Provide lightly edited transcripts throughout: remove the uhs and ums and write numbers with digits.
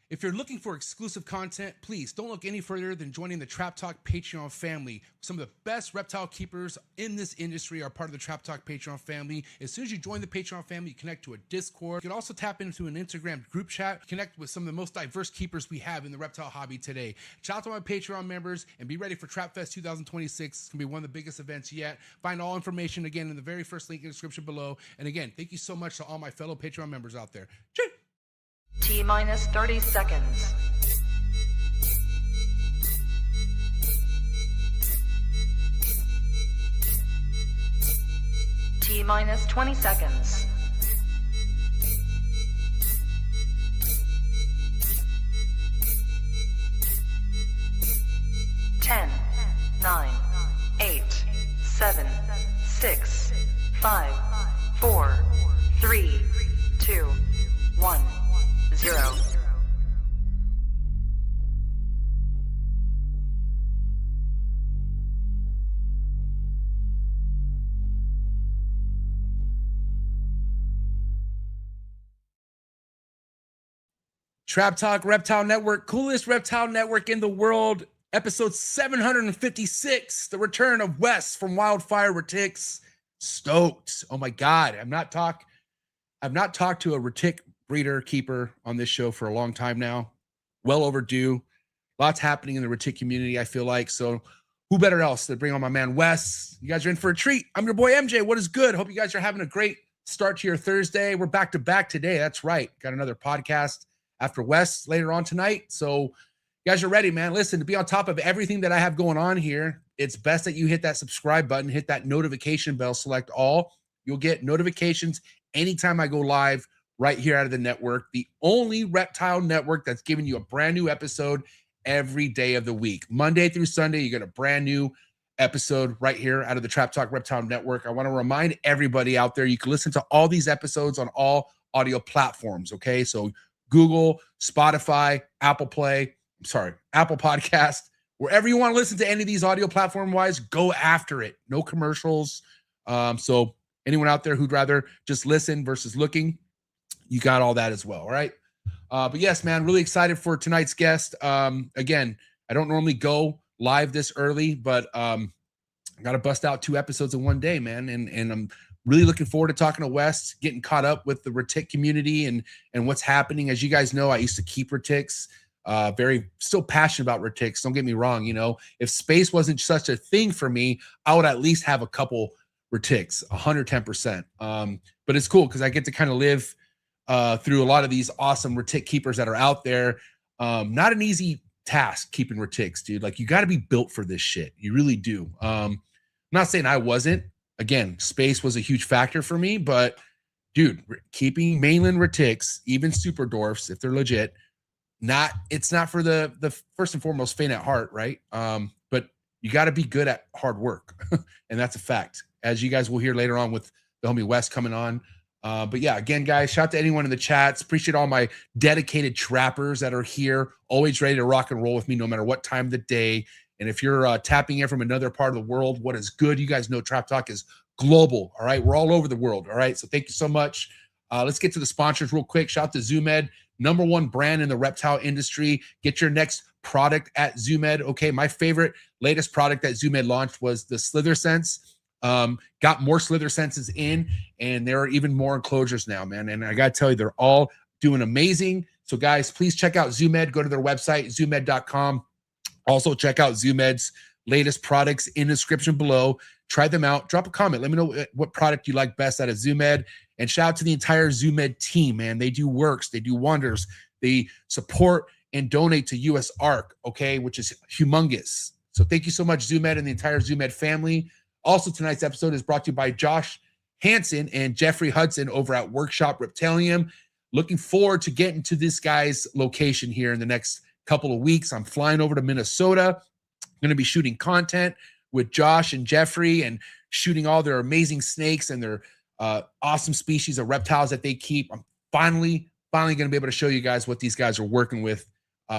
If you're looking for exclusive content, please don't look any further than joining the Trap Talk Patreon family. Some of the best reptile keepers in this industry are part of the Trap Talk Patreon family. As soon as you join the Patreon family, you connect to a Discord. You can also tap into an Instagram group chat, connect with some of the most diverse keepers we have in the reptile hobby today. Shout out to my Patreon members and be ready for Trap Fest 2026. It's going to be one of the biggest events yet. Find all information again in the very first link in the description below. And again, thank you so much to all my fellow Patreon members out there. Cheers! T-minus 30 seconds. T-minus 20 seconds. 10, 9, 8, 7, 6, 5, 4, 3, 2, 1. 0. Trap Talk Reptile Network, coolest reptile network in the world. Episode 756, the return of Wes from Wildfire Retics. Stoked. Oh my God. I've not talked to a Retic breeder keeper on this show for a long time now. Well overdue. Lots happening in the Retic community, I feel like. So who better else to bring on my man Wes? You guys are in for a treat. I'm your boy MJ. What is good? Hope you guys are having a great start to your Thursday. We're back to back today. That's right. Got another podcast after Wes later on tonight. So you guys are ready, man. Listen, to be on top of everything that I have going on here, it's best that you hit that subscribe button, hit that notification bell, select all. You'll get notifications anytime I go live right here out of the network, the only reptile network that's giving you a brand new episode every day of the week. Monday through Sunday, you get a brand new episode right here out of the Trap Talk Reptile Network. I want to remind everybody out there, you can listen to all these episodes on all audio platforms, okay? So Google, Spotify, Apple Podcast, wherever you want to listen to any of these audio platform-wise, go after it. No commercials. So anyone out there who'd rather just listen versus looking, you got all that as well. All right. But yes, man, really excited for tonight's guest. Again, I don't normally go live this early, but I got to bust out 2 episodes in one day, man. And I'm really looking forward to talking to Wes, getting caught up with the Retic community and what's happening. As you guys know, I used to keep Retics, still passionate about Retics. Don't get me wrong. You know, if space wasn't such a thing for me, I would at least have a couple Retics, 110%. But it's cool because I get to kind of live through a lot of these awesome Retic keepers that are out there. Not an easy task keeping Retics, dude. Like, you got to be built for this shit. You really do. I'm not saying I wasn't. Again, space was a huge factor for me, but dude, keeping mainland Retics, even super dwarfs, if they're legit, it's not for the first and foremost faint at heart, right? But you got to be good at hard work, and that's a fact, as you guys will hear later on with the homie Wes coming on. But yeah, again, guys, shout out to anyone in the chats. Appreciate all my dedicated trappers that are here, always ready to rock and roll with me no matter what time of the day. And if you're tapping in from another part of the world, what is good? You guys know Trap Talk is global, all right? We're all over the world, all right? So thank you so much. Let's get to the sponsors real quick. Shout out to ZooMed, #1 brand in the reptile industry. Get your next product at ZooMed, okay? My favorite latest product that ZooMed launched was the Slither Sense. Got more Slither Senses in, and there are even more enclosures now, man. And I got to tell you, they're all doing amazing. So guys, please check out ZooMed. Go to their website, zoomed.com. Also check out ZooMed's latest products in the description below. Try them out. Drop a comment. Let me know what product you like best out of ZooMed. And shout out to the entire ZooMed team, man. They do works. They do wonders. They support and donate to US ARC, okay, which is humongous. So thank you so much, ZooMed and the entire ZooMed family. Also, tonight's episode is brought to you by Josh Hansen and Jeffrey Hudson over at Workshop Reptilium. Looking forward to getting to this guy's location here in the next couple of weeks. I'm flying over to Minnesota. I'm going to be shooting content with Josh and Jeffrey and shooting all their amazing snakes and their awesome species of reptiles that they keep. I'm finally going to be able to show you guys what these guys are working with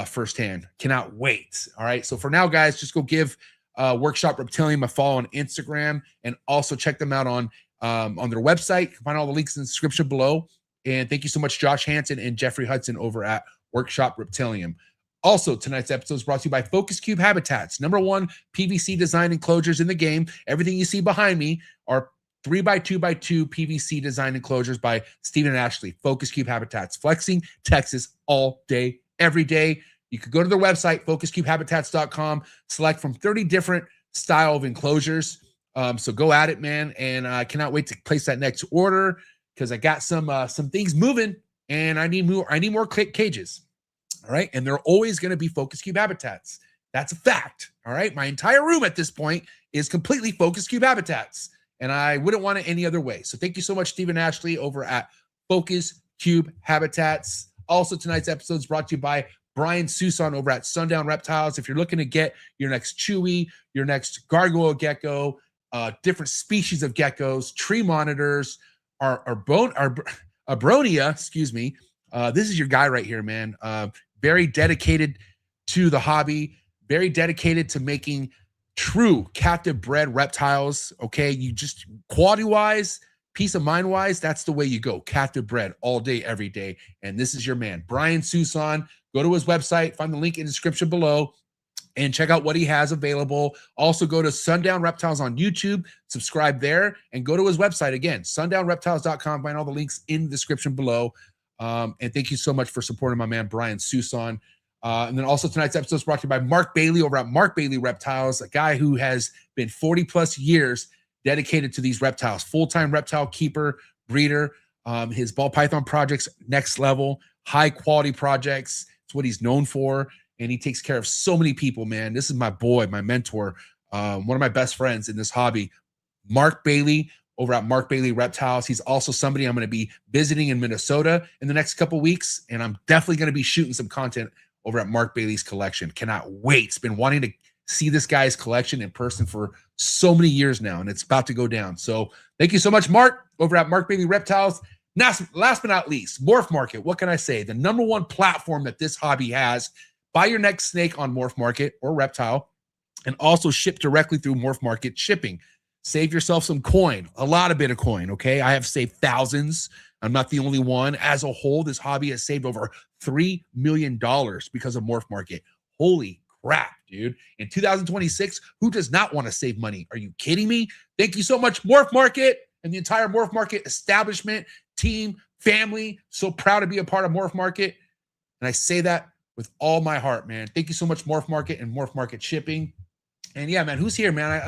firsthand. Cannot wait. All right. So for now, guys, just go give Workshop Reptilium a follow on Instagram, and also check them out on their website. You can find all the links in the description below. And thank you so much, Josh Hansen and Jeffrey Hudson over at Workshop Reptilium. Also, tonight's episode is brought to you by Focus Cube Habitats, #1 PVC design enclosures in the game. Everything you see behind me are 3x2x2 PVC design enclosures by Stephen and Ashley. Focus Cube Habitats, flexing Texas all day, every day. You could go to their website, focuscubehabitats.com, select from 30 different style of enclosures. So go at it, man. And I cannot wait to place that next order because I got some things moving and I need more cages. All right. And they're always going to be Focus Cube Habitats. That's a fact. All right. My entire room at this point is completely Focus Cube Habitats. And I wouldn't want it any other way. So thank you so much, Stephen Ashley, over at Focus Cube Habitats. Also, tonight's episode is brought to you by Brian Susan over at Sundown Reptiles. If you're looking to get your next chewy, your next gargoyle gecko, different species of geckos, tree monitors, Abronia, excuse me. This is your guy right here, man. Very dedicated to the hobby, very dedicated to making true captive bred reptiles. Okay, you just quality wise, peace of mind wise, that's the way you go. Captive bred all day, every day. And this is your man, Brian Susan. Go to his website, find the link in the description below, and check out what he has available. Also, go to Sundown Reptiles on YouTube, subscribe there, and go to his website again, sundownreptiles.com. Find all the links in the description below. And thank you so much for supporting my man, Brian Susan. And then also tonight's episode is brought to you by Mark Bailey over at Mark Bailey Reptiles, a guy who has been 40 plus years dedicated to these reptiles, full-time reptile keeper, breeder. His ball python projects, next level, high quality projects. It's what he's known for. And he takes care of so many people, man. This is my boy, my mentor, one of my best friends in this hobby, Mark Bailey over at Mark Bailey Reptiles. He's also somebody I'm going to be visiting in Minnesota in the next couple of weeks. And I'm definitely going to be shooting some content over at Mark Bailey's collection. Cannot wait. It's been wanting to see this guy's collection in person for so many years now, and it's about to go down. So thank you so much, Mark, over at Mark Bailey Reptiles. Now, last but not least, Morph Market. What can I say? The #1 platform that this hobby has. Buy your next snake on Morph Market or Reptile, and also ship directly through Morph Market shipping. Save yourself some coin, a lot of bit of coin, okay? I have saved thousands. I'm not the only one. As a whole, this hobby has saved over $3 million because of Morph Market. Holy crap, dude. In 2026, who does not want to save money? Are you kidding me? Thank you so much, Morph Market, and the entire Morph Market establishment, team, family. So proud to be a part of Morph Market. And I say that with all my heart, man. Thank you so much, Morph Market and Morph Market shipping. And yeah, man, who's here, man?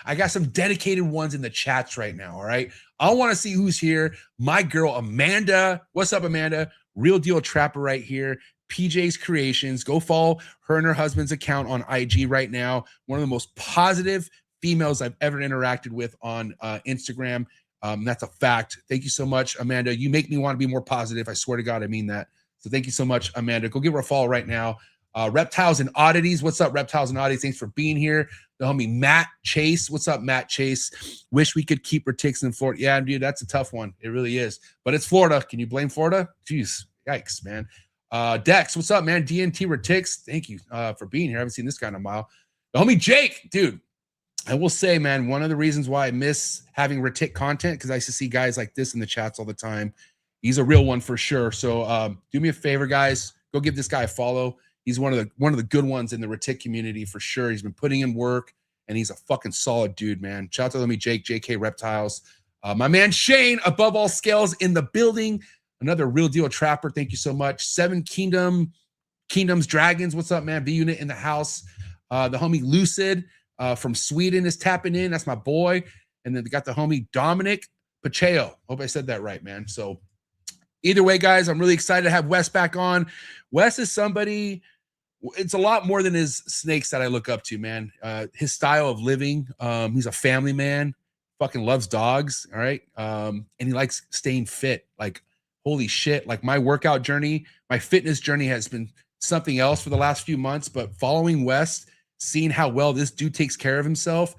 I got some dedicated ones in the chats right now, all right? I want to see who's here. My girl, Amanda. What's up, Amanda? Real Deal Trapper right here. PJ's Creations. Go follow her and her husband's account on IG right now. One of the most positive females I've ever interacted with on Instagram. That's a fact. Thank you so much, Amanda. You make me want to be more positive. I swear to God, I mean that. So thank you so much, Amanda. Go give her a follow right now. Reptiles and Oddities. What's up, Reptiles and Oddities? Thanks for being here. The homie Matt Chase. What's up, Matt Chase? Wish we could keep Retics in Florida. Yeah, dude, that's a tough one. It really is. But it's Florida. Can you blame Florida? Jeez, yikes, man. Dex, what's up, man? DNT Retics. Thank you for being here. I haven't seen this guy in a while. The homie Jake, dude. I will say, man, one of the reasons why I miss having Retic content, because I used to see guys like this in the chats all the time. He's a real one for sure. So do me a favor, guys. Go give this guy a follow. He's one of the good ones in the Retic community for sure. He's been putting in work, and he's a fucking solid dude, man. Shout out to me, Jake, JK Reptiles. My man Shane, Above All Scales, in the building. Another Real Deal Trapper. Thank you so much. Seven Kingdoms Dragons. What's up, man? V Unit in the house. The homie Lucid from Sweden is tapping in. That's my boy. And then they got the homie Dominic Pacheco. Hope I said that right, man. So either way, guys, I'm really excited to have Wes back on. Wes is somebody, it's a lot more than his snakes that I look up to, man. His style of living, he's a family man, fucking loves dogs, all right? And he likes staying fit. Like, holy shit, like my workout journey, my fitness journey has been something else for the last few months, but following Wes, seeing how well this dude takes care of himself,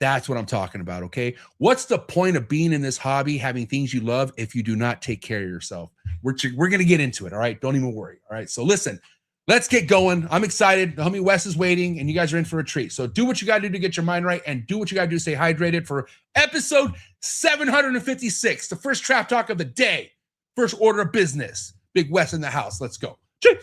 that's what I'm talking about, okay? What's the point of being in this hobby, having things you love, if you do not take care of yourself? We're going to get into it, all right? Don't even worry, all right? So listen, let's get going. I'm excited. The homie Wes is waiting, and you guys are in for a treat. So do what you got to do to get your mind right, and do what you got to do to stay hydrated for episode 756, the first trap talk of the day. First order of business. Big Wes in the house. Let's go. Good.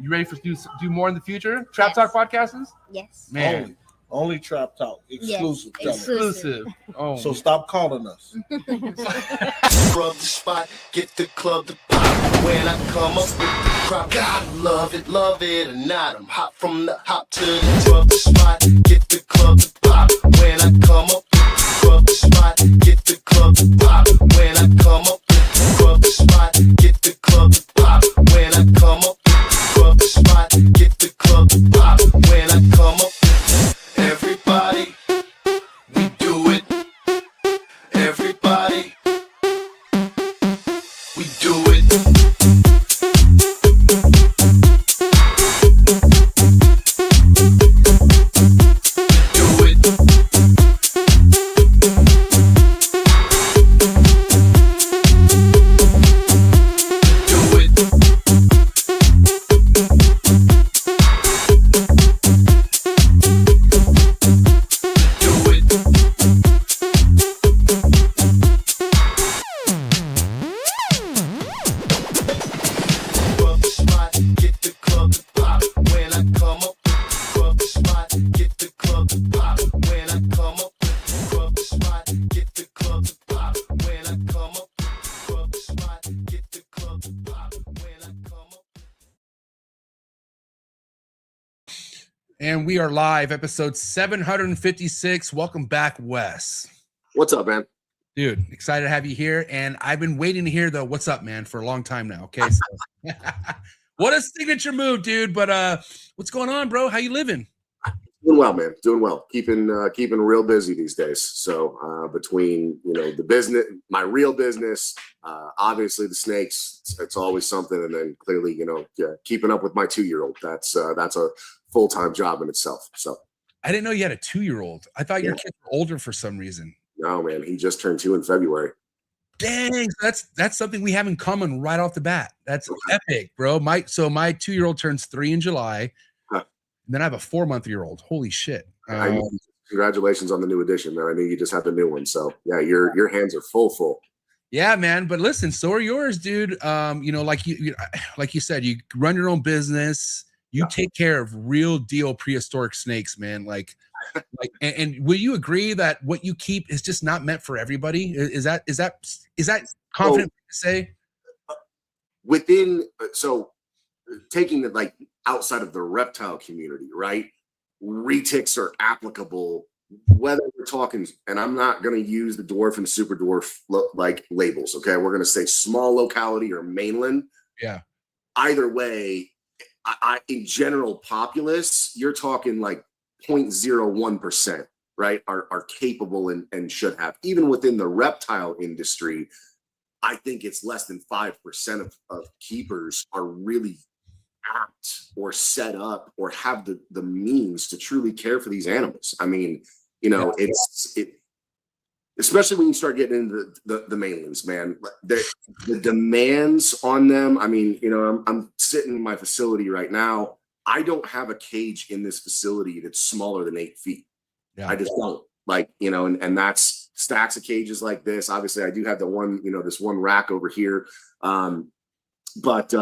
You ready for do more in the future? Trap Talk podcasts? Yes. Man, Only Trap Talk. Exclusive. Yes. Tell 'em. exclusive. Oh, So stop calling us. Rub the spot, get the club to pop. When I come up with the crop, God love it or not. I'm hot from the hop to the rub the spot, get the club to pop. When I come up with the rub the spot, get the club to pop. When I come up with the rub the spot, get the club to pop. When I come up with the rub the spot, get the club to pop. When I come up with everybody, we do it. Everybody, we do it. Do it. Do it. Do it. Rub the spot, get the club to pop. When I come up with the rub the spot, get the club to pop. When I come up with the rub the spot, get the club to pop. When I come up with the rub the spot, get the club to pop. When I come up. and we are live, episode 756. Welcome back, Wes. What's up, man? Dude, excited to have you here. And I've been waiting to hear the what's up, man, for a long time now. Okay. So what a signature move, dude. But what's going on, bro? How you living? Doing well, man. Doing well. Keeping real busy these days. So between the business, my real business, obviously the snakes, it's always something, and then clearly keeping up with my 2-year-old. That's a full-time job in itself. So I didn't know you had a 2-year-old. I thought your kids were older for some reason. no, man, he just turned 2 in February. Dang, that's something we have in common right off the bat. That's epic, bro. My 2-year-old turns 3 in July. Huh. And then I have a 4-month-old. Holy shit. Congratulations on the new edition, man. I know you just had the new one. So yeah, your hands are full. Yeah, man. But listen, so are yours, dude. Like you said, you run your own business. You take care of real deal prehistoric snakes, man. And will you agree that what you keep is just not meant for everybody? Is that confident to say? So taking it like outside of the reptile community, right? Retics are applicable whether we're talking, and I'm not going to use the dwarf and super dwarf like labels. Okay, we're going to say small locality or mainland. Yeah. Either way, I in general populace, you're talking like 0.01%, right? Are capable and should have. Even within the reptile industry, I think it's less than 5% of keepers are really apt or set up or have the means to truly care for these animals. I mean, especially when you start getting into the mainlands, man, the demands on them. I mean, I'm sitting in my facility right now. I don't have a cage in this facility that's smaller than 8 feet. Yeah. I just don't and that's stacks of cages like this. Obviously I do have the one, this one rack over here. But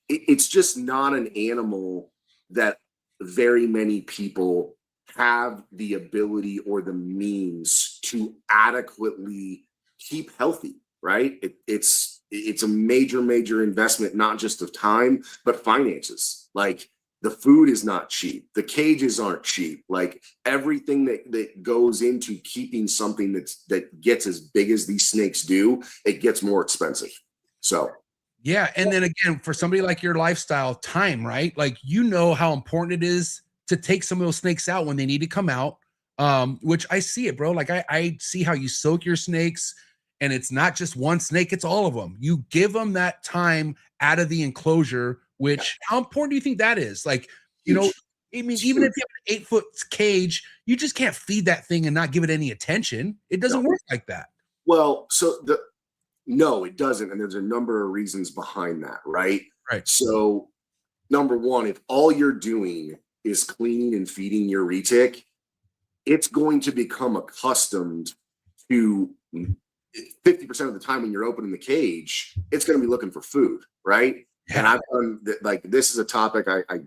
it's just not an animal that very many people have the ability or the means to adequately keep healthy, right? It's a major investment, not just of time, but finances. Like the food is not cheap. The cages aren't cheap. Like everything that goes into keeping something that gets as big as these snakes do, it gets more expensive. So yeah. And then again, for somebody like your lifestyle, time, right? Like, how important it is to take some of those snakes out when they need to come out. Which I see it, bro. Like I see how you soak your snakes, and it's not just one snake, it's all of them. You give them that time out of the enclosure, which how important do you think that is? Like, I mean, even if you have an 8-foot cage, you just can't feed that thing and not give it any attention. It doesn't work like that. Well, no, it doesn't. And there's a number of reasons behind that, right? Right. So number one, if all you're doing is cleaning and feeding your retic, it's going to become accustomed to 50% of the time when you're opening the cage, it's going to be looking for food, right? Yeah. And I've done like, this is a topic I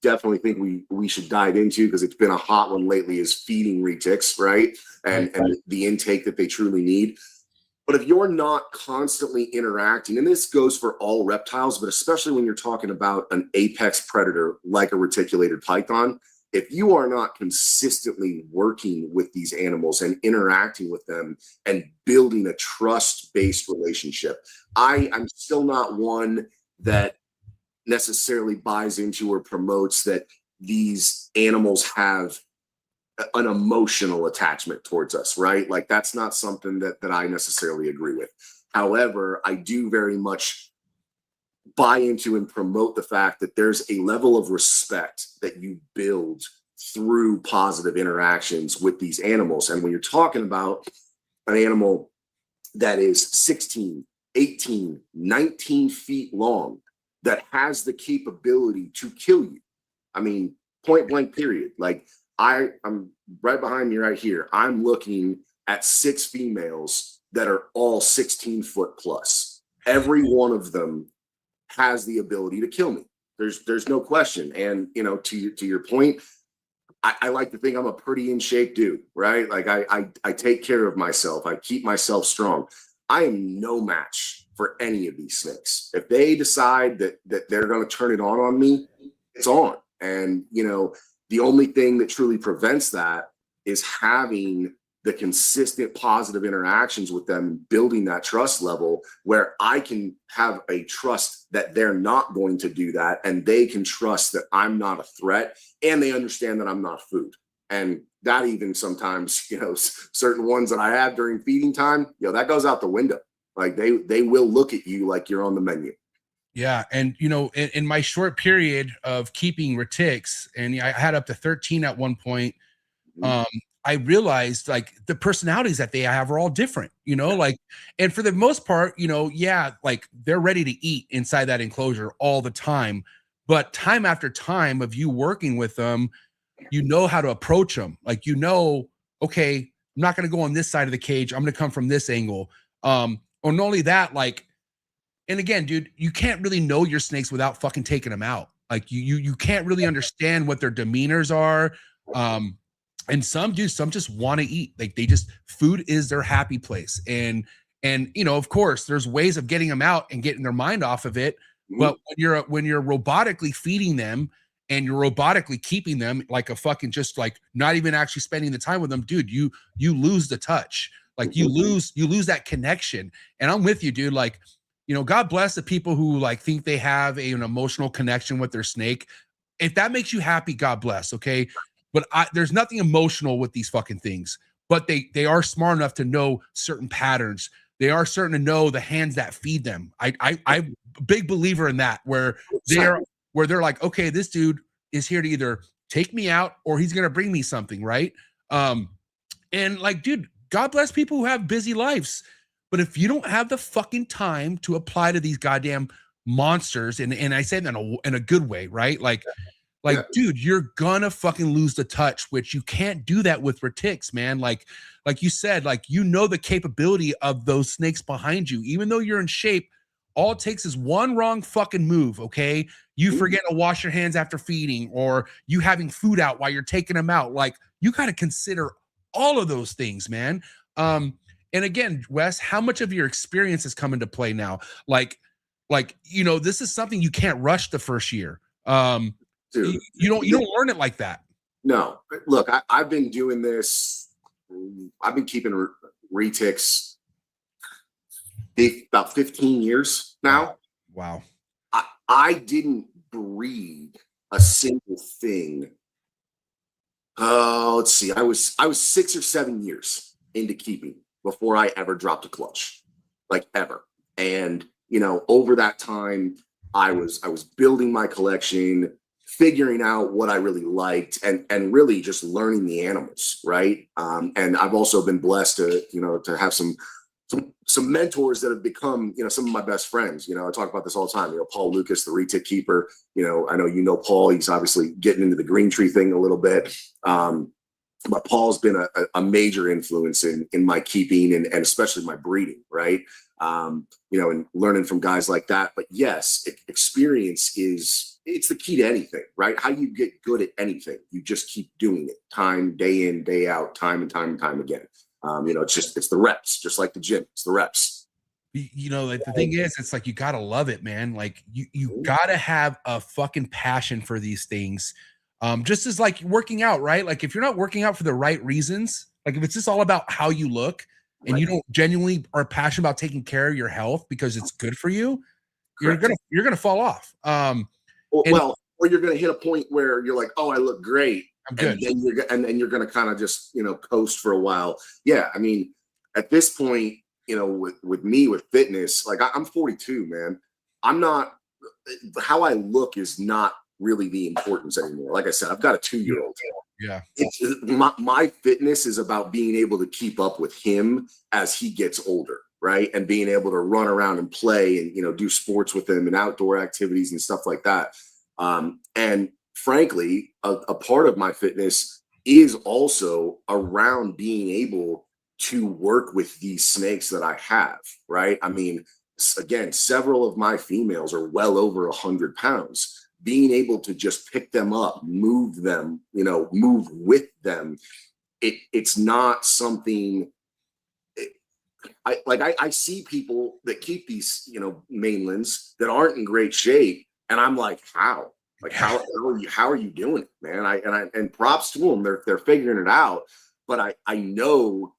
definitely think we should dive into, because it's been a hot one lately, is feeding retics, right? And the intake that they truly need. But if you're not constantly interacting, and this goes for all reptiles, but especially when you're talking about an apex predator like a reticulated python, if you are not consistently working with these animals and interacting with them and building a trust-based relationship, I'm still not one that necessarily buys into or promotes that these animals have an emotional attachment towards us, right? Like, that's not something that I necessarily agree with. However, I do very much buy into and promote the fact that there's a level of respect that you build through positive interactions with these animals. And when you're talking about an animal that is 16, 18, 19 feet long, that has the capability to kill you, I mean, point blank period. Like, I'm right behind me right here. I'm looking at 6 females that are all 16 foot plus. Every one of them has the ability to kill me. There's no question. And, you know, to your point, I like to think I'm a pretty in shape dude, right? Like, I take care of myself. I keep myself strong. I am no match for any of these snakes. If they decide that they're going to turn it on me, it's on. And, you know, the only thing that truly prevents that is having the consistent positive interactions with them, building that trust level where I can have a trust that they're not going to do that, and they can trust that I'm not a threat, and they understand that I'm not food. And that even sometimes, you know, certain ones that I have during feeding time, you know, that goes out the window. Like, they will look at you like you're on the menu. Yeah. And, you know, in my short period of keeping retics, and I had up to 13 at one point, I realized, like, the personalities that they have are all different, you know, like, and for the most part, you know, yeah, like, they're ready to eat inside that enclosure all the time. But time after time of you working with them, you know how to approach them. Like, you know, okay, I'm not going to go on this side of the cage. I'm going to come from this angle. Or not only that, like, and again, dude, you can't really know your snakes without fucking taking them out. Like, you can't really understand what their demeanors are. And some just want to eat. Like, food is their happy place. And, you know, of course, there's ways of getting them out and getting their mind off of it. But when you're robotically feeding them and you're robotically keeping them, like a fucking, just like not even actually spending the time with them, dude, you lose the touch. Like, you lose that connection. And I'm with you, dude. Like, you know, God bless the people who, like, think they have an emotional connection with their snake. If that makes you happy, God bless. Okay. But there's nothing emotional with these fucking things, but they are smart enough to know certain patterns. They are certain to know the hands that feed them. I'm a big believer in that, where they're like, okay, this dude is here to either take me out or he's going to bring me something. Right. And, like, dude, God bless people who have busy lives. But if you don't have the fucking time to apply to these goddamn monsters, and I say that in a good way, right? Like, dude, you're gonna fucking lose the touch, which you can't do that with retics, man. Like you said, like, you know the capability of those snakes behind you. Even though you're in shape, all it takes is one wrong fucking move, okay? You forget to wash your hands after feeding, or you having food out while you're taking them out. Like, you got to consider all of those things, man. And again, Wes, how much of your experience has come into play now? Like, you know, this is something you can't rush the first year. Dude, you don't learn it like that. No, look, I've been doing this. I've been keeping retics about 15 years now. Wow. I didn't breed a single thing. Let's see. I was 6 or 7 years into keeping before I ever dropped a clutch, like, ever. And, you know, over that time, I was building my collection, figuring out what I really liked, and really just learning the animals, right? And I've also been blessed to, you know, to have some mentors that have become, you know, some of my best friends. You know, I talk about this all the time. You know, Paul Lucas, the retic keeper. You know, I know you know Paul. He's obviously getting into the green tree thing a little bit. but Paul's been a major influence in my keeping and especially my breeding, right? And learning from guys like that. But yes, experience it's the key to anything, right? How you get good at anything, you just keep doing it, day in, day out, time and time again. It's the reps, just like the gym. It's the reps. Like the thing is, it's like you gotta love it, man. Like you gotta have a fucking passion for these things. Just as like working out, right? Like if you're not working out for the right reasons, like if it's just all about how you look and you don't genuinely are passionate about taking care of your health because it's good for you, you're gonna fall off. Or you're gonna hit a point where you're like, oh, I look great. I'm good. And then you're gonna kind of just coast for a while. Yeah, I mean, at this point, with me with fitness, like I'm 42, man. I'm not, how I look is not really the importance anymore. Like I said, I've got a 2-year-old. Yeah. My fitness is about being able to keep up with him as he gets older, right? And being able to run around and play and, do sports with him and outdoor activities and stuff like that. And frankly, a part of my fitness is also around being able to work with these snakes that I have, right? I mean, again, several of my females are well over 100 pounds. Being able to just pick them up, move them, move with them, it's not something. I see people that keep these, mainlands that aren't in great shape, and I'm like, how? Like, how are you doing it, man? And props to them, they're figuring it out. But I know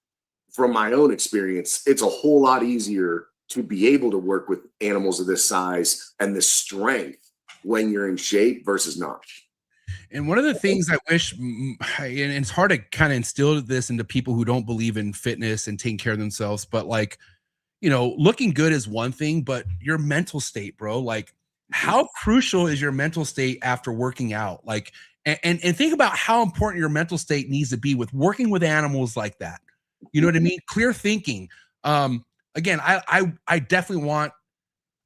from my own experience, it's a whole lot easier to be able to work with animals of this size and this strength when you're in shape versus not. And one of the things I wish, and it's hard to kind of instill this into people who don't believe in fitness and taking care of themselves, but like, looking good is one thing, but your mental state, bro, like how crucial is your mental state after working out? Like, and think about how important your mental state needs to be with working with animals like that. You know what I mean? Clear thinking. Again, I definitely want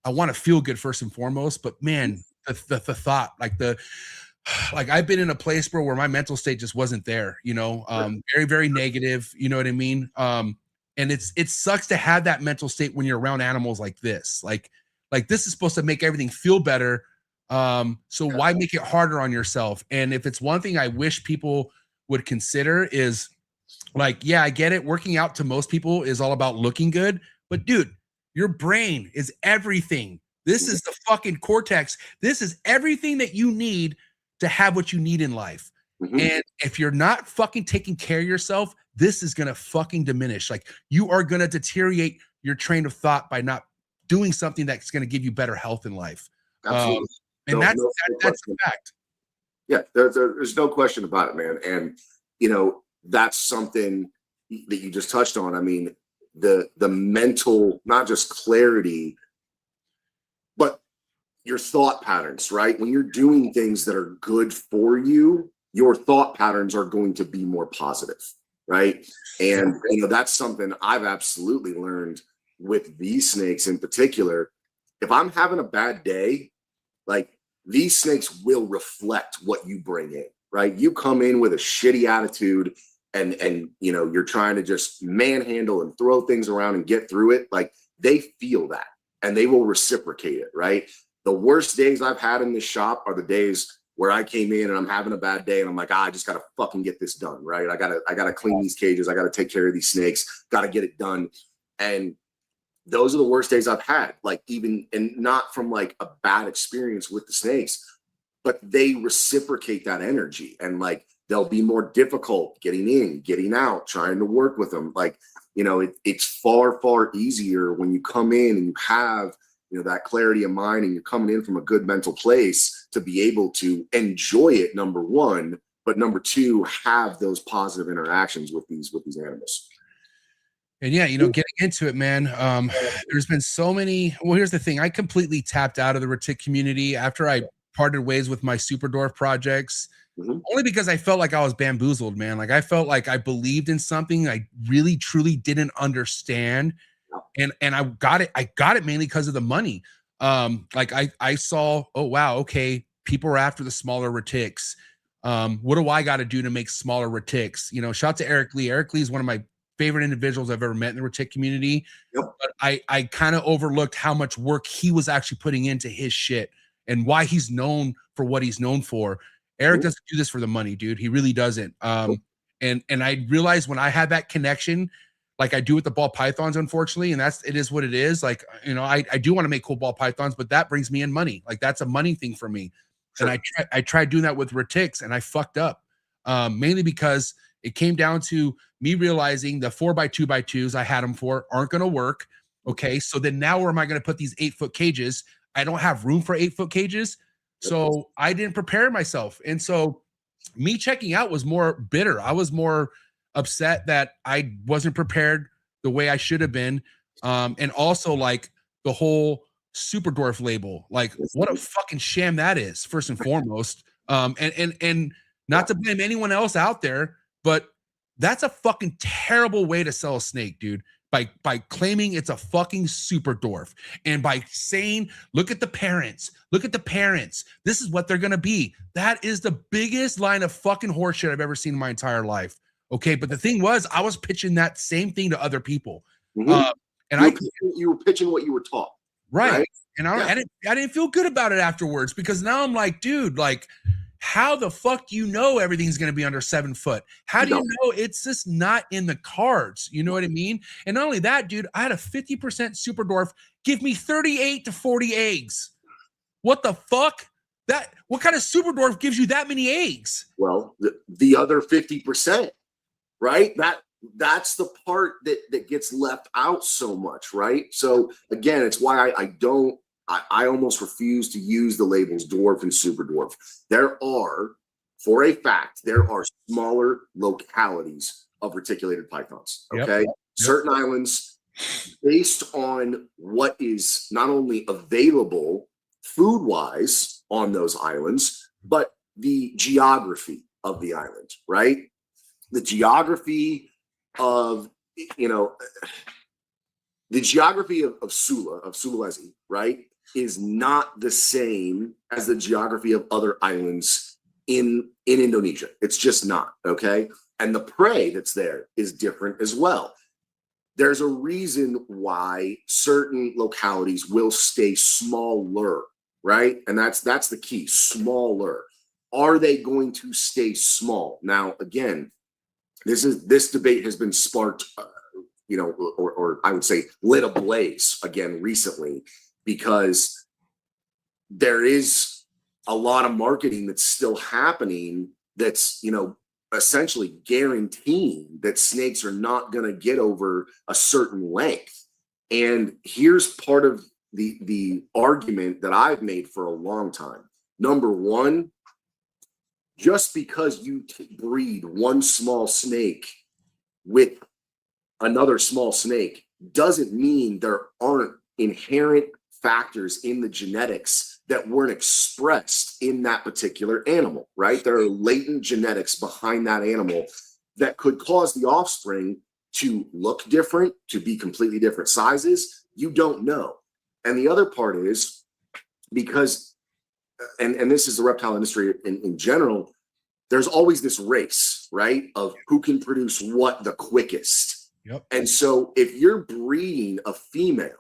to feel good first and foremost, but man, the thought, like I've been in a place, bro, where my mental state just wasn't there, very, very negative, you know what I mean? And it sucks to have that mental state when you're around animals like this. Like this is supposed to make everything feel better. So why make it harder on yourself? And if it's one thing I wish people would consider is like, yeah, I get it. Working out to most people is all about looking good, but dude, your brain is everything. This is the fucking cortex. This is everything that you need to have what you need in life. And if you're not fucking taking care of yourself, this is going to fucking diminish. Like you are going to deteriorate your train of thought by not doing something that's going to give you better health in life. Absolutely. And that's a fact. Yeah, there's no question about it, man. And, that's something that you just touched on. I mean, the mental, not just clarity, but your thought patterns, right? When you're doing things that are good for you, your thought patterns are going to be more positive, right? And that's something I've absolutely learned with these snakes in particular. If I'm having a bad day, like these snakes will reflect what you bring in, right? You come in with a shitty attitude and you're trying to just manhandle and throw things around and get through it. Like they feel that and they will reciprocate it, right? The worst days I've had in this shop are the days where I came in and I'm having a bad day and I'm like, I just gotta fucking get this done, right? I gotta clean these cages. I gotta take care of these snakes. Gotta get it done. And those are the worst days I've had. Like even, and not from like a bad experience with the snakes, but they reciprocate that energy and like they'll be more difficult getting in, getting out, trying to work with them. Like, it's far, far easier when you come in and you have that clarity of mind and you're coming in from a good mental place to be able to enjoy it, number one, but number two, have those positive interactions with these animals. And yeah, getting into it, man, there's been so many. Well, here's the thing. I completely tapped out of the Retic community after I parted ways with my Super Dwarf projects, only because I felt like I was bamboozled, man. Like I felt like I believed in something I really, truly didn't understand. And I got it mainly because of the money. Like I saw, oh wow, okay, people are after the smaller Retics. What do I got to do to make smaller retics? You know, shout out to Eric Lee. Eric Lee is one of my favorite individuals I've ever met in the retic community. Yep. But I kind of overlooked how much work he was actually putting into his shit and why he's known for what he's known for. Eric doesn't do this for the money, dude. He really doesn't. And I realized when I had that connection, like I do with the ball pythons, unfortunately, and it is what it is. Like, you know, I do want to make cool ball pythons, but that brings me in money. Like that's a money thing for me. Sure. And I tried doing that with retics and I fucked up. Mainly because it came down to me realizing the 4x2x2s I had them for aren't going to work. Okay. So then now where am I going to put these 8-foot cages? I don't have room for 8-foot cages. So I didn't prepare myself. And so me checking out was more bitter. I was more upset that I wasn't prepared the way I should have been. And also like the whole Super Dwarf label, like what a fucking sham that is, first and foremost. And not to blame anyone else out there, but that's a fucking terrible way to sell a snake, dude. By claiming it's a fucking super dwarf and by saying, look at the parents, this is what they're going to be. That is the biggest line of fucking horseshit I've ever seen in my entire life. Okay. But the thing was, I was pitching that same thing to other people. And you were pitching what you were taught. Right. And I didn't feel good about it afterwards because now I'm like, dude, like, how the fuck do you know everything's going to be under 7 foot? How do you know it's just not in the cards? You know what I mean? And not only that, dude, I had a 50% super dwarf give me 38 to 40 eggs. What the fuck? What kind of super dwarf gives you that many eggs? Well, the other 50%, right? That's the part that gets left out so much, right? So again, it's why I almost refuse to use the labels dwarf and super dwarf. For a fact, there are smaller localities of reticulated pythons. Okay. Yep. Certain islands, based on what is not only available food wise on those islands, but the geography of the island, right? The geography of, the geography of Sulawesi, right, is not the same as the geography of other islands in Indonesia. It's just not, okay? And the prey that's there is different as well. There's a reason why certain localities will stay smaller, right? And that's the key, smaller. Are they going to stay small? Now, again, this debate has been sparked, or I would say lit ablaze again recently, because there is a lot of marketing that's still happening that's, essentially guaranteeing that snakes are not going to get over a certain length. And here's part of the argument that I've made for a long time. Number one, just because you breed one small snake with another small snake doesn't mean there aren't inherent factors in the genetics that weren't expressed in that particular animal, right? There are latent genetics behind that animal that could cause the offspring to look different, to be completely different sizes. You don't know. And the other part is because, and this is the reptile industry in general, there's always this race, right, of who can produce what the quickest. Yep. And so if you're breeding a female,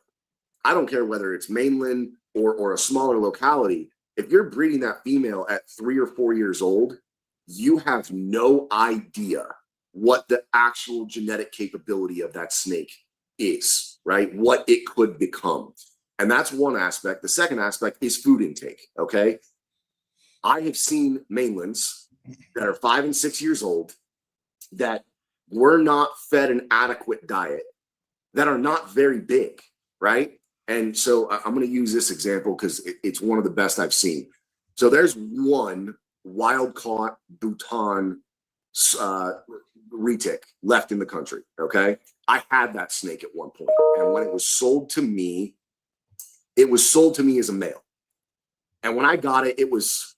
I don't care whether it's mainland or a smaller locality, if you're breeding that female at 3 or 4 years old, you have no idea what the actual genetic capability of that snake is, right? What it could become. And that's one aspect. The second aspect is food intake, okay? I have seen mainlands that are 5 and 6 years old that were not fed an adequate diet, that are not very big, right? And so I'm going to use this example because it's one of the best I've seen. So there's one wild-caught Bhutan retic left in the country, okay? I had that snake at one point, and when it was sold to me as a male. And when I got it, it was,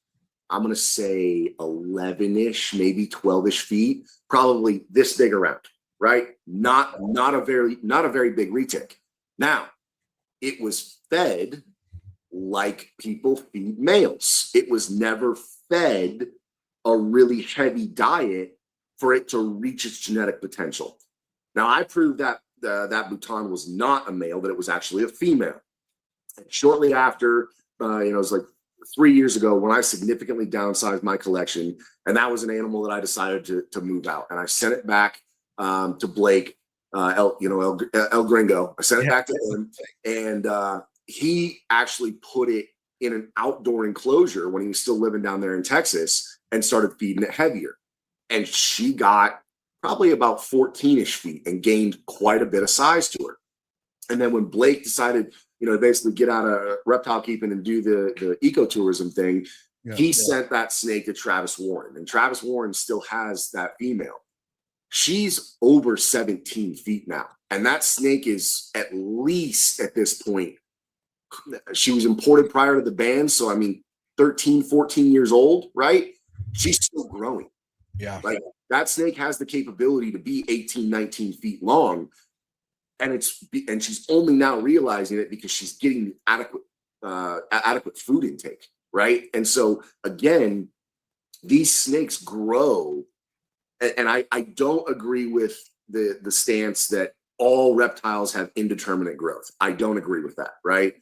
I'm going to say 11-ish, maybe 12-ish feet, probably this big around, right? Not a very big retic. Now, it was fed like people feed males. It was never fed a really heavy diet for it to reach its genetic potential. Now, I proved that that Bhutan was not a male, that it was actually a female. And shortly after, it was like 3 years ago when I significantly downsized my collection, and that was an animal that I decided to move out. And I sent it back to Blake, El Gringo. I sent it back to him, and he actually put it in an outdoor enclosure when he was still living down there in Texas and started feeding it heavier. And she got probably about 14-ish feet and gained quite a bit of size to her. And then when Blake decided, basically get out of reptile keeping and do the ecotourism thing, he sent that snake to Travis Warren. And Travis Warren still has that female. She's over 17 feet now. And that snake is at least at this point, she was imported prior to the ban. So, 13, 14 years old, right? She's still growing. Yeah. Like that snake has the capability to be 18, 19 feet long. And she's only now realizing it because she's getting adequate food intake, right? And so again, these snakes grow, and I don't agree with the stance that all reptiles have indeterminate growth. I don't agree with that, right?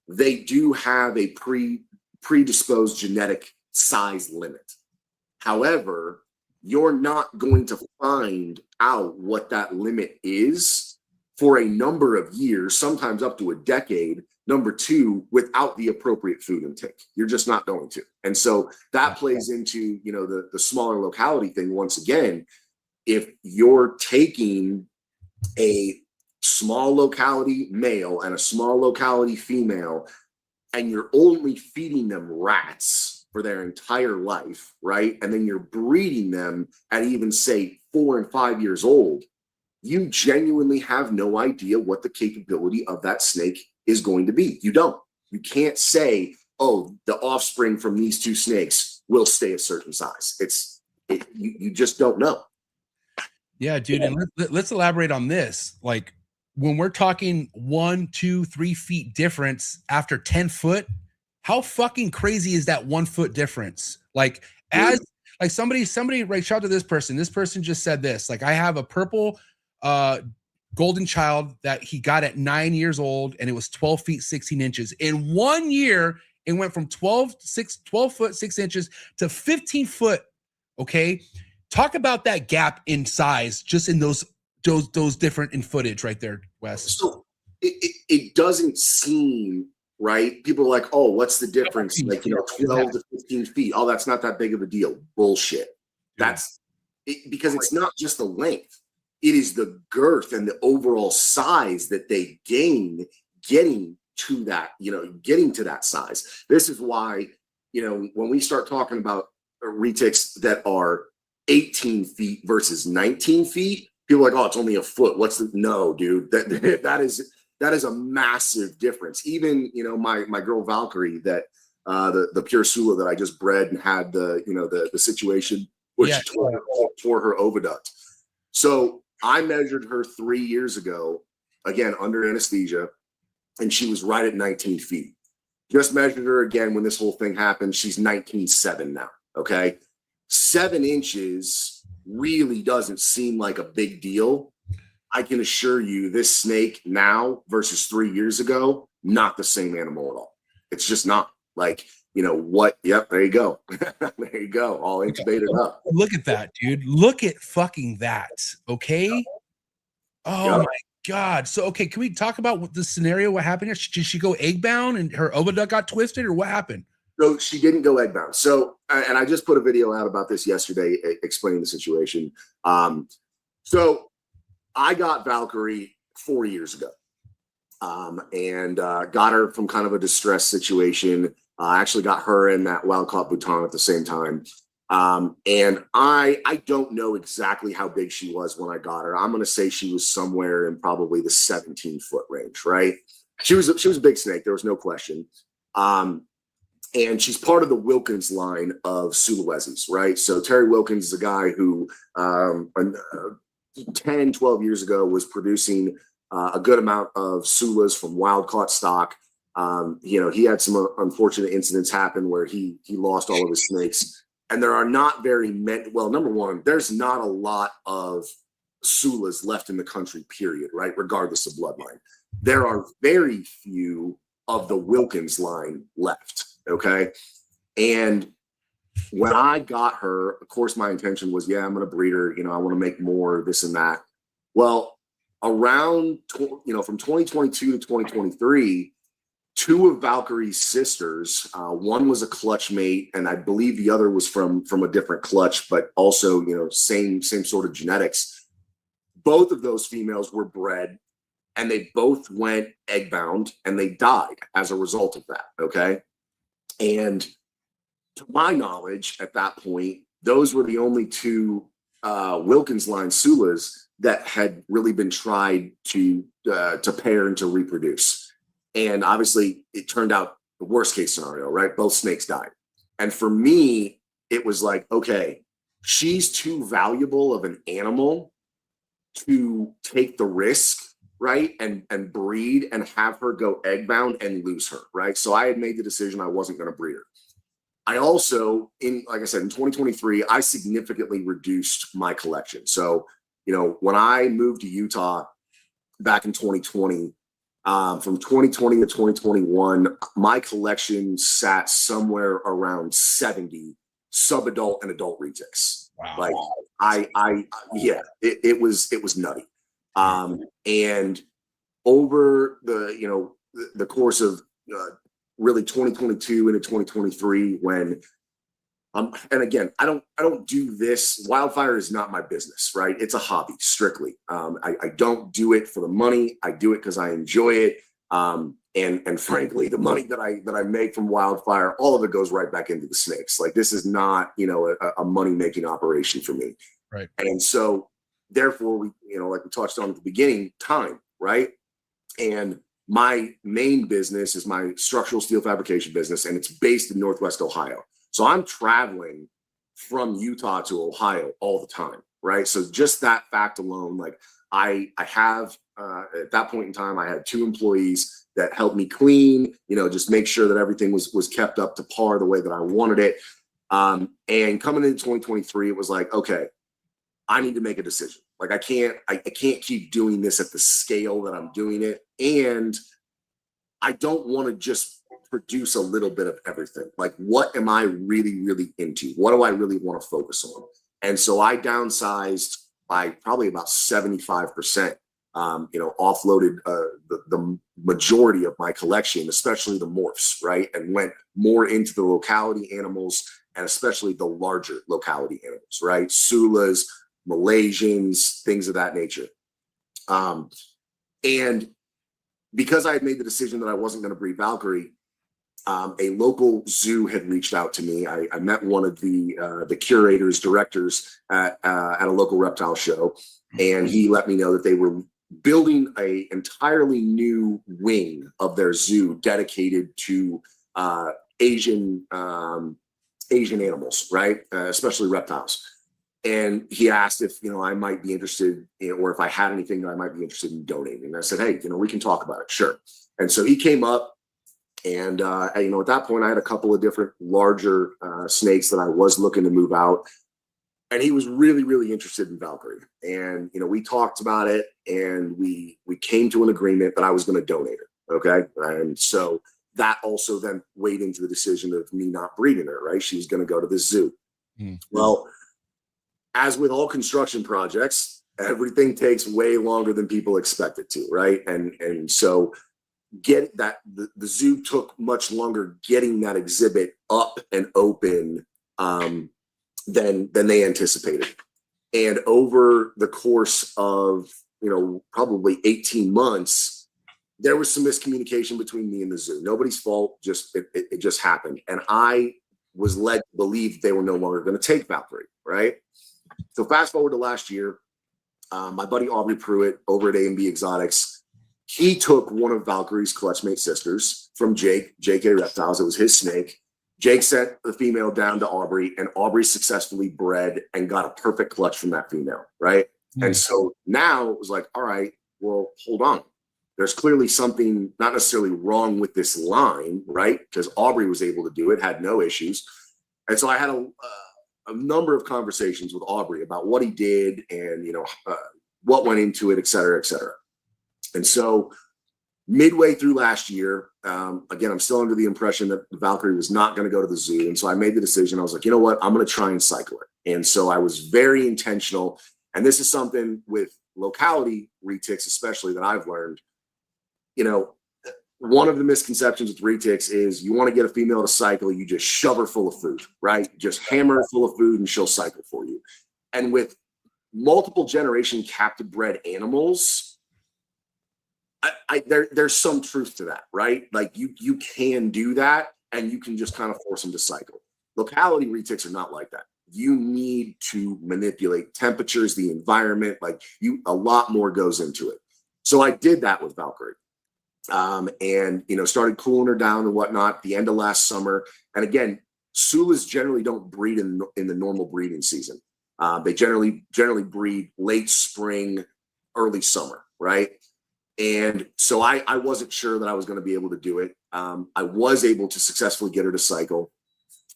They do have a predisposed genetic size limit. However, you're not going to find out what that limit is for a number of years, sometimes up to a decade. Number two, without the appropriate food intake, you're just not going to. And so that plays into, the smaller locality thing. Once again, if you're taking a small locality male and a small locality female, and you're only feeding them rats for their entire life, right? And then you're breeding them at even say 4 and 5 years old, you genuinely have no idea what the capability of that snake is going to be. You don't. You can't say, oh, the offspring from these two snakes will stay a certain size. You just don't know. Yeah, dude. And let's elaborate on this. Like when we're talking 1, 2, 3 feet difference after 10 foot, how fucking crazy is that 1 foot difference? Like somebody, right, shout out to this person. This person just said this. Like I have a purple golden child that he got at 9 years old, and it was 12 feet 16 inches. In 1 year, it went from 12 foot 6 inches to 15 foot. Okay, talk about that gap in size just in those different in footage right there, Wes. So it doesn't seem right. People are like, oh, what's the difference? Like 12 to 15 feet. Oh, that's not that big of a deal. Bullshit. That's it, because it's not just the length. It is the girth and the overall size that they gain getting to that size. This is why, when we start talking about retics that are 18 feet versus 19 feet, people are like, oh, it's only a foot. No, dude, that is a massive difference. Even, my girl Valkyrie, that the pure Sula that I just bred and had the situation where she tore her oviduct. So I measured her 3 years ago, again, under anesthesia, and she was right at 19 feet. Just measured her again when this whole thing happened. She's 19.7 now, okay? 7 inches really doesn't seem like a big deal. I can assure you this snake now versus 3 years ago, not the same animal at all. It's just not. Like, what? Yep, there you go. There you go. All intubated up. Look at that, dude. Look at fucking that. Okay. Oh my God. So, okay, can we talk about what the scenario? What happened here? Did she go egg bound and her oviduct got twisted, or what happened? No, she didn't go egg bound. So, and I just put a video out about this yesterday explaining the situation. So I got Valkyrie 4 years ago, and got her from kind of a distress situation. I actually got her in that wild caught Bhutan at the same time. And I don't know exactly how big she was when I got her. I'm going to say she was somewhere in probably the 17 foot range, right? She was a big snake. There was no question. And she's part of the Wilkins line of Sulawesi's, right? So Terry Wilkins is a guy who 10, 12 years ago was producing a good amount of Sulas from wild caught stock. He had some unfortunate incidents happen where he lost all of his snakes. And there are not very many, well, number one, there's not a lot of Sulas left in the country, period, right? Regardless of bloodline. There are very few of the Wilkins line left, okay? And when I got her, of course, my intention was, yeah, I'm going to breed her. You know, I want to make more, this and that. Well, around, from 2022 to 2023, two of Valkyrie's sisters, one was a clutch mate, and I believe the other was from a different clutch, but also, same sort of genetics. Both of those females were bred, and they both went egg bound, and they died as a result of that, okay? And to my knowledge, at that point, those were the only two Wilkins line Sulas that had really been tried to pair and to reproduce. And obviously, it turned out the worst case scenario, right? Both snakes died. And for me, it was like, okay, she's too valuable of an animal to take the risk, right? And breed and have her go egg bound and lose her, right? So I had made the decision I wasn't going to breed her. I also, like I said, in 2023, I significantly reduced my collection. So, when I moved to Utah back in 2020, from 2020 to 2021, my collection sat somewhere around 70 sub-adult and adult retics. Wow. Like it was nutty. And over the course of really 2022 into 2023, when and again, I don't do this. Wildfire is not my business, right? It's a hobby strictly. I don't do it for the money. I do it because I enjoy it. And frankly, the money that I make from Wildfire, all of it goes right back into the snakes. Like, this is not, a money-making operation for me. Right. And so therefore we, like we touched on at the beginning, time, right? And my main business is my structural steel fabrication business, and it's based in Northwest Ohio. So I'm traveling from Utah to Ohio all the time, right? So just that fact alone, like I have, at that point in time, I had 2 employees that helped me clean, just make sure that everything was kept up to par the way that I wanted it. And coming into 2023, it was like, okay, I need to make a decision. Like, I can't keep doing this at the scale that I'm doing it. And I don't want to just produce a little bit of everything. Like, what am I really, really into? What do I really want to focus on? And so I downsized by probably about 75%, offloaded the majority of my collection, especially the morphs, right? And went more into the locality animals, and especially the larger locality animals, right? Sulas, Malaysians, things of that nature. And because I had made the decision that I wasn't going to breed Valkyrie, a local zoo had reached out to me. I met one of the curators, directors at a local reptile show, and he let me know that they were building a entirely new wing of their zoo dedicated to Asian animals, right? Especially reptiles. And he asked if, I might be interested or if I had anything that I might be interested in donating. And I said, hey, we can talk about it. Sure. And so he came up, and, at that point, I had a couple of different larger snakes that I was looking to move out. And he was really, really interested in Valkyrie. And, we talked about it, and we came to an agreement that I was going to donate it. Okay. And so that also then weighed into the decision of me not breeding her, right? She was going to go to the zoo. Well, as with all construction projects, everything takes way longer than people expect it to, right? And so the zoo took much longer getting that exhibit up and open than they anticipated. And over the course of, probably 18 months, there was some miscommunication between me and the zoo. Nobody's fault, it just happened. And I was led to believe they were no longer going to take Valkyrie, right? So fast forward to last year, my buddy Aubrey Pruitt over at A&B Exotics, he took one of Valkyrie's clutchmate sisters from JK Reptiles. It was his snake. Jake sent the female down to Aubrey, and Aubrey successfully bred and got a perfect clutch from that female, right? And so now it was like, all right, well, hold on. There's clearly something not necessarily wrong with this line, right? Because Aubrey was able to do it, had no issues. And so I had a number of conversations with Aubrey about what he did and, what went into it, et cetera, et cetera. And so midway through last year, again, I'm still under the impression that Valkyrie was not going to go to the zoo. And so I made the decision. I was like, you know what? I'm going to try and cycle it. And so I was very intentional. And this is something with locality retics, especially, that I've learned. One of the misconceptions with retics is you want to get a female to cycle, you just shove her full of food, right? Just hammer her full of food and she'll cycle for you. And with multiple generation captive bred animals, there's some truth to that, right? Like you can do that and you can just kind of force them to cycle. Locality retics are not like that. You need to manipulate temperatures, the environment, a lot more goes into it. So I did that with Valkyrie. And started cooling her down and whatnot at the end of last summer. And again, Sulas generally don't breed in the normal breeding season. They generally breed late spring, early summer, right? And so I wasn't sure that I was going to be able to do it. I was able to successfully get her to cycle.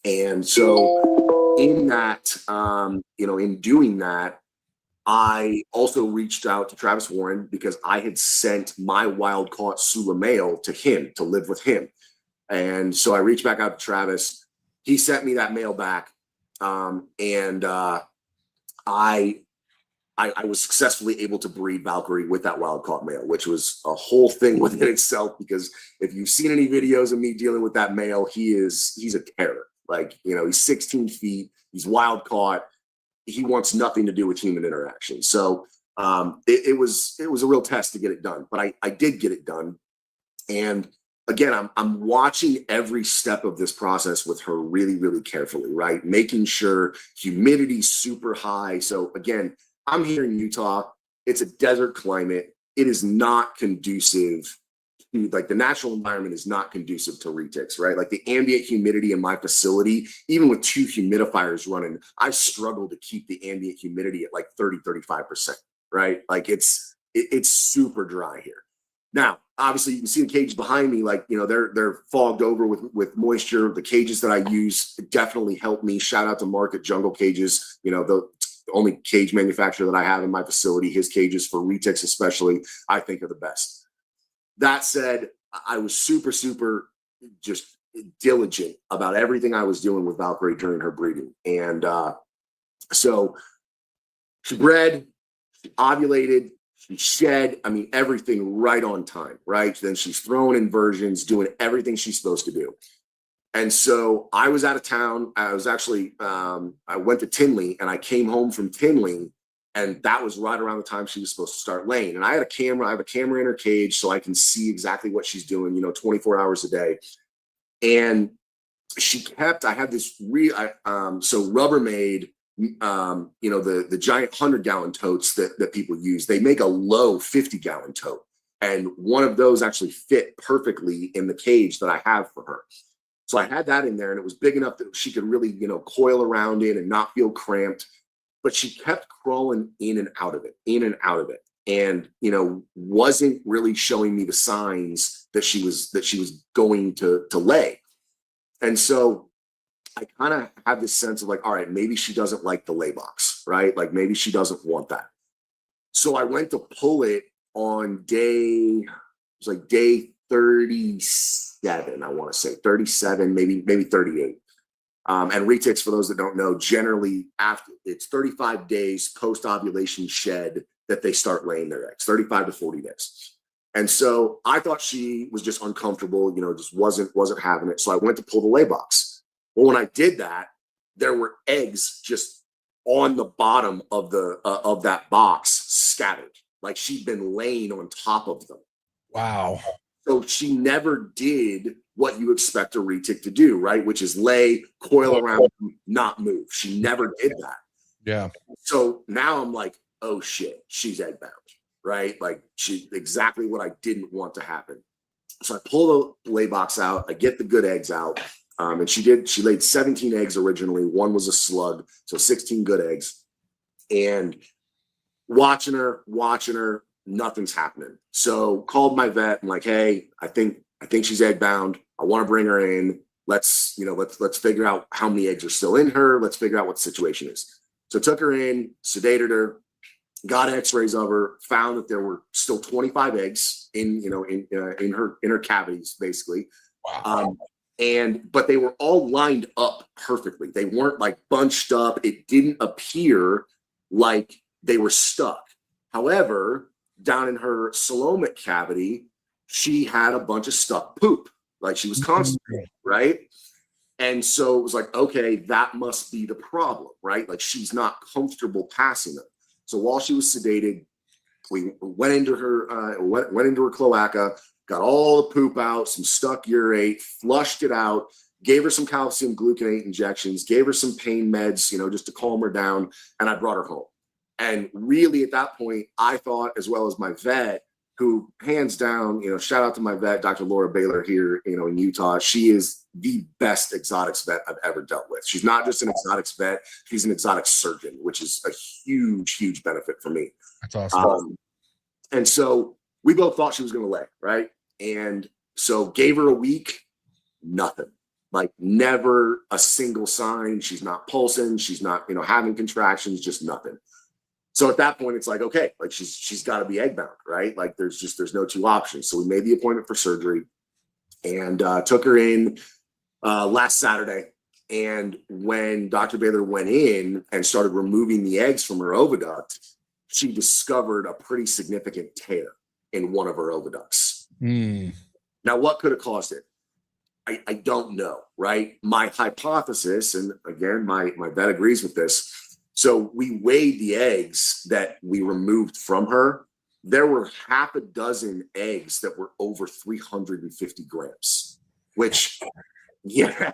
And so in that, in doing that, I also reached out to Travis Warren because I had sent my wild caught Sula male to him to live with him. And so I reached back out to Travis. He sent me that male back. And I was successfully able to breed Valkyrie with that wild caught male, which was a whole thing within itself, because if you've seen any videos of me dealing with that male, he's a terror. He's 16 feet, he's wild caught. He wants nothing to do with human interaction. So it was a real test to get it done, but I did get it done. And again, I'm watching every step of this process with her really, really carefully, right? Making sure humidity's super high. So again, I'm here in Utah. It's a desert climate. It is not conducive. The natural environment is not conducive to retics, right? The ambient humidity in my facility, even with 2 humidifiers running, I struggle to keep the ambient humidity at 30-35%, right? It's super dry here. Now, obviously, you can see the cages behind me, they're fogged over with moisture. The cages that I use definitely help me. Shout out to Mark at Jungle Cages, the only cage manufacturer that I have in my facility. His cages for retics especially, I think, are the best. That said, I was super, super just diligent about everything I was doing with Valkyrie during her breeding. And so she bred, she ovulated, she shed, everything right on time, right? Then she's throwing inversions, doing everything she's supposed to do. And so I was out of town. I was actually, I went to Tinley, and I came home from Tinley. And that was right around the time she was supposed to start laying. And I have a camera in her cage so I can see exactly what she's doing, 24 hours a day. And I had this Rubbermaid, the giant 100-gallon totes that people use. They make a low 50-gallon tote. And one of those actually fit perfectly in the cage that I have for her. So I had that in there, and it was big enough that she could really, coil around in and not feel cramped. But she kept crawling in and out of it, and wasn't really showing me the signs that she was going to lay. And so I kind of had this sense of all right, maybe she doesn't like the lay box, right? Maybe she doesn't want that. So I went to pull it on day 37, I want to say 37, maybe 38. And retics, for those that don't know, generally after it's 35 days post-ovulation shed that they start laying their eggs, 35 to 40 days. And so I thought she was just uncomfortable, just wasn't having it. So I went to pull the lay box. Well, when I did that, there were eggs just on the bottom of that box scattered, she'd been laying on top of them. Wow. So she never did what you expect a retic to do, right? Which is lay, coil around, not move. She never did that. Yeah. So now I'm like, oh shit, she's egg bound, right? She exactly what I didn't want to happen. So I pull the lay box out, I get the good eggs out. And she laid 17 eggs originally. One was a slug, so 16 good eggs. And watching her, nothing's happening. So called my vet and hey, I think she's egg bound. I want to bring her in. let's figure out how many eggs are still in her. Let's figure out what the situation is. So took her in, sedated her, got x-rays of her, found that there were still 25 eggs in her cavities, basically. Wow. But they were all lined up perfectly. They weren't like bunched up. It didn't appear like they were stuck. However, down in her coelomic cavity, she had a bunch of stuck poop. Like she was constipated, right? And so it was like, okay, that must be the problem, right? Like she's not comfortable passing them. So while she was sedated, we went into her cloaca, got all the poop out, some stuck urate, flushed it out, gave her some calcium gluconate injections, gave her some pain meds, just to calm her down, and I brought her home. And really at that point, I thought, as well as my vet, who hands down, shout out to my vet, Dr. Laura Baylor here, in Utah. She is the best exotics vet I've ever dealt with. She's not just an exotics vet, she's an exotic surgeon, which is a huge, huge benefit for me. That's awesome. And so we both thought she was going to lay, right? And so gave her a week, nothing. Like never a single sign. She's not pulsing. She's not, having contractions, just nothing. So at that point, it's like, okay, like she's got to be egg bound, right? Like there's no two options. So we made the appointment for surgery and took her in last Saturday. And when Dr. Baylor went in and started removing the eggs from her oviduct, she discovered a pretty significant tear in one of her oviducts. Now, what could have caused it? I don't know, right? My hypothesis, and again, my vet agrees with this. So we weighed the eggs that we removed from her. There were half a dozen eggs that were over 350 grams, which, yeah.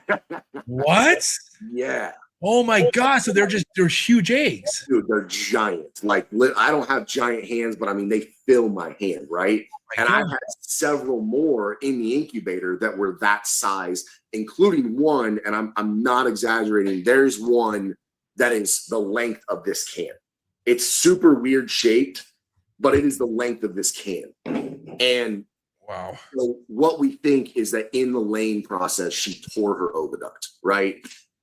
What? Yeah. Oh my God. So they're huge eggs. Dude, they're giant. Like, I don't have giant hands, but I mean, they fill my hand, right? And I've had several more in the incubator that were that size, including one, and I'm not exaggerating. There's one that is the length of this can. It's super weird shaped, but it is the length of this can. And wow. So what we think is that in the laying process, she tore her oviduct, right?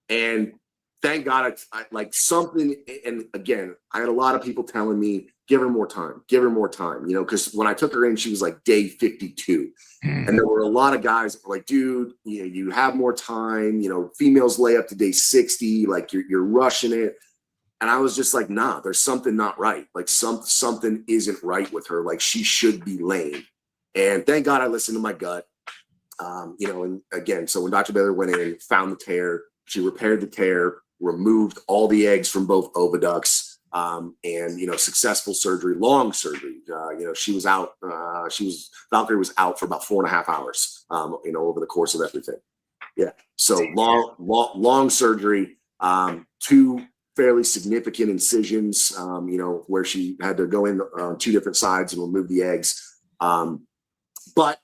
And thank God, like something, and again, I had a lot of people telling me, give her more time, because when I took her in, she was like day 52. And there were a lot of guys that were like, dude, you have more time, females lay up to day 60, like you're rushing it. And I was just like, nah, there's something not right. Like something isn't right with her. Like she should be laying. And thank God I listened to my gut. And again, so when Dr. Baylor went in, found the tear, she repaired the tear, removed all the eggs from both oviducts, and successful surgery, long surgery. She was out. Valkyrie was out for about 4.5 hours. Over the course of everything. Yeah. So long surgery. 2 fairly significant incisions. Where she had to go in on 2 different sides and remove the eggs. But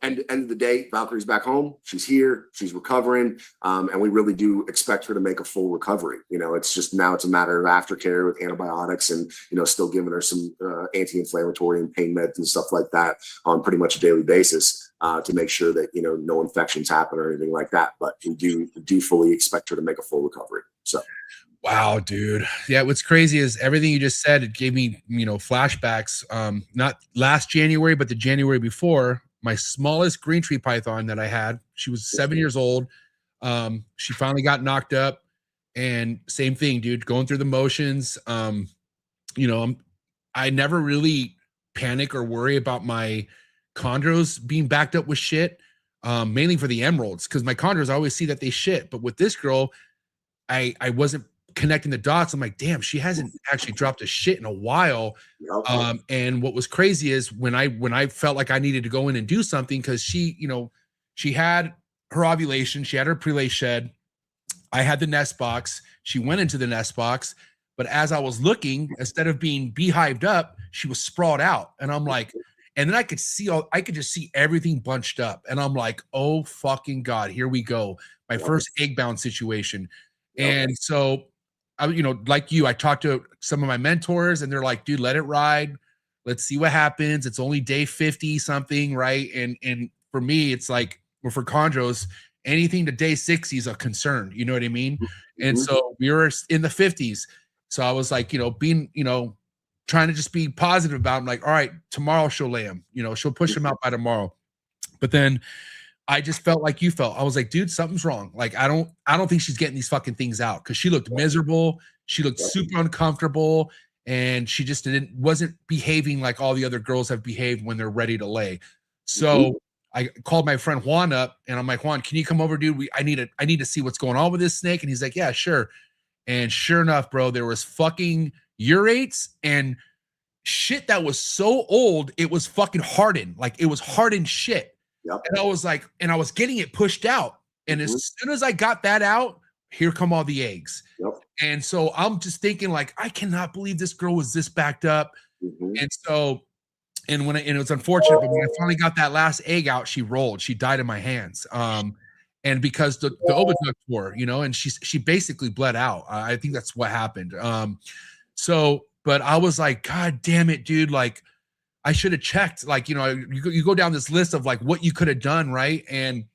end of the day, Valkyrie's back home. She's here. She's recovering. And we really do expect her to make a full recovery. It's just now it's a matter of aftercare with antibiotics and, still giving her some anti-inflammatory and pain meds and stuff like that on pretty much a daily basis to make sure that, no infections happen or anything like that. But we do fully expect her to make a full recovery. So. Wow, dude. Yeah, what's crazy is everything you just said, it gave me, flashbacks. Not last January, but the January before. My smallest green tree python that I had, she was 7 years old. She finally got knocked up, and same thing, dude, going through the motions. I never really panic or worry about my chondros being backed up with shit, mainly for the emeralds, because my chondros, I always see that they shit. But with this girl, I wasn't connecting the dots. I'm like, damn, she hasn't actually dropped a shit in a while. And what was crazy is when I felt like I needed to go in and do something, because she had her ovulation, she had her prelay shed, I had the nest box, she went into the nest box, but as I was looking, instead of being beehived up, she was sprawled out. And I'm like, and then I could just see everything bunched up, and I'm like, oh fucking God, here we go, my first egg bound situation. And so like you, I talked to some of my mentors, and they're like, dude, let it ride. Let's see what happens. It's only day 50 something, right? And for me, it's like, well, for chondros, anything to day 60 is a concern. You know what I mean? And so we were in the 50s. So I was like, being, trying to just be positive about him. Like, all right, tomorrow she'll lay him, she'll push him out by tomorrow. But then I just felt like you felt. I was like, dude, something's wrong. Like, I don't think she's getting these fucking things out, because she looked miserable. She looked super uncomfortable, and she just wasn't behaving like all the other girls have behaved when they're ready to lay. So I called my friend Juan up, and I'm like, Juan, can you come over, dude? I need to see what's going on with this snake. And he's like, yeah, sure. And sure enough, bro, there was fucking urates and shit that was so old, it was fucking hardened. Like, it was hardened shit. Yep. And I was like, and I was getting it pushed out. And as soon as I got that out, here come all the eggs. Yep. And so I'm just thinking, like, I cannot believe this girl was this backed up. And so, and it was unfortunate, but when I finally got that last egg out, she rolled. She died in my hands. And because the oviduct tore, and she basically bled out. I think that's what happened. So, but I was like, God damn it, dude. Like, I should have checked. Like, you go down this list of like what you could have done, right? And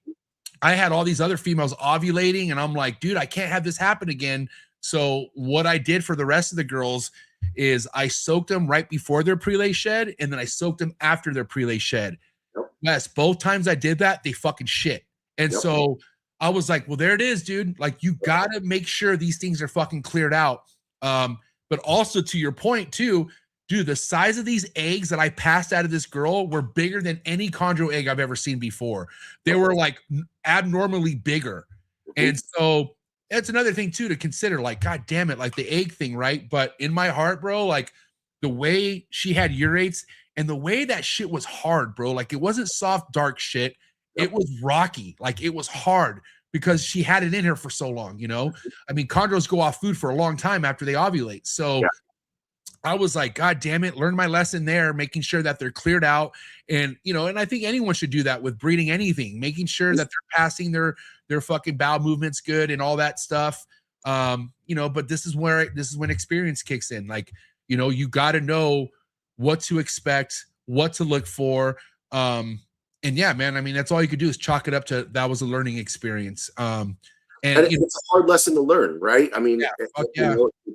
I had all these other females ovulating, and I'm like, dude, I can't have this happen again. So what I did for the rest of the girls is I soaked them right before their prelay shed, and then I soaked them after their prelay shed. Yep. Yes, both times I did that, they fucking shit. And so I was like, well, there it is, dude. Like, you got to make sure these things are fucking cleared out. But also, to your point too, dude, the size of these eggs that I passed out of this girl were bigger than any chondro egg I've ever seen before. They were like abnormally bigger. And so that's another thing too to consider. Like, God damn it, like the egg thing, right? But in my heart, bro, like the way she had urates and the way that shit was hard, bro. Like, it wasn't soft, dark shit. It was rocky. Like, it was hard because she had it in her for so long, I mean, chondros go off food for a long time after they ovulate. So I was like, God damn it, learn my lesson there, making sure that they're cleared out. And, and I think anyone should do that with breeding anything, making sure that they're passing their fucking bowel movements good and all that stuff. But this is when experience kicks in. Like, you got to know what to expect, what to look for. And yeah, man, I mean, that's all you could do is chalk it up to that was a learning experience. And it's a hard lesson to learn, right? I mean,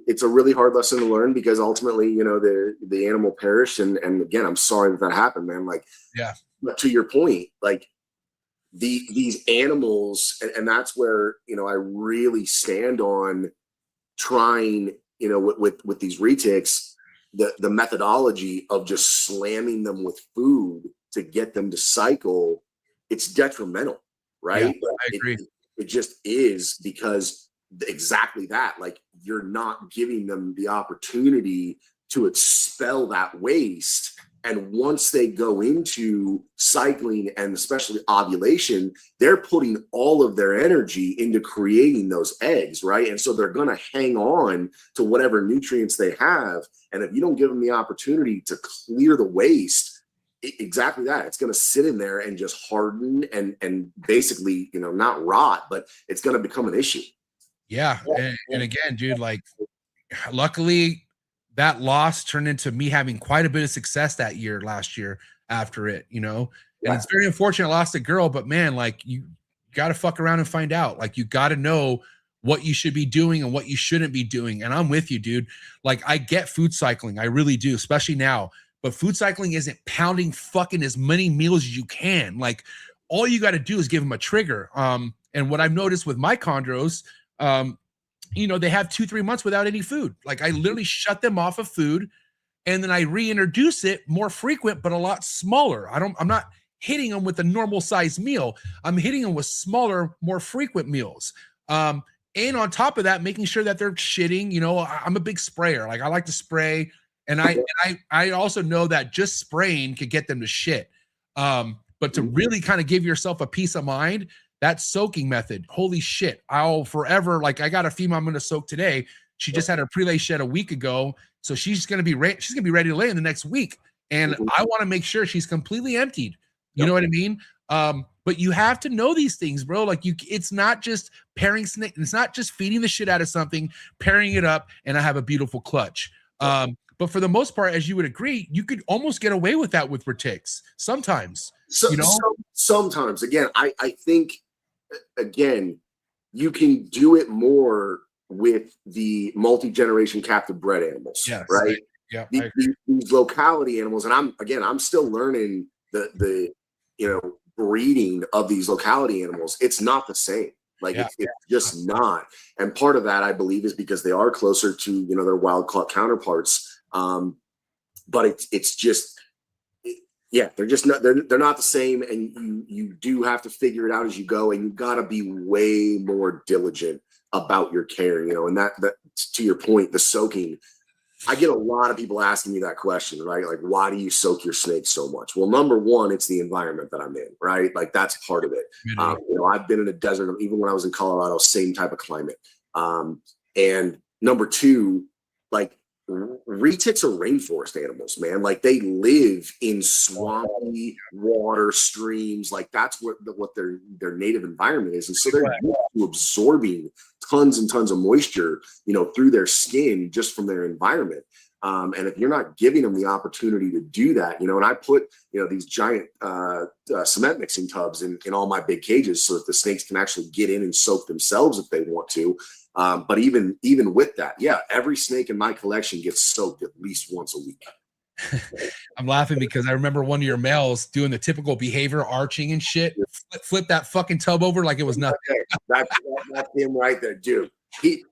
it's a really hard lesson to learn because ultimately, the animal perished. And again, I'm sorry that happened, man. Like, but to your point, like these animals, and that's where, I really stand on trying, with these retics, the methodology of just slamming them with food to get them to cycle, it's detrimental, right? Yeah, I agree. It just is, because exactly that, like, you're not giving them the opportunity to expel that waste. And once they go into cycling and especially ovulation, they're putting all of their energy into creating those eggs, right? And so they're going to hang on to whatever nutrients they have. And if you don't give them the opportunity to clear the waste, exactly that, it's going to sit in there and just harden and basically, not rot, but it's going to become an issue. Yeah. And again, dude, like, luckily that loss turned into me having quite a bit of success last year after it, and it's very unfortunate I lost a girl, but man, like, you got to fuck around and find out. Like, you got to know what you should be doing and what you shouldn't be doing. And I'm with you, dude. Like, I get food cycling. I really do, especially now. But food cycling isn't pounding fucking as many meals as you can. Like, all you got to do is give them a trigger. And what I've noticed with my chondros, they have 2-3 months without any food. Like, I literally shut them off of food, and then I reintroduce it more frequent, but a lot smaller. I'm not hitting them with a normal size meal. I'm hitting them with smaller, more frequent meals. And on top of that, making sure that they're shitting. I'm a big sprayer. Like, I like to spray. And I also know that just spraying could get them to shit. But to really kind of give yourself a peace of mind, that soaking method, holy shit, I'll forever, like, I got a female I'm going to soak today. She just had her prelay shed a week ago. So she's going to be ready to lay in the next week. And I want to make sure she's completely emptied. You know what I mean? But you have to know these things, bro. Like, it's not just pairing snake. It's not just feeding the shit out of something, pairing it up, and I have a beautiful clutch. But for the most part, as you would agree, you could almost get away with that with Retics sometimes. Sometimes, again, I think again, you can do it more with the multi-generation captive bred animals, Yes. right? Yeah. These locality animals, and I'm still learning the breeding of these locality animals. It's not the same. Like it's just not. And part of that, I believe, is because they are closer to their wild caught counterparts. But it's just, they're just not. They're not the same, and you do have to figure it out as you go, and you got to be way more diligent about your care. And that to your point, the soaking. I get a lot of people asking me that question, right? Like, why do you soak your snakes so much? Well, number one, it's the environment that I'm in, right? Like that's part of it. I've been in a desert, even when I was in Colorado, same type of climate. And number two, like retics are rainforest animals, man. Like they live in swampy water streams. Like that's what their native environment is. And so they're used to absorbing tons and tons of moisture, through their skin just from their environment. And if you're not giving them the opportunity to do that, and I put, these giant cement mixing tubs in all my big cages so that the snakes can actually get in and soak themselves if they want to. But even with that, every snake in my collection gets soaked at least once a week. I'm laughing because I remember one of your males doing the typical behavior, arching and shit. Flip that fucking tub over like it was nothing. That's him right there, dude. He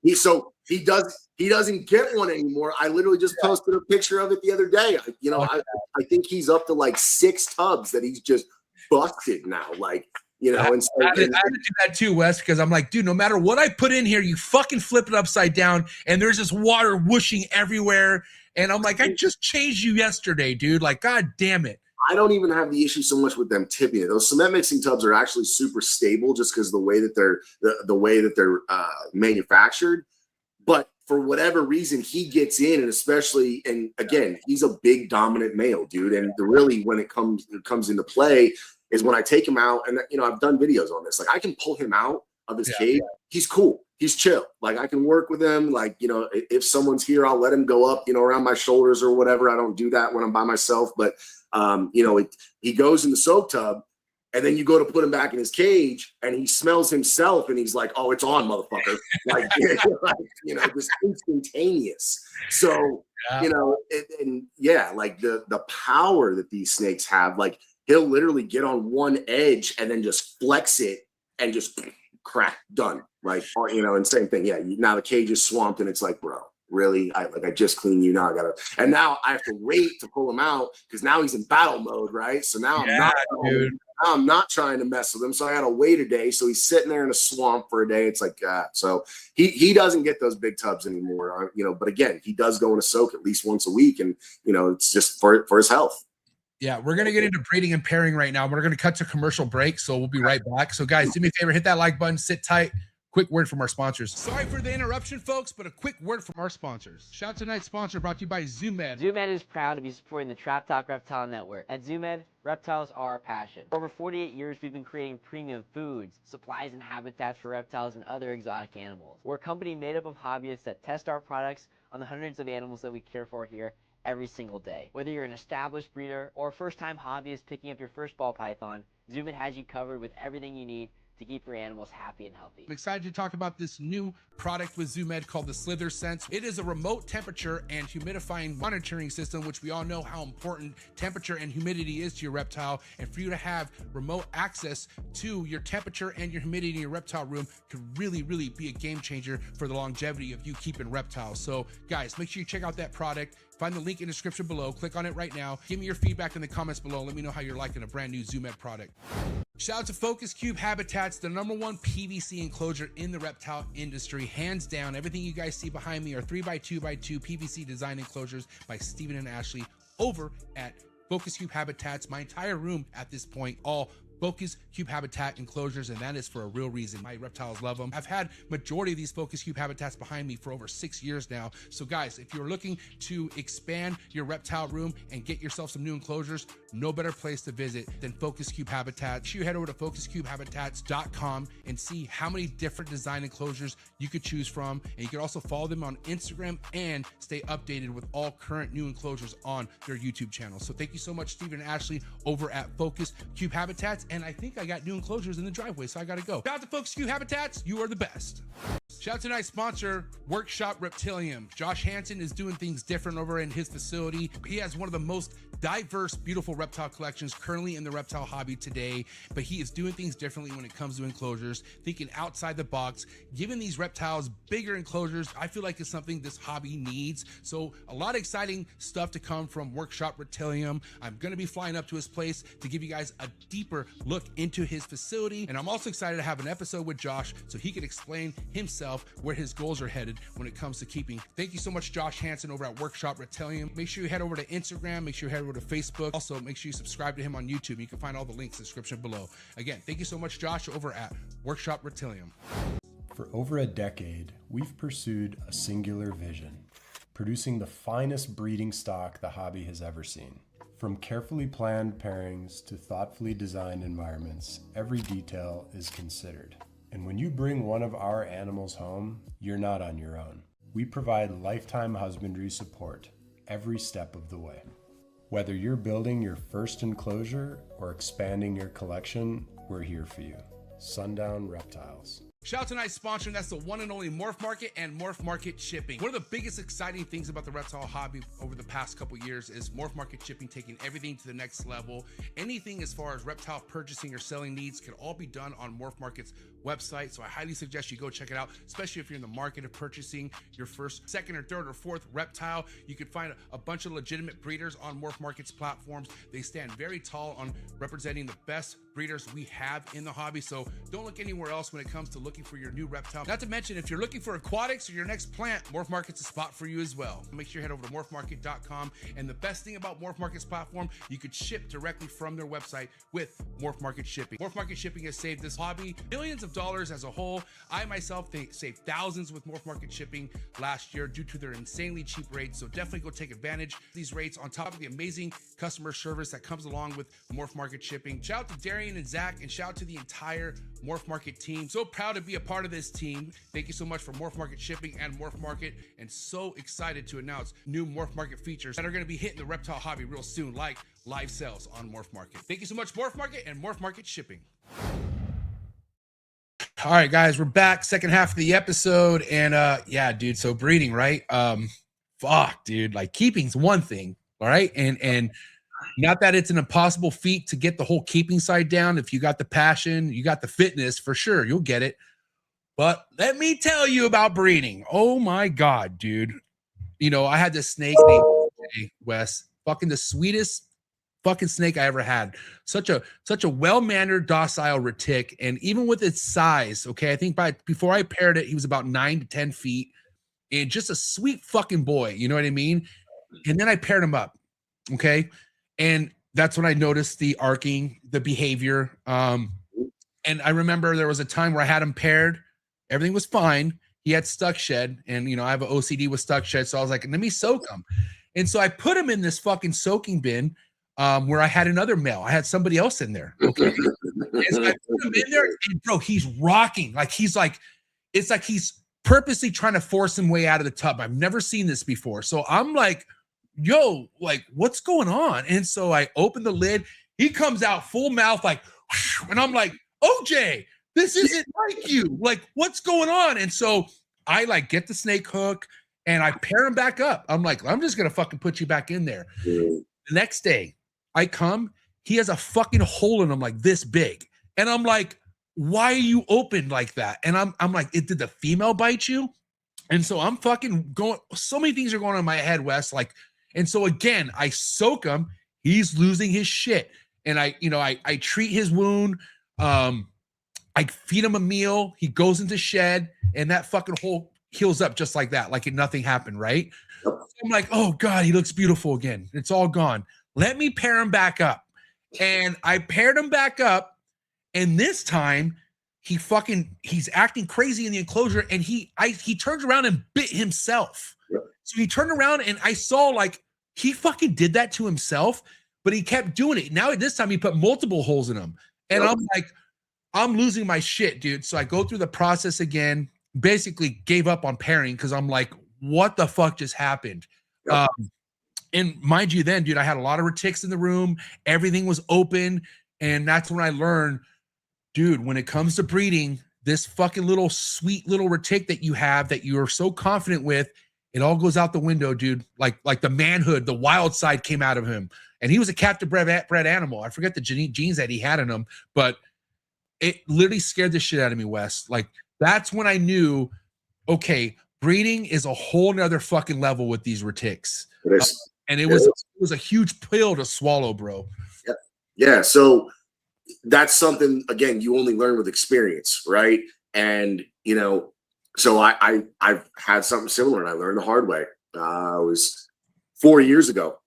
doesn't get one anymore. I literally just posted a picture of it the other day. I think he's up to like 6 tubs that he's just busted now. Like, and so, I had to do that too, Wes, because I'm like, dude, no matter what I put in here, you fucking flip it upside down and there's this water whooshing everywhere. And I'm like, I just changed you yesterday, dude. Like, God damn it. I don't even have the issue so much with them tipping it. Those cement mixing tubs are actually super stable just because the way that they're manufactured. But for whatever reason, he gets in, and again, he's a big dominant male, dude. And really, when it comes into play, is when I take him out, and I've done videos on this. Like I can pull him out of his cage. He's cool. He's chill. Like I can work with him. Like, if someone's here, I'll let him go up, around my shoulders or whatever. I don't do that when I'm by myself. But, he goes in the soak tub and then you go to put him back in his cage and he smells himself and he's like, oh, it's on, motherfucker. Like, just instantaneous. So, like the power that these snakes have, like he'll literally get on one edge and then just flex it and just crack, done. Like, and same thing. Yeah. Now the cage is swamped and it's like, bro, really? I just cleaned you. Now now I have to wait to pull him out because now he's in battle mode, right? So now I'm not trying to mess with him. So I got to wait a day. So he's sitting there in a swamp for a day. It's like, so he doesn't get those big tubs anymore, but again, he does go in a soak at least once a week. And, it's just for his health. Yeah, we're going to get into breeding and pairing right now. We're going to cut to commercial break. So we'll be right back. So guys, do me a favor, hit that like button, sit tight. Quick word from our sponsors. Sorry for the interruption, folks, but a quick word from our sponsors. Shout out to tonight's sponsor brought to you by ZooMed. ZooMed is proud to be supporting the Trap Talk Reptile Network. At ZooMed, reptiles are our passion. For over 48 years, we've been creating premium foods, supplies, and habitats for reptiles and other exotic animals. We're a company made up of hobbyists that test our products on the hundreds of animals that we care for here every single day. Whether you're an established breeder or a first-time hobbyist picking up your first ball python, ZooMed has you covered with everything you need to keep your animals happy and healthy. I'm excited to talk about this new product with ZooMed called the Slither Sense. It is a remote temperature and humidifying monitoring system, which we all know how important temperature and humidity is to your reptile. And for you to have remote access to your temperature and your humidity in your reptile room could really, really be a game changer for the longevity of you keeping reptiles. So guys, make sure you check out that product. Find the link in the description below. Click on it right now. Give me your feedback in the comments below. Let me know how you're liking a brand new ZooMed product. Shout out to Focus Cube Habitats, the #1 PVC enclosure in the reptile industry. Hands down, everything you guys see behind me are 3x2x2 PVC design enclosures by Steven and Ashley over at Focus Cube Habitats. My entire room at this point, all Focus Cube Habitat enclosures, and that is for a real reason. My reptiles love them. I've had majority of these Focus Cube Habitats behind me for over 6 years now. So guys, if you're looking to expand your reptile room and get yourself some new enclosures, no better place to visit than Focus Cube Habitat. You head over to focuscubehabitats.com and see how many different design enclosures you could choose from. And you can also follow them on Instagram and stay updated with all current new enclosures on their YouTube channel. So thank you so much, Stephen and Ashley over at Focus Cube Habitats. and I think I got new enclosures in the driveway, so I gotta go. Shout out to Folks Q Habitats, you are the best. Shout out to tonight's sponsor, Workshop Reptilium. Josh Hansen is doing things different over in his facility. He has one of the most diverse, beautiful reptile collections currently in the reptile hobby today, but he is doing things differently when it comes to enclosures, thinking outside the box, giving these reptiles bigger enclosures. I feel like it's something this hobby needs. So a lot of exciting stuff to come from Workshop Reptilium. I'm going to be flying up to his place to give you guys a deeper look into his facility. And I'm also excited to have an episode with Josh so he can explain himself where his goals are headed when it comes to keeping. Thank you so much, Josh Hansen over at Workshop Reptilium. Make sure you head over to Instagram. Make sure you head over to Facebook. Also, make sure you subscribe to him on YouTube. You can find all the links in the description below. Again, thank you so much, Josh, over at Workshop Reptilium. For over a decade, we've pursued a singular vision, producing the finest breeding stock the hobby has ever seen. From carefully planned pairings to thoughtfully designed environments, every detail is considered. And when you bring one of our animals home, you're not on your own. We provide lifetime husbandry support every step of the way. Whether you're building your first enclosure or expanding your collection, we're here for you. Sundown Reptiles. Shout out to tonight's sponsor, and that's the one and only MORPH Market and MORPH Market shipping. One of the biggest exciting things about the reptile hobby over the past couple years is MORPH Market shipping, taking everything to the next level. Anything as far as reptile purchasing or selling needs can all be done on MORPH Market's website. So I highly suggest you go check it out, especially if you're in the market of purchasing your first, second, or third, or fourth reptile. You can find a bunch of legitimate breeders on MORPH Market's platforms. They stand very tall on representing the best breeders we have in the hobby. So don't look anywhere else when it comes to looking for your new reptile. Not to mention, if you're looking for aquatics or your next plant, MORPH Market's a spot for you as well. Make sure you head over to morphmarket.com. And the best thing about MORPH Market's platform, you could ship directly from their website with MORPH Market shipping. MORPH Market shipping has saved this hobby millions of dollars as a whole. I myself saved thousands with MORPH Market shipping last year due to their insanely cheap rates. So definitely go take advantage of these rates on top of the amazing customer service that comes along with MORPH Market shipping. Shout out to Darian and Zach, and shout out to the entire MORPH Market team. So proud to be a part of this team. Thank you so much for MORPH Market shipping and MORPH Market, and so excited to announce new MORPH Market features that are going to be hitting the reptile hobby real soon, like live sales on MORPH Market. Thank you so much, MORPH Market and MORPH Market shipping. All right, guys, we're back. Second half of the episode, and yeah, dude. So breeding, right? Fuck, dude. Like keeping's one thing, all right, and not that it's an impossible feat to get the whole keeping side down. If you got the passion, you got the fitness, for sure, you'll get it. But let me tell you about breeding. Oh my God, dude. You know, I had this snake named Wes, fucking the sweetest fucking snake I ever had. Such a well-mannered, docile retic. And even with its size, okay, I think before I paired it, he was about 9 to 10 feet and just a sweet fucking boy. You know what I mean? And then I paired him up. Okay. And that's when I noticed the arcing, the behavior. And I remember there was a time where I had him paired. Everything was fine. He had stuck shed, and you know, I have an OCD with stuck shed. So I was like, let me soak him. And so I put him in this fucking soaking bin where I had another male. I had somebody else in there. Okay. And so I put him in there, and bro, he's rocking. It's like he's purposely trying to force his way out of the tub. I've never seen this before. So I'm like, yo, like, what's going on? And so I open the lid. He comes out full mouth, like, and I'm like, OJ, this isn't like you. Like, what's going on? And so I like get the snake hook and I pair him back up. I'm like, I'm just going to fucking put you back in there. The next day I come, he has a fucking hole in him like this big. And I'm like, why are you open like that? And I'm like, did the female bite you? And so I'm fucking going, so many things are going on in my head, Wes. Like, and so again, I soak him. He's losing his shit. And I treat his wound. I feed him a meal. He goes into shed, and that fucking hole heals up just like that, like nothing happened, right? So I'm like, oh God, he looks beautiful again. It's all gone. Let me pair him back up. And I paired him back up, and this time he's acting crazy in the enclosure, and he turns around and bit himself. So he turned around, and I saw like he fucking did that to himself, but he kept doing it. Now this time he put multiple holes in him, and I'm like, I'm losing my shit, dude. So I go through the process again, basically gave up on pairing because I'm like, what the fuck just happened? And mind you then, dude, I had a lot of retics in the room. Everything was open. And that's when I learned, dude, when it comes to breeding, this fucking little sweet little retic that you have that you are so confident with, it all goes out the window, dude. Like the manhood, the wild side came out of him. And he was a captive bred animal. I forget the genes that he had in him, but it literally scared the shit out of me, Wes. Like, that's when I knew, okay, breeding is a whole nother fucking level with these retics. And it was a huge pill to swallow, bro. Yeah. So that's something, again, you only learn with experience, right? And, you know, so I've had something similar, and I learned the hard way. It was 4 years ago.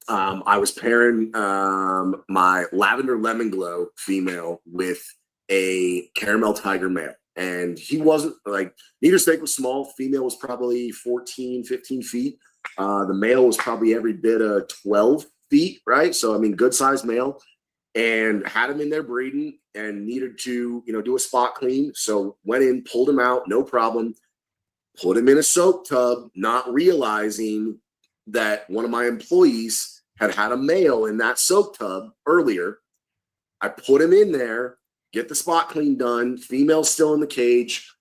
I was pairing my lavender lemon glow female with a caramel tiger male. And he wasn't like, neither snake was small. Female was probably 14, 15 feet. The male was probably every bit of 12 feet, right? So, I mean, good sized male. And had him in there breeding and needed to, you know, do a spot clean. So went in, pulled him out, no problem. Put him in a soak tub, not realizing that one of my employees had a male in that soak tub earlier. I put him in there, get the spot clean done. Female's still in the cage.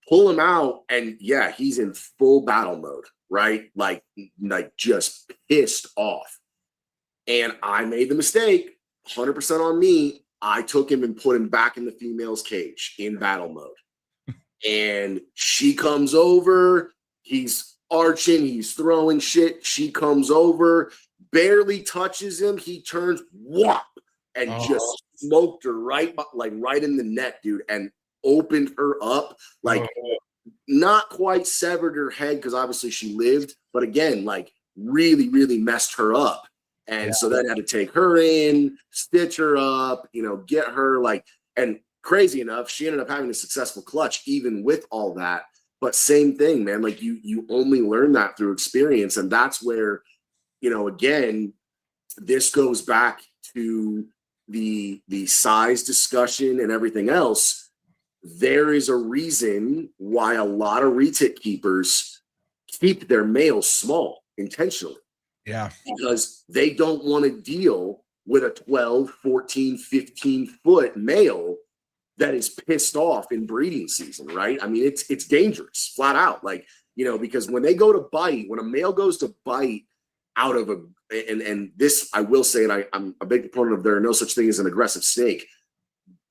Pull him out, and yeah, he's in full battle mode, right? Like just pissed off. And I made the mistake. 100% on me. I took him and put him back in the female's cage in battle mode. And she comes over. He's arching. He's throwing shit. She comes over, barely touches him. He turns, whop, and just smoked her right in the neck, dude, and opened her up. Like, not quite severed her head because obviously she lived, but again, like really, really messed her up. And so then I had to take her in, stitch her up, you know, get her like, and crazy enough, she ended up having a successful clutch even with all that. But same thing, man, like you only learn that through experience. And that's where, you know, again, this goes back to the size discussion and everything else. There is a reason why a lot of retic keepers keep their males small intentionally. Yeah. Because they don't want to deal with a 12, 14, 15 foot male that is pissed off in breeding season, right? I mean, it's dangerous, flat out. Like, you know, because when they go to bite, when a male goes to bite out of and this, I will say, and I'm a big proponent of there are no such thing as an aggressive snake,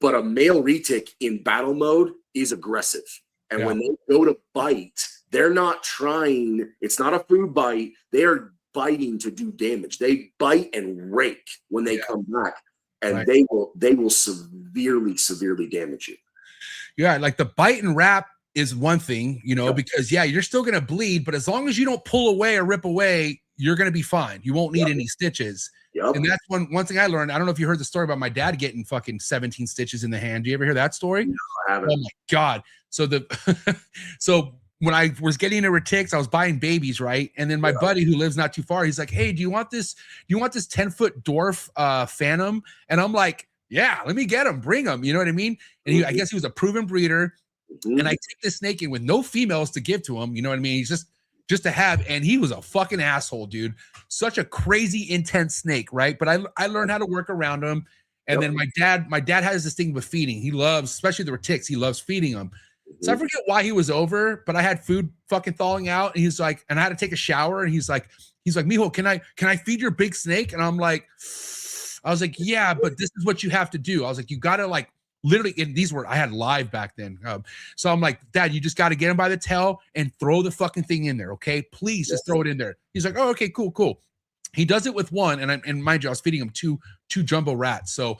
but a male retic in battle mode is aggressive. And when they go to bite, they're not trying, it's not a food bite. They are biting to do damage. They bite and rake when they come back, and they will severely damage you. Yeah, like the bite and wrap is one thing, you know, because you're still gonna bleed, but as long as you don't pull away or rip away, you're gonna be fine. You won't need any stitches. And that's one thing I learned. I don't know if you heard the story about my dad getting fucking 17 stitches in the hand. Do you ever hear that story? No, I haven't. Oh my God. So so when I was getting a Retics, I was buying babies, right? And then my buddy who lives not too far, he's like, "Hey, do you want this 10-foot dwarf phantom?" And I'm like, "Yeah, let me get him, bring him." You know what I mean? And I guess he was a proven breeder. And I take this snake in with no females to give to him. You know what I mean? He's just to have, and he was a fucking asshole, dude. Such a crazy, intense snake, right? But I learned how to work around him. And then my dad has this thing with feeding. He loves, especially the Retics, he loves feeding them. So I forget why he was over, but I had food fucking thawing out, and he's like, and I had to take a shower, and he's like, "Mijo, can I feed your big snake?" And I was like, "Yeah, but this is what you have to do." I was like, "You gotta like literally," and these were, I had live back then. So I'm like, "Dad, you just got to get him by the tail and throw the fucking thing in there. Okay, please just throw it in there." He's like, "Oh, okay, cool." He does it with one, and mind you, I was feeding him two jumbo rats. So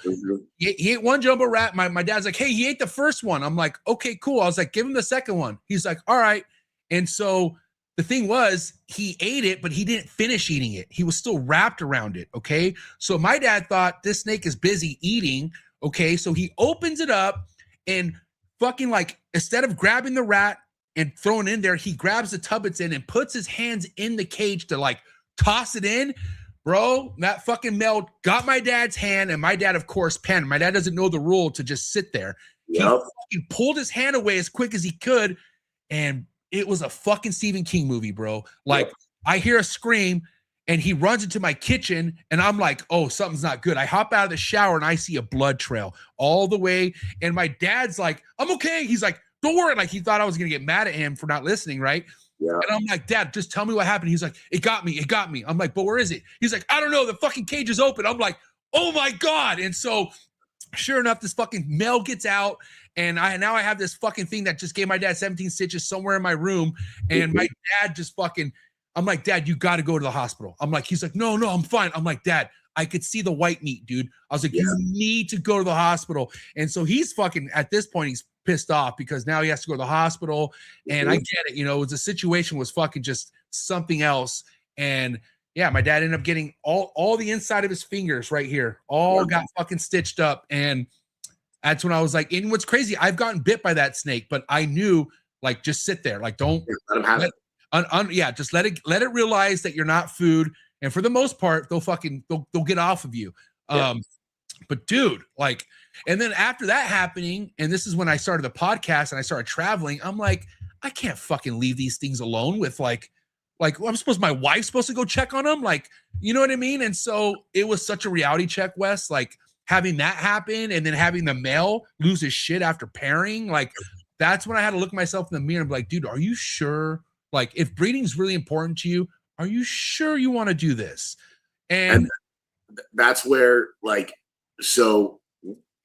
he ate one jumbo rat. My dad's like, "Hey, he ate the first one." I'm like, "Okay, cool." I was like, "Give him the second one." He's like, "All right." And so the thing was, he ate it, but he didn't finish eating it. He was still wrapped around it. Okay. So my dad thought this snake is busy eating. Okay. So he opens it up and fucking like, instead of grabbing the rat and throwing it in there, he grabs the tub it's in and puts his hands in the cage to like toss it in. Bro, that fucking male got my dad's hand, and my dad, of course, panicked. My dad doesn't know the rule to just sit there. He fucking pulled his hand away as quick as he could, and it was a fucking Stephen King movie, bro. Like, I hear a scream, and he runs into my kitchen, and I'm like, oh, something's not good. I hop out of the shower and I see a blood trail all the way. And my dad's like, I'm okay. He's like, don't worry. Like, he thought I was going to get mad at him for not listening, right? Yeah. And I'm like, Dad, just tell me what happened. He's like, it got me. I'm like, but where is it? He's like, I don't know. The fucking cage is open. I'm like, oh my God. And so sure enough, this fucking mail gets out, and now I have this fucking thing that just gave my dad 17 stitches somewhere in my room. And my dad just fucking, I'm like, Dad, you got to go to the hospital. I'm like, he's like, no, I'm fine. I'm like, Dad, I could see the white meat, dude. I was like, you need to go to the hospital. And so he's fucking, at this point, he's pissed off because now he has to go to the hospital. And I get it. You know, the situation was fucking just something else. And yeah, my dad ended up getting all the inside of his fingers right here, all got fucking stitched up. And that's when I was like, and what's crazy, I've gotten bit by that snake, but I knew, like, just sit there. Like, don't let him have it. Just let it realize that you're not food, and for the most part they'll get off of you. But dude, like, and then after that happening, and this is when I started the podcast and I started traveling, I'm like, I can't fucking leave these things alone with like my wife's supposed to go check on them, like, you know what I mean? And so it was such a reality check, Wes, like having that happen, and then having the male lose his shit after pairing. Like, that's when I had to look myself in the mirror and be like, dude, are you sure? Like, if breeding is really important to you, are you sure you want to do this? And that's where, like, so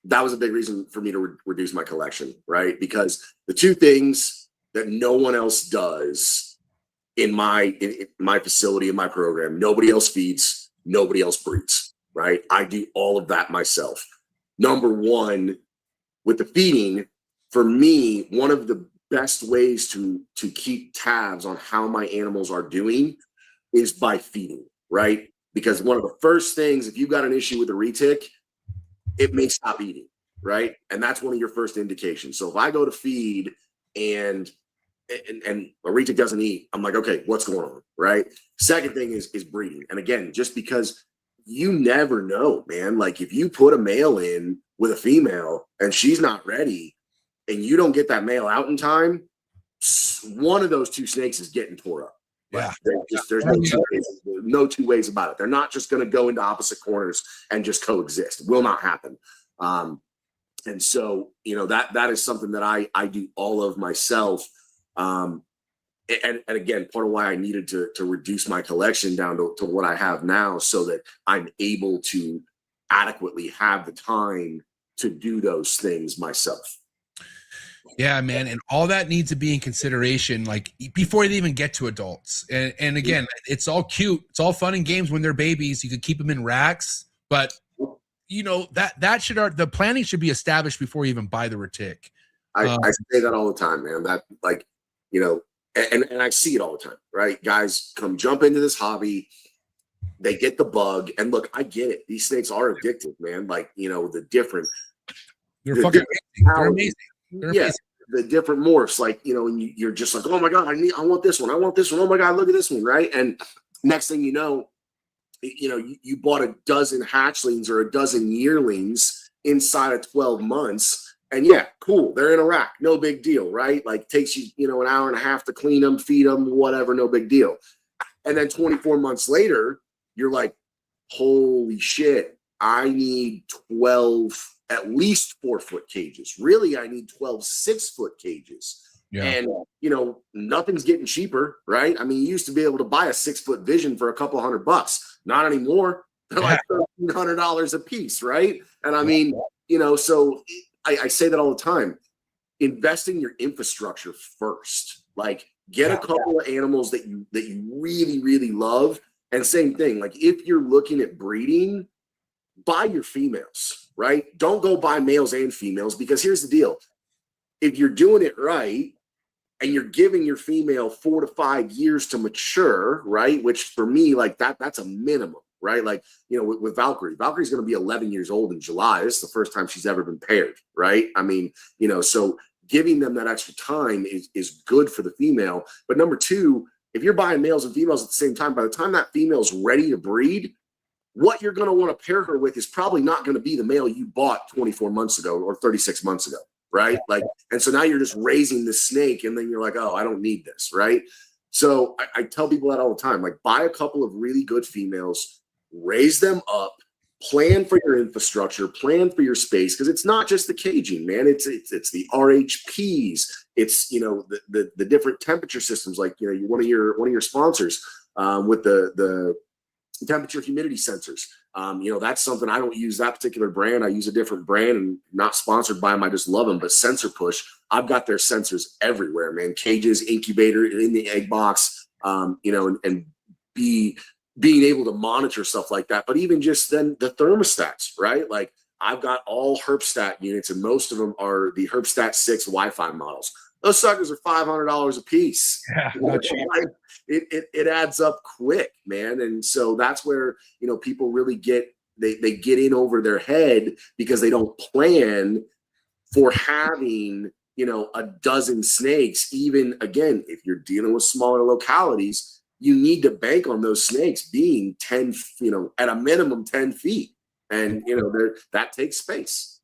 that was a big reason for me to reduce my collection, right? Because the two things that no one else does in my facility, in my program, nobody else feeds, nobody else breeds, right? I do all of that myself. Number one, with the feeding, for me, one of the best ways to keep tabs on how my animals are doing is by feeding, right? Because one of the first things, if you've got an issue with a retic, it may stop eating, right? And that's one of your first indications. So if I go to feed and a retic doesn't eat, I'm like, okay, what's going on, right? Second thing is breeding. And again, just because you never know, man, like if you put a male in with a female and she's not ready, and you don't get that male out in time, one of those two snakes is getting tore up. Yeah. There's no two ways about it. They're not just going to go into opposite corners and just coexist. It will not happen. And so, you know, that is something that I do all of myself. And again, part of why I needed to reduce my collection down to what I have now, so that I'm able to adequately have the time to do those things myself. Yeah, man. And all that needs to be in consideration, like before they even get to adults. And again, it's all cute. It's all fun and games when they're babies. You could keep them in racks, but you know, the planning should be established before you even buy the retic. I say that all the time, man. That, like, you know, and I see it all the time, right? Guys come jump into this hobby, they get the bug, and look, I get it. These snakes are addictive, man. Like, you know, they're fucking amazing. They're amazing. Yeah, the different morphs, like, you know, and you're just like, oh my God, I want this one. I want this one. Oh my God, look at this one, right? And next thing you know, you bought a dozen hatchlings or a dozen yearlings inside of 12 months. And yeah, cool, they're in a rack, no big deal, right? Like, takes you, you know, an hour and a half to clean them, feed them, whatever, no big deal. And then 24 months later, you're like, holy shit, I need 12 at least 4-foot cages. Really, I need 12 6-foot cages. Yeah. And, you know, nothing's getting cheaper, right? I mean, you used to be able to buy a 6-foot vision for a couple $100. Not anymore. They're like $1,300 a piece, right? And I mean, you know, so I say that all the time. Invest in your infrastructure first. Like, get a couple of animals that you really, really love. And same thing, like, if you're looking at breeding, buy your females, right? Don't go buy males and females, because here's the deal. If you're doing it right and you're giving your female 4 to 5 years to mature, right? Which for me, like, that's a minimum, right? Like, you know, with Valkyrie's going to be 11 years old in July. This is the first time she's ever been paired, right? I mean, you know, so giving them that extra time is good for the female. But number two, if you're buying males and females at the same time, by the time that female's ready to breed, what you're going to want to pair her with is probably not going to be the male you bought 24 months ago or 36 months ago, right? Like, and so now you're just raising the snake, and then you're like, oh, I don't need this, right? So I tell people that all the time, like buy a couple of really good females, raise them up, plan for your infrastructure, plan for your space, because it's not just the caging, man. It's the RHPs, it's, you know, the different temperature systems, like, you know, one of your sponsors with the temperature humidity sensors. You know, that's something. I don't use that particular brand. I use a different brand, and not sponsored by them. I just love them. But Sensor Push, I've got their sensors everywhere, man. Cages, incubator, in the egg box, you know, and being able to monitor stuff like that. But even just then the thermostats, right? Like I've got all Herpstat units, and most of them are the Herpstat 6 Wi-Fi models. Those suckers are $500 a piece. Yeah, not cheap. It adds up quick, man. And so that's where, you know, people really get get in over their head because they don't plan for having, you know, a dozen snakes. Even again, if you're dealing with smaller localities, you need to bank on those snakes being 10, you know, at a minimum 10 feet. And, you know, that takes space.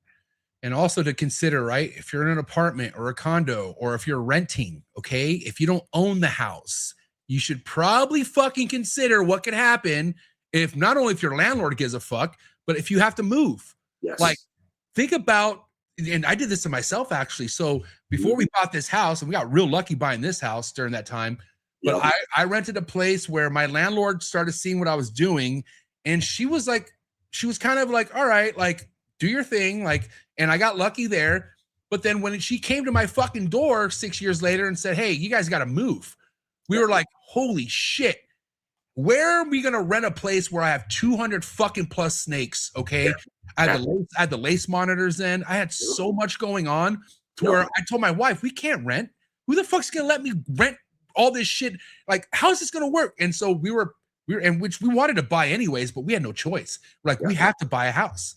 And also to consider, right, if you're in an apartment or a condo, or if you're renting, okay, if you don't own the house, you should probably fucking consider what could happen if not only if your landlord gives a fuck, but if you have to move. Yes. Like, think about, and I did this to myself actually. So before we bought this house, and we got real lucky buying this house during that time, but Yep. I rented a place where my landlord started seeing what I was doing, and she was kind of like, all right, like, do your thing, like, and I got lucky there. But then when she came to my fucking door 6 years later and said, hey, you guys got to move, we were like, holy shit, where are we going to rent a place where I have 200 fucking plus snakes? Okay. I had the lace monitors in. I had so much going on to where I told my wife, we can't rent. Who the fuck's going to let me rent all this shit? Like, how is this going to work? And so we were, and which we wanted to buy anyways, but we had no choice. We're like, we have to buy a house.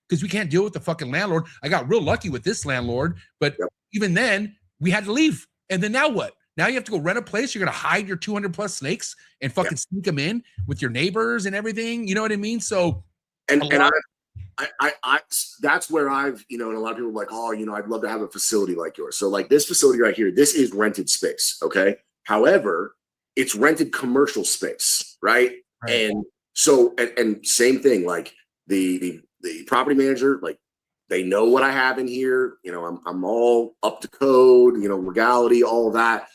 Because we can't deal with the fucking landlord. I got real lucky with this landlord, but even then we had to leave. And then now what? Now you have to go rent a place. You're going to hide your 200 plus snakes and fucking sneak them in with your neighbors and everything. You know what I mean? So, I that's where I've, you know, and a lot of people are like, oh, you know, I'd love to have a facility like yours. So like this facility right here, this is rented space. Okay. However, it's rented commercial space. Right. And so, and same thing, like the property manager, like they know what I have in here. You know, I'm all up to code, you know, legality, all of that.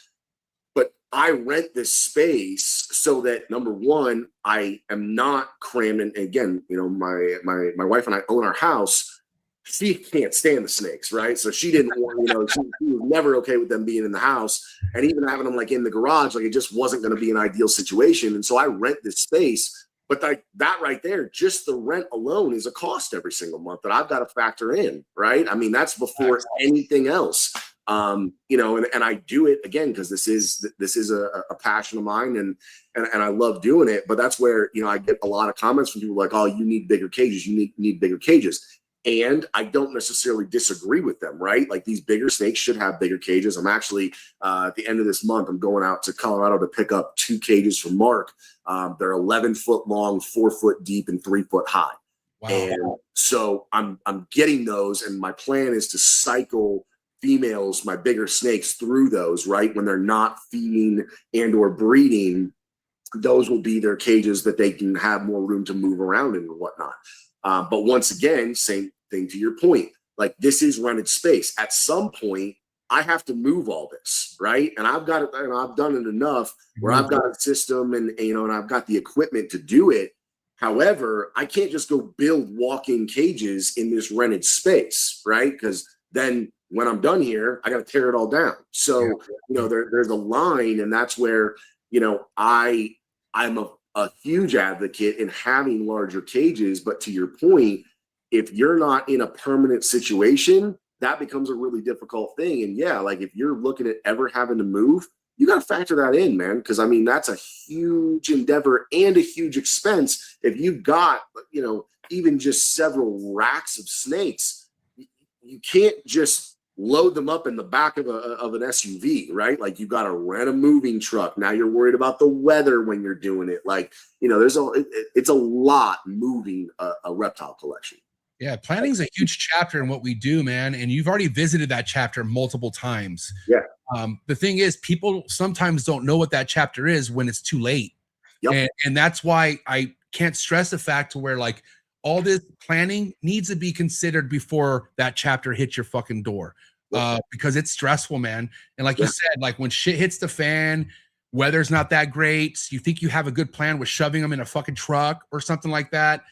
But I rent this space so that, number one, I am not crammed. And again, you know, my wife and I own our house. She can't stand the snakes, right? So she didn't want, you know, she was never okay with them being in the house, and even having them like in the garage, like it just wasn't going to be an ideal situation. And so I rent this space. But like that right there, just the rent alone is a cost every single month that I've got to factor in, right? I mean, that's before anything else. You know, and I do it again because this is a passion of mine, and I love doing it. But that's where, you know, I get a lot of comments from people like, oh, you need bigger cages, you need bigger cages. And I don't necessarily disagree with them, right? Like these bigger snakes should have bigger cages. I'm actually, at the end of this month, I'm going out to Colorado to pick up 2 cages from MARC. They're 11 foot long, 4 foot deep, and 3 foot high. Wow. And so I'm getting those, and my plan is to cycle females, my bigger snakes, through those, right? When they're not feeding and or breeding, those will be their cages that they can have more room to move around in and whatnot. But once again, same thing to your point, like this is rented space. At some point, I have to move all this, right? And I've got it, and I've done it enough where I've got a system and, you know, and I've got the equipment to do it. However, I can't just go build walk-in cages in this rented space, right? Because then when I'm done here, I got to tear it all down. So, you know, there's a line, and that's where, you know, I'm a huge advocate in having larger cages. But to your point, if you're not in a permanent situation, that becomes a really difficult thing. And yeah, like if you're looking at ever having to move, you got to factor that in, man. Because I mean, that's a huge endeavor and a huge expense. If you've got, you know, even just several racks of snakes, you can't just load them up in the back of an SUV, right? Like you got to rent a moving truck. Now you're worried about the weather when you're doing it. Like, you know, it's a lot moving a reptile collection. Yeah, planning is a huge chapter in what we do, man. And you've already visited that chapter multiple times. Yeah. The thing is, people sometimes don't know what that chapter is when it's too late. And that's why I can't stress the fact to where like all this planning needs to be considered before that chapter hits your fucking door. Because it's stressful, man. And like you said, like when shit hits the fan, weather's not that great, you think you have a good plan with shoving them in a fucking truck or something like that.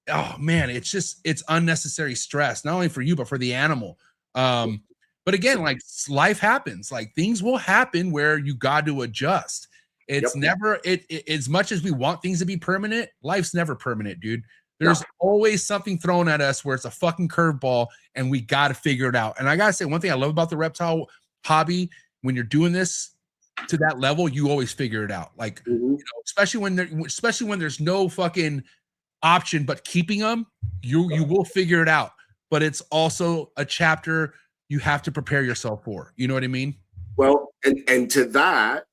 Oh man, it's unnecessary stress, not only for you, but for the animal. But again, like life happens, like things will happen where you got to adjust. It's never as much as we want things to be permanent, life's never permanent, dude. There's always something thrown at us where it's a fucking curveball and we got to figure it out. And I got to say, one thing I love about the reptile hobby, when you're doing this to that level, you always figure it out. Like, you know, especially when there's no fucking option but keeping them, you will figure it out. But it's also a chapter you have to prepare yourself for. You know what I mean? Well, and to that,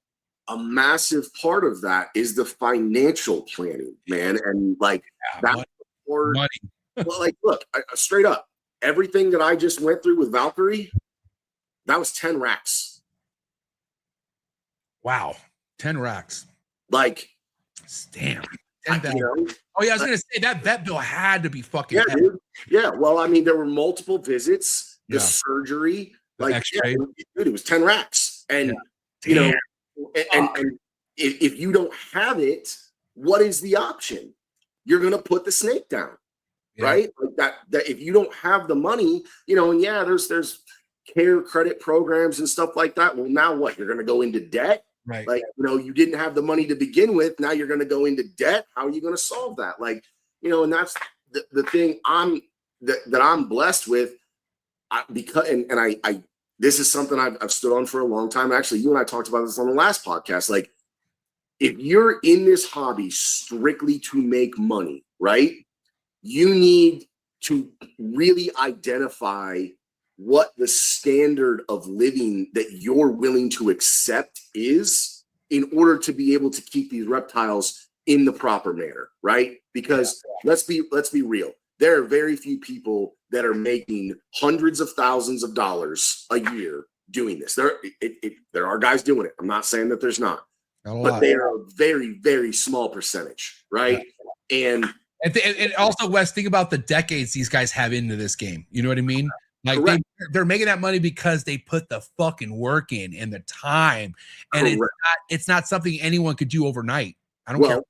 a massive part of that is the financial planning, man. And like that's money. Well, like, look, straight up, everything that I just went through with Valkyrie, that was 10 racks. Wow, 10 racks. Like, damn. You know, oh yeah, I was gonna say that vet bill had to be fucking. Yeah, dude. Yeah. Well, I mean, there were multiple visits, the surgery, like dude, it was 10 racks, and you know, and if you don't have it, what is the option? You're gonna put the snake down, right? Like that if you don't have the money, you know, and there's care credit programs and stuff like that. Well, now what? You're gonna go into debt. Right. Like, you know, you didn't have the money to begin with. Now you're going to go into debt. How are you going to solve that? Like, you know, and that's the thing that I'm blessed with. Because I this is something I've stood on for a long time. Actually, you and I talked about this on the last podcast. Like, if you're in this hobby strictly to make money, right? You need to really identify what the standard of living that you're willing to accept is in order to be able to keep these reptiles in the proper manner, right? Because let's be real. There are very few people that are making hundreds of thousands of dollars a year doing this. There are guys doing it. I'm not saying that there's not, but they are a very, very small percentage, right? And also, Wes, think about the decades these guys have into this game. You know what I mean? Like they're making that money because they put the fucking work in and the time, and it's not something anyone could do overnight. I don't care.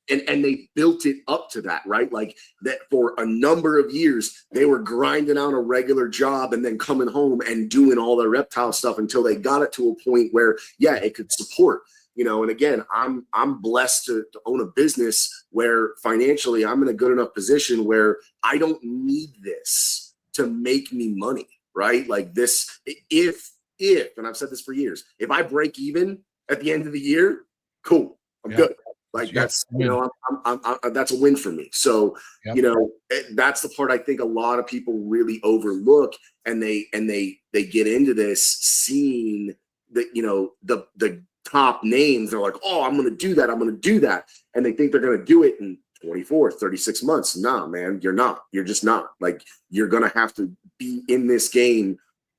And they built it up to that, right? Like that for a number of years, they were grinding out a regular job and then coming home and doing all their reptile stuff until they got it to a point where, it could support, you know. And again, I'm blessed to own a business where financially I'm in a good enough position where I don't need this to make me money, right? Like this, if, and I've said this for years, if I break even at the end of the year, cool, I'm good. Like that's, you know, I'm that's a win for me. So, you know, that's the part I think a lot of people really overlook, and they get into this seeing that, you know, the top names. They're like, oh, I'm going to do that. I'm going to do that. And they think they're going to do it in 24, 36 months. Nah, man, you're not. You're just not. Like, you're going to have to be in this game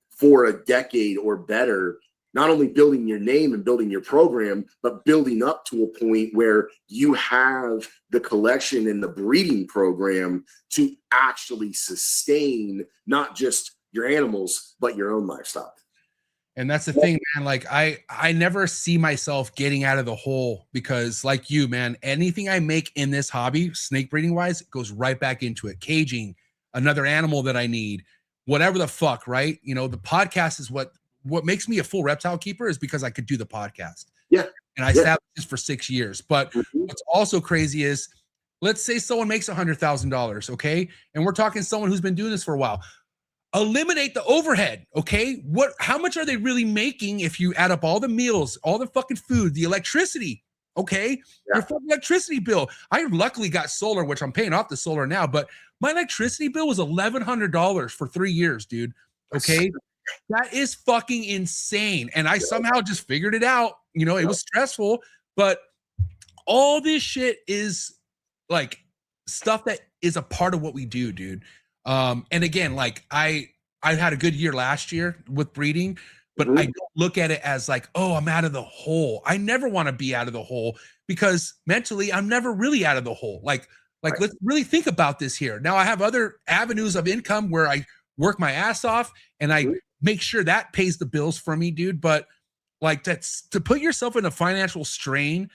for a decade or better, not only building your name and building your program, but building up to a point where you have the collection and the breeding program to actually sustain not just your animals, but your own lifestyle. And that's the thing, man. Like I never see myself getting out of the hole, because like you, man, anything I make in this hobby, snake breeding wise, goes right back into it. Caging, another animal that I need, whatever the fuck, right? You know, the podcast is what makes me a full reptile keeper, is because I could do the podcast. Yeah. And I established this for 6 years. But what's also crazy is, let's say someone makes $100,000, okay? And we're talking someone who's been doing this for a while. Eliminate the overhead, okay? How much are they really making if you add up all the meals, all the fucking food, the electricity, okay? Your fucking electricity bill. I luckily got solar, which I'm paying off the solar now, but my electricity bill was $1,100 for 3 years, dude, okay? That is fucking insane. And I somehow just figured it out. You know, it was stressful, but all this shit is like stuff that is a part of what we do, dude. And again, like I had a good year last year with breeding, but I don't look at it as like, oh, I'm out of the hole. I never want to be out of the hole because mentally I'm never really out of the hole. Like let's really think about this here. Now I have other avenues of income where I work my ass off and I make sure that pays the bills for me, dude. But like that's to put yourself in a financial strain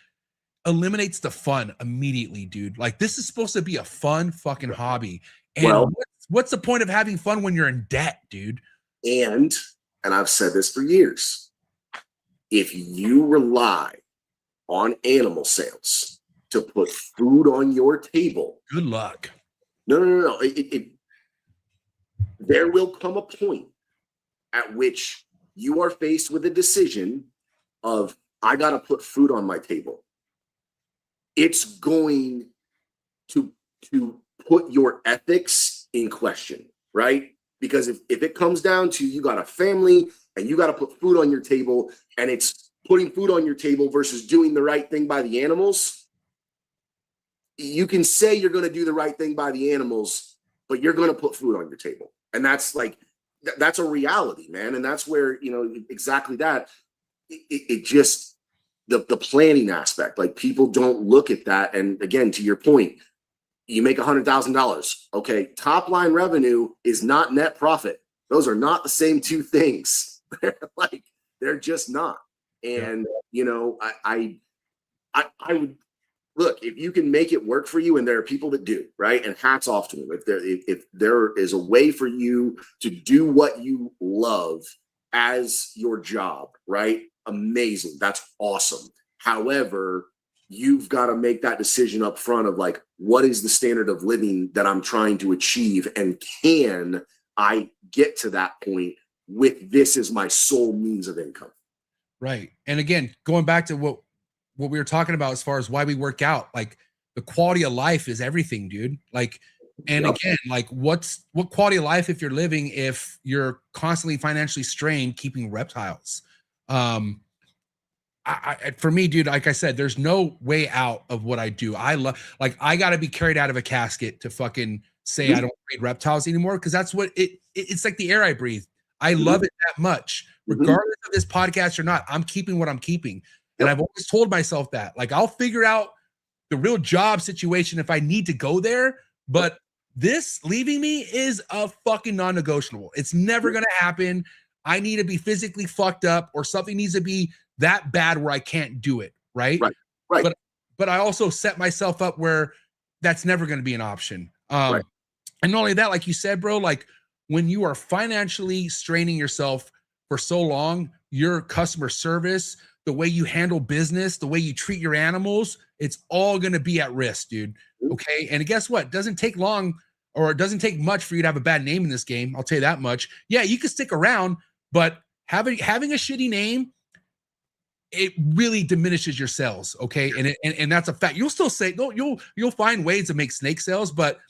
eliminates the fun immediately, dude. Like this is supposed to be a fun fucking hobby. And what's the point of having fun when you're in debt, dude? And I've said this for years. If you rely on animal sales to put food on your table, good luck. No. There will come a point at which you are faced with a decision of, I got to put food on my table. It's going to put your ethics in question, right? Because if it comes down to you got a family and you got to put food on your table and it's putting food on your table versus doing the right thing by the animals, you can say you're going to do the right thing by the animals, but you're going to put food on your table. And that's like, that's a reality, man. And that's where, you know, exactly that, it just, the planning aspect, like people don't look at that. And again, to your point, you make $100,000. Okay. Top line revenue is not net profit. Those are not the same two things. Like they're just not. And, you know, I would look, if you can make it work for you, and there are people that do, right? And hats off to them. If there is a way for you to do what you love as your job, right? Amazing. That's awesome. However, you've got to make that decision up front of like, what is the standard of living that I'm trying to achieve? And can I get to that point with this as my sole means of income? Right. And again, going back to what we were talking about as far as why we work out, like the quality of life is everything, dude. Like, and again, like what quality of life if you're living, if you're constantly financially strained, keeping reptiles? For me, dude, like I said, there's no way out of what I do. I love, like, I got to be carried out of a casket to fucking say I don't breed reptiles anymore. Cause that's what it's like the air I breathe. I love it that much, regardless of this podcast or not. I'm keeping what I'm keeping. And I've always told myself that, like, I'll figure out the real job situation if I need to go there. But this leaving me is a fucking non-negotiable. It's never going to happen. I need to be physically fucked up or something needs to be that bad where I can't do it. Right. But I also set myself up where that's never going to be an option. And not only that, like you said, bro, like when you are financially straining yourself for so long, your customer service, the way you handle business, the way you treat your animals, it's all going to be at risk, dude. Okay. And guess what? It doesn't take long, or it doesn't take much for you to have a bad name in this game. I'll tell you that much. Yeah, you can stick around, but having a shitty name, it really diminishes your sales. Okay. And that's a fact. You'll still say, no, you'll find ways to make snake sales, but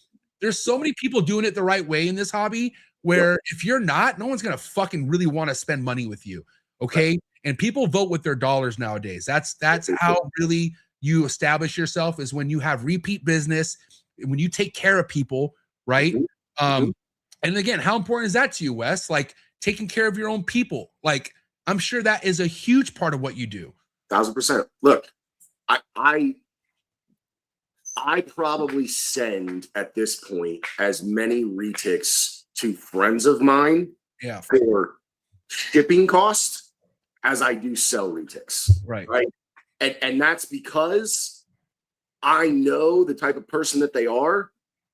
there's so many people doing it the right way in this hobby where if you're not, no one's going to fucking really want to spend money with you. Okay. And people vote with their dollars nowadays. That's how really you establish yourself, is when you have repeat business, when you take care of people, right? And again, how important is that to you, Wes? Like taking care of your own people. Like I'm sure that is a huge part of what you do. 1000%. Look, I probably send at this point as many retics to friends of mine for shipping costs as I do sell retics. Right. And that's because I know the type of person that they are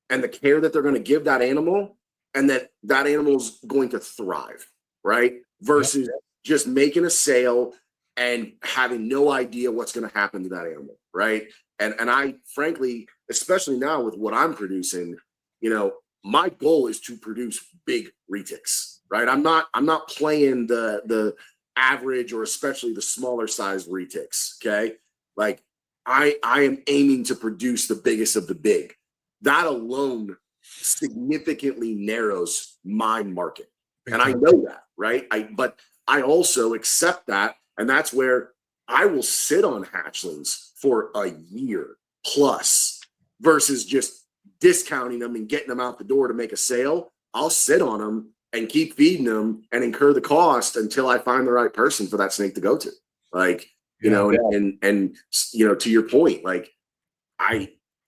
and the care that they're going to give that animal, and that animal's going to thrive, right? Versus just making a sale and having no idea what's going to happen to that animal, right? And I frankly, especially now with what I'm producing, you know, my goal is to produce big retics, right? I'm not playing the average or especially the smaller size retics. Okay. Like I am aiming to produce the biggest of the big. That alone significantly narrows my market. And I know that, right? But I also accept that. And that's where I will sit on hatchlings for a year plus versus just discounting them and getting them out the door to make a sale. I'll sit on them and keep feeding them and incur the cost until I find the right person for that snake to go to. Like, you know, and you know, to your point, like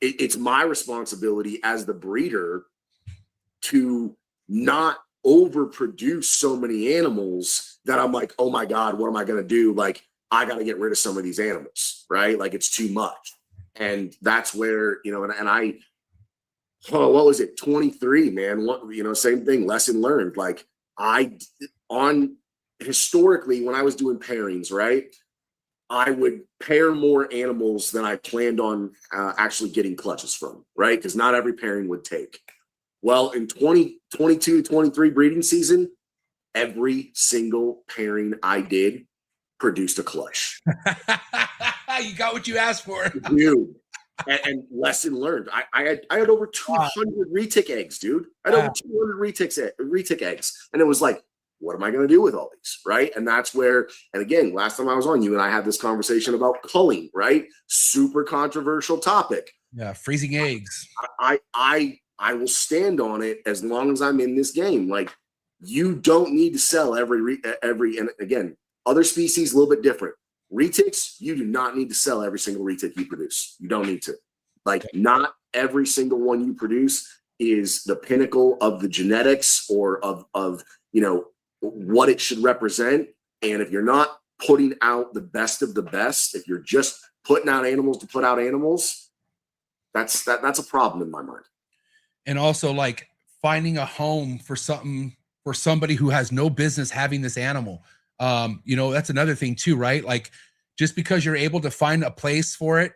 it's my responsibility as the breeder to not overproduce so many animals that I'm like, oh my God, what am I going to do? Like, I got to get rid of some of these animals, right? Like, it's too much. And that's where, you know, and I, what was it? 23, man. What, you know, same thing, lesson learned. Like historically, when I was doing pairings, right, I would pair more animals than I planned on actually getting clutches from, right? Because not every pairing would take. Well, in 2022, 23 breeding season, every single pairing I did produced a clutch. You got what you asked for. Dude. And lesson learned. I had over 200 retic eggs, dude. I had over 200 retic eggs. And it was like, what am I going to do with all these, right? And that's where, and again, last time I was on, you and I had this conversation about culling, right? Super controversial topic. Yeah, freezing eggs. I will stand on it as long as I'm in this game. Like, you don't need to sell every, and again, other species a little bit different. Retics, you do not need to sell every single retic you produce. You don't need to. Like, not every single one you produce is the pinnacle of the genetics or of you know, what it should represent. And if you're not putting out the best of the best, if you're just putting out animals to put out animals, that's a problem in my mind. And also, like, finding a home for something for somebody who has no business having this animal. You know, that's another thing too, right? Like, just because you're able to find a place for it,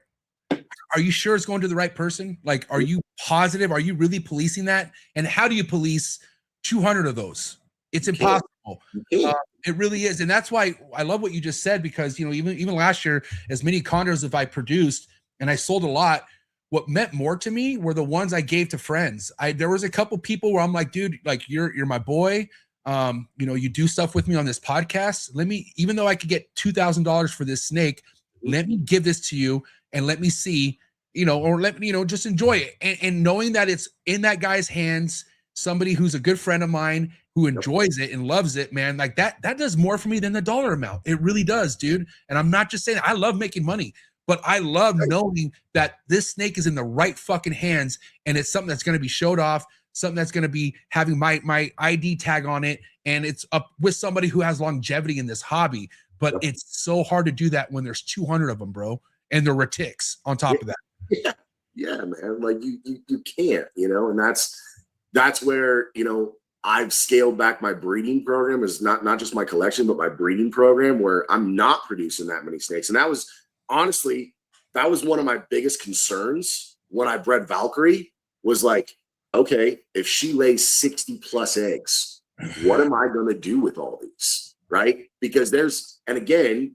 are you sure it's going to the right person? Like, are you positive? Are you really policing that? And how do you police 200 of those? It's impossible. It really is. And that's why I love what you just said, because, you know, even last year, as many chondros as I produced and I sold a lot, what meant more to me were the ones I gave to friends. There was a couple people where I'm like, dude, like, you're my boy. You know, you do stuff with me on this podcast. Let me, even though I could get $2,000 for this snake, let me give this to you and let me see, you know, or let me, you know, just enjoy it. And knowing that it's in that guy's hands, somebody who's a good friend of mine who enjoys it and loves it, man, like that does more for me than the dollar amount. It really does, dude. And I'm not just saying, I love making money, but I love knowing that this snake is in the right fucking hands and it's something that's going to be showed off, something that's going to be having my ID tag on it, and it's up with somebody who has longevity in this hobby. But it's so hard to do that when there's 200 of them, bro, and they're retics on top of that. Yeah, man. Like, you can't, you know, and that's where, you know, I've scaled back my breeding program, is not just my collection, but my breeding program, where I'm not producing that many snakes. And that was, honestly, that was one of my biggest concerns when I bred Valkyrie, was like, okay, if she lays 60 plus eggs, what am I going to do with all these? Right? Because there's, and again,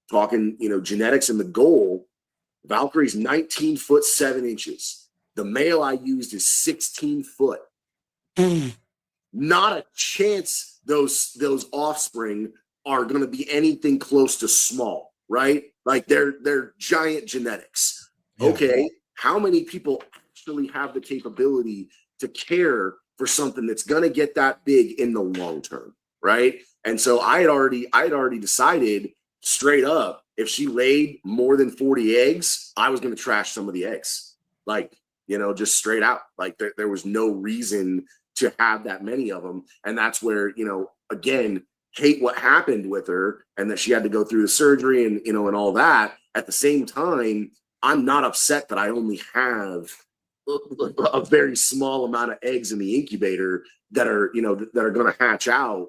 talking, you know, genetics and the goal, Valkyrie's 19 foot 7 inches. The male I used is 16 foot. Not a chance those offspring are going to be anything close to small, right? Like, they're giant genetics. Okay, how many people actually have the capability to care for something that's going to get that big in the long term, right? And so I had already decided straight up, if she laid more than 40 eggs, I was going to trash some of the eggs. Like, you know, just straight out. Like, there was no reason to have that many of them. And that's where, you know, again, hate what happened with her and that she had to go through the surgery and, you know, and all that. At the same time, I'm not upset that I only have a very small amount of eggs in the incubator that are, you know, that are going to hatch out,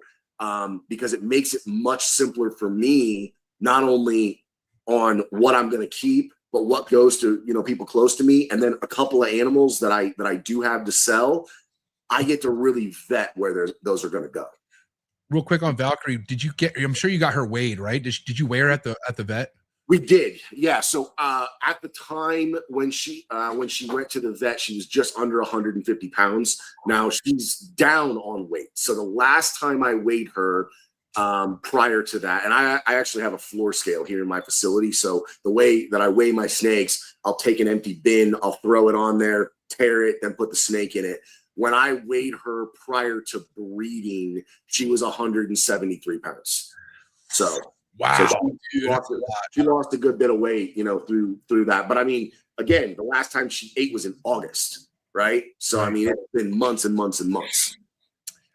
because it makes it much simpler for me, not only on what I'm going to keep, but what goes to, you know, people close to me. And then a couple of animals that I do have to sell, I get to really vet where those are going to go. Real quick on Valkyrie, did you get, I'm sure you got her weighed, right? Did you weigh her at the vet? We did, yeah. So at the time when she went to the vet, she was just under 150 pounds. Now she's down on weight. So the last time I weighed her, prior to that, and I actually have a floor scale here in my facility. So the way that I weigh my snakes, I'll take an empty bin, I'll throw it on there, tear it, then put the snake in it. when I weighed her prior to breeding, she was 173 pounds. So Wow, so she lost a good bit of weight, you know, through that. But I mean, again, the last time she ate was in August, right? So I mean, it's been months and months and months.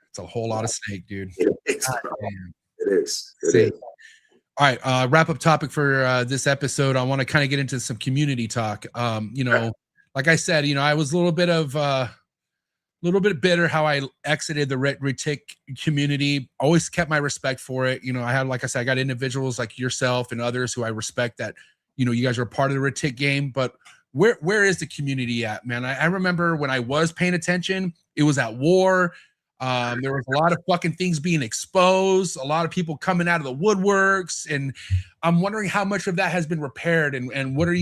It's a whole lot of snake, dude. It is. It is. All right, wrap up topic for this episode. I want to kind of get into some community talk. You know, like I said, you know, I was a little bit bitter how I exited the Retic community. Always kept my respect for it. You know, I had, like I said, I got individuals like yourself and others who I respect that, you know, you guys are part of the Retic game, but where is the community at, man? I remember when I was paying attention, it was at war. There was a lot of fucking things being exposed, a lot of people coming out of the woodworks, and I'm wondering how much of that has been repaired, and where do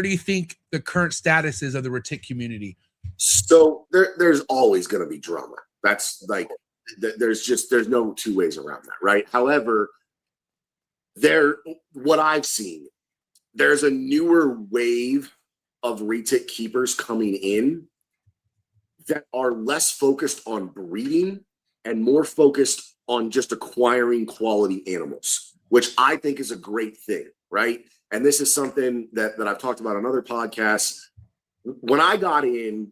you think the current status is of the Retic community? So there's always going to be drama. That's like, there's no two ways around that, right? However, what I've seen, there's a newer wave of Retic keepers coming in that are less focused on breeding and more focused on just acquiring quality animals, which I think is a great thing, right? And this is something that I've talked about on other podcasts. When I got in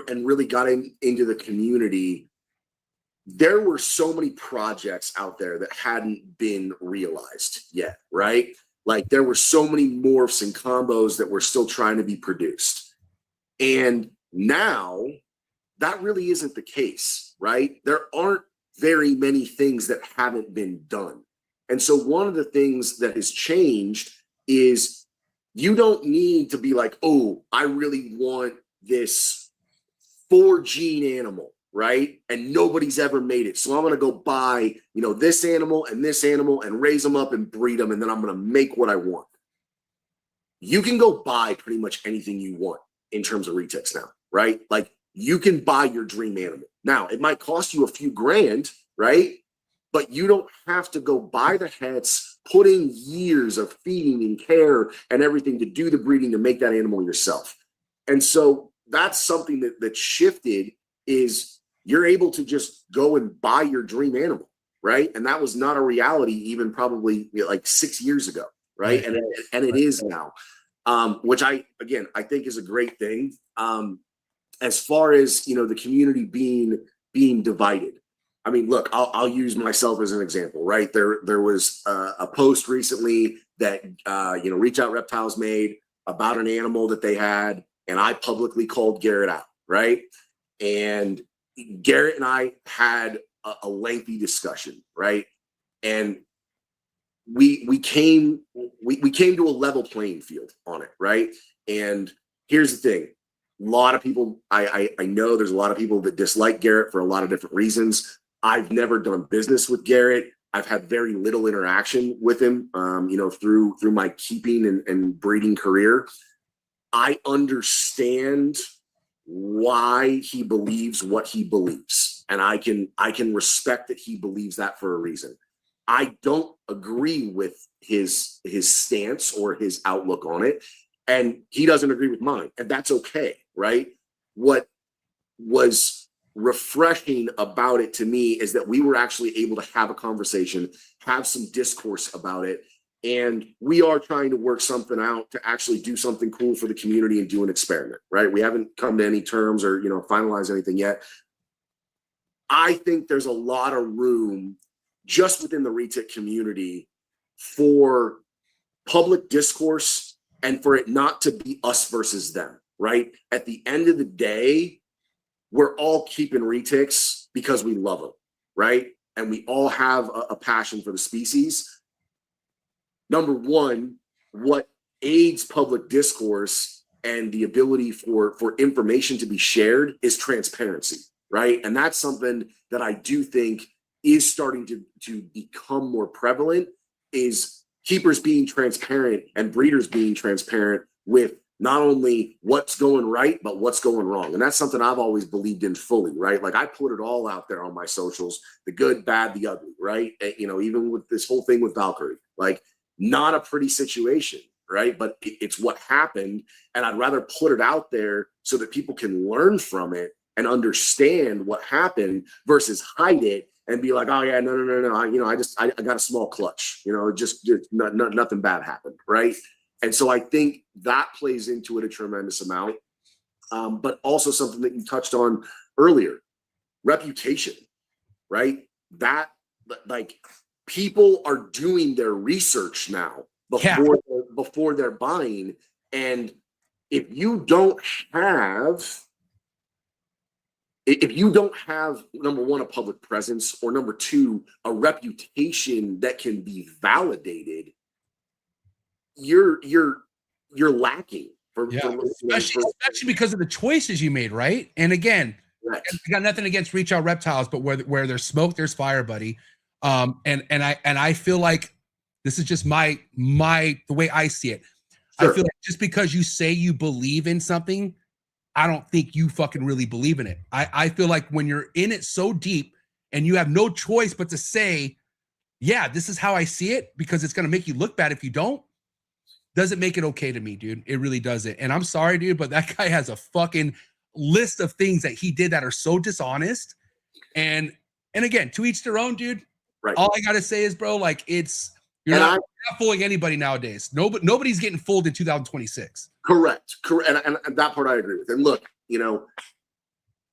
and really got into the community, there were so many projects out there that hadn't been realized yet, right? Like there were so many morphs and combos that were still trying to be produced. And now that really isn't the case, right? There aren't very many things that haven't been done. And so one of the things that has changed is you don't need to be like, oh, I really want this 4-gene animal, right? And nobody's ever made it. So I'm going to go buy, you know, this animal and raise them up and breed them. And then I'm going to make what I want. You can go buy pretty much anything you want in terms of Retics now, right? Like you can buy your dream animal. Now it might cost you a few grand, right? But you don't have to go buy the hets, put in years of feeding and care and everything to do the breeding to make that animal yourself. And so that's something that shifted, is you're able to just go and buy your dream animal, right? And that was not a reality even probably like 6 years ago, right? And it is now, which I think is a great thing. As far as, you know, the community being divided. I mean, look, I'll use myself as an example, right? There was a post recently that, you know, Reach Out Reptiles made about an animal that they had, and I publicly called Garrett out, right? And Garrett and I had a lengthy discussion, right? And we came to a level playing field on it, right? And here's the thing. A lot of people, I know there's a lot of people that dislike Garrett for a lot of different reasons. I've never done business with Garrett. I've had very little interaction with him, you know, through my keeping and breeding career. I understand why he believes what he believes, and I can respect that he believes that for a reason. I don't agree with his stance or his outlook on it, and he doesn't agree with mine, and that's okay, right? What was refreshing about it to me is that we were actually able to have a conversation, have some discourse about it, and we are trying to work something out to actually do something cool for the community and do an experiment, right? We haven't come to any terms or, you know, finalize anything yet. I think there's a lot of room just within the Retic community for public discourse and for it not to be us versus them, right? At the end of the day, we're all keeping Retics because we love them, right? And we all have a passion for the species. Number one, what aids public discourse and the ability for information to be shared is transparency, right? And that's something that I do think is starting to become more prevalent, is keepers being transparent and breeders being transparent with not only what's going right, but what's going wrong. And that's something I've always believed in fully, right? Like I put it all out there on my socials, the good, bad, the ugly, right? And, you know, even with this whole thing with Valkyrie, like not a pretty situation, right? But it's what happened. And I'd rather put it out there so that people can learn from it and understand what happened versus hide it and be like, oh yeah, no. I got a small clutch, just nothing bad happened, right? And so I think that plays into it a tremendous amount. But also something that you touched on earlier, reputation, right? That, like, people are doing their research now before they're buying. And if you don't have, number one, a public presence, or number two, a reputation that can be validated, you're lacking. Especially because of the choices you made, right? And again, I got nothing against Reach Out Reptiles, but where there's smoke, there's fire, buddy. And I feel like this is just the way I see it. Sure. I feel like just because you say you believe in something, I don't think you fucking really believe in it. I feel like when you're in it so deep and you have no choice but to say, yeah, this is how I see it, because it's going to make you look bad if you don't, doesn't make it okay to me, dude. It really doesn't. And I'm sorry, dude, but that guy has a fucking list of things that he did that are so dishonest. And again, to each their own, dude. Right. All I got to say is, bro, like, you're not fooling anybody nowadays. Nobody's getting fooled in 2026. Correct. And that part I agree with. And look,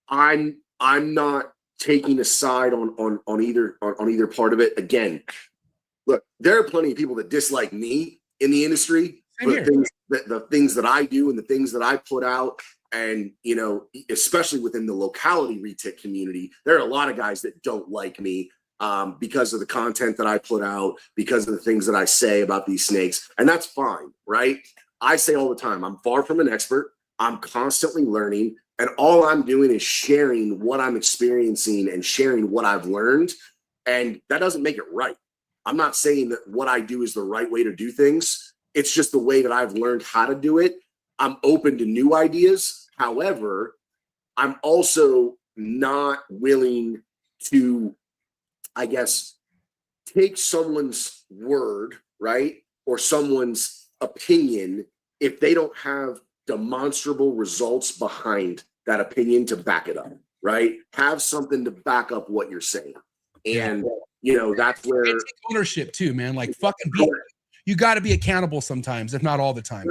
I'm not taking a side on either part of it. Again, look, there are plenty of people that dislike me in the industry for the things that I do and the things that I put out. And, especially within the locality retic community, there are a lot of guys that don't like me because of the content that I put out, because of the things that I say about these snakes. And that's fine, right? I say all the time, I'm far from an expert. I'm constantly learning. And all I'm doing is sharing what I'm experiencing and sharing what I've learned. And that doesn't make it right. I'm not saying that what I do is the right way to do things. It's just the way that I've learned how to do it. I'm open to new ideas. However, I'm also not willing to, I guess, take someone's word, right? Or someone's opinion if they don't have demonstrable results behind that opinion to back it up, right? Have something to back up what you're saying. And that's where take ownership too, man. Like, fucking you got to be accountable sometimes, if not all the time.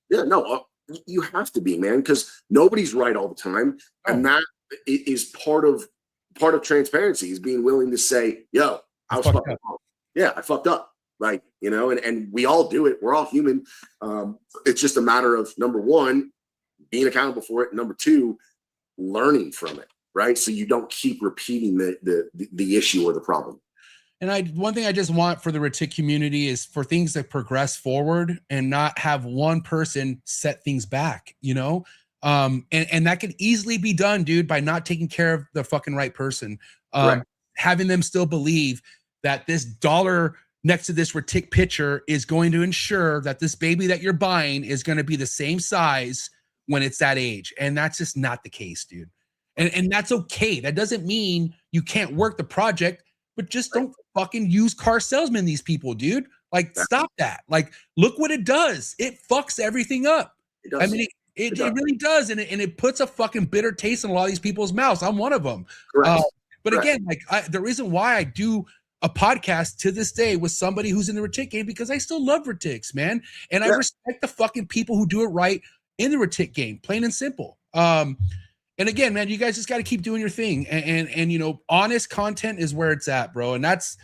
Yeah, no, you have to be, man, because nobody's right all the time, and that is part of transparency, is being willing to say, "Yo, I was fucking wrong. Yeah, I fucked up." Like, and we all do it. We're all human. It's just a matter of, number one, being accountable for it, and number two, learning from it. Right, so you don't keep repeating the issue or the problem. And one thing I just want for the Retic community is for things to progress forward and not have one person set things back, and that can easily be done, dude, by not taking care of the fucking right person. Having them still believe that this dollar next to this Retic picture is going to ensure that this baby that you're buying is going to be the same size when it's that age. And that's just not the case, dude. And that's okay. That doesn't mean you can't work the project, but just don't fucking use car salesmen, these people, dude. Like, stop that. Like, look what it does. It fucks everything up. I mean, it really does. And it puts a fucking bitter taste in a lot of these people's mouths. I'm one of them. But again, like, the reason why I do a podcast to this day with somebody who's in the Retic game, because I still love Retics, man. And I respect the fucking people who do it right in the Retic game, plain and simple. And again, man, you guys just got to keep doing your thing, and honest content is where it's at, bro. And that's,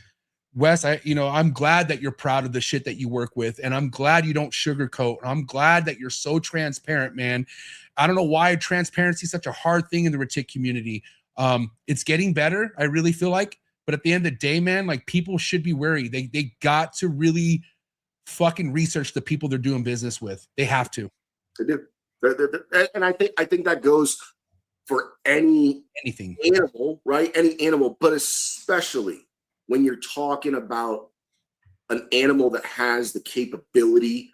Wes, I'm glad that you're proud of the shit that you work with, and I'm glad you don't sugarcoat. I'm glad that you're so transparent, man. I don't know why transparency is such a hard thing in the Retic community. It's getting better, I really feel like, but at the end of the day, man, like, people should be wary. They got to really fucking research the people they're doing business with. They have to. They do. And I think that goes for anything animal, right? Any animal, but especially when you're talking about an animal that has the capability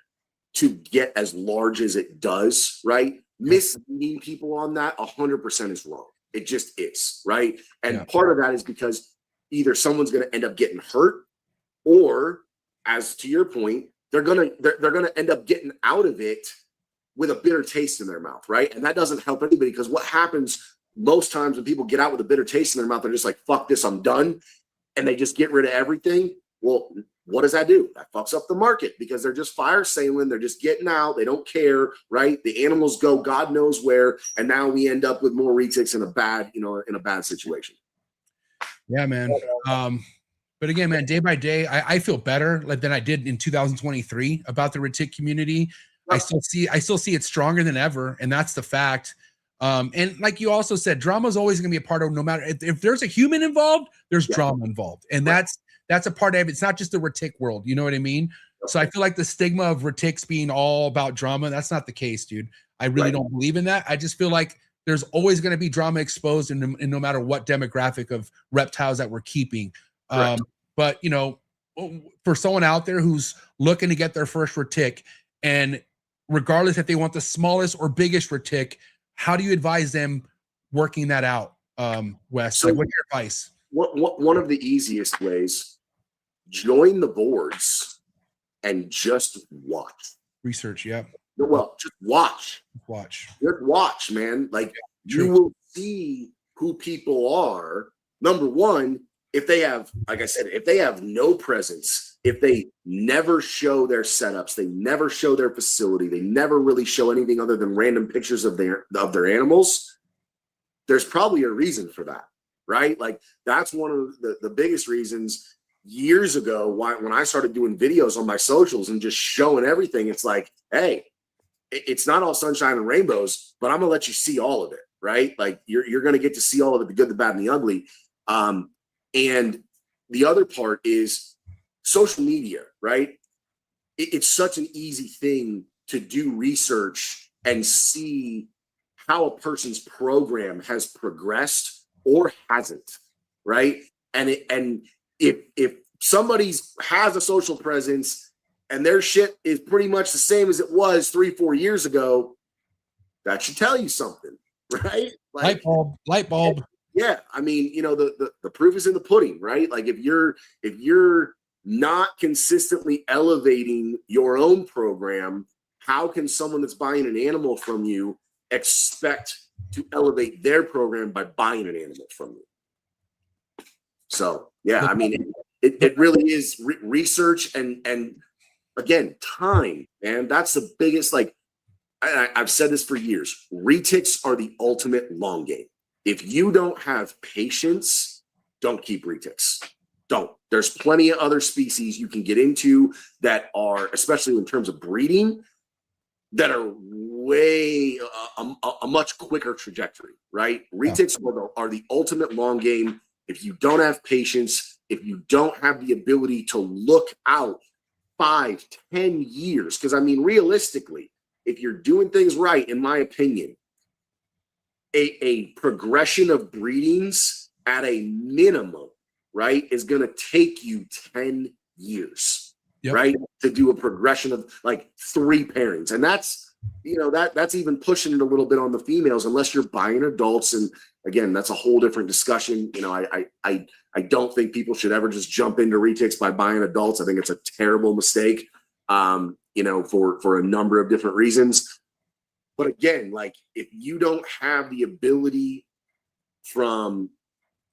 to get as large as it does, right? Misleading people on that 100% is wrong. It just is, right? And part of that is because either someone's going to end up getting hurt, or, as to your point, they're going to end up getting out of it with a bitter taste in their mouth, right? And that doesn't help anybody, because what happens most times when people get out with a bitter taste in their mouth, they're just like, fuck this, I'm done. And they just get rid of everything. Well, what does that do? That fucks up the market because they're just fire sailing. They're just getting out. They don't care, right? The animals go God knows where. And now we end up with more retics in a bad, in a bad situation. Yeah, man. But again, man, day by day, I feel better than I did in 2023 about the Retic community. I still see it stronger than ever. And that's the fact. And like you also said, drama is always going to be a part of, no matter if there's a human involved, there's drama involved. And that's a part of it. It's not just the Retic world. You know what I mean? So I feel like the stigma of Retics being all about drama, that's not the case, dude. I really don't believe in that. I just feel like there's always going to be drama exposed in no matter what demographic of reptiles that we're keeping. But, for someone out there who's looking to get their first Retic, and regardless if they want the smallest or biggest Retic, how do you advise them working that out, Wes? So, what's your advice? One of the easiest ways, join the boards and just watch. Research, yeah. Well, just watch. Just watch, man. Like, you will see who people are. Number one, if they have, like I said, if they have no presence, if they never show their setups, they never show their facility, they never really show anything other than random pictures of their animals, there's probably a reason for that, right? Like, that's one of the biggest reasons. Years ago, when I started doing videos on my socials and just showing everything, it's like, hey, it's not all sunshine and rainbows, but I'm gonna let you see all of it, right? Like, you're gonna get to see all of it, the good, the bad, and the ugly. And the other part is social media, right? It's such an easy thing to do research and see how a person's program has progressed or hasn't, right? And if somebody's has a social presence and their shit is pretty much the same as it was 3-4 years ago, that should tell you something, right? Like, light bulb. Yeah, I mean, the proof is in the pudding, right? Like, if you're not consistently elevating your own program, how can someone that's buying an animal from you expect to elevate their program by buying an animal from you? So, yeah, I mean, it really is research and again, time, man. That's the biggest, like, I've said this for years. Retics are the ultimate long game. If you don't have patience, don't keep retics. Don't. There's plenty of other species you can get into that are, especially in terms of breeding, that are way a much quicker trajectory, right? Retics are the ultimate long game. If you don't have patience, if you don't have the ability to look out 5, 10 years, because I mean, realistically, if you're doing things right, in my opinion, a progression of breedings at a minimum, right, is going to take you 10 years, right, to do a progression of like 3 pairings. And that's, that's even pushing it a little bit on the females, unless you're buying adults. And again, that's a whole different discussion. I don't think people should ever just jump into retics by buying adults. I think it's a terrible mistake, for a number of different reasons. But again, like, if you don't have the ability from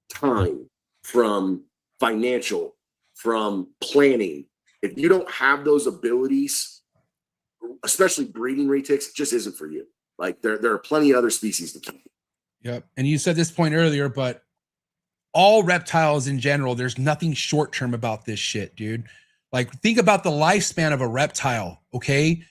time, from financial, from planning, if you don't have those abilities, especially breeding retics, just isn't for you. Like, there are plenty of other species to keep. Yep. And you said this point earlier, but all reptiles in general, there's nothing short-term about this shit, dude. Like, think about the lifespan of a reptile, okay?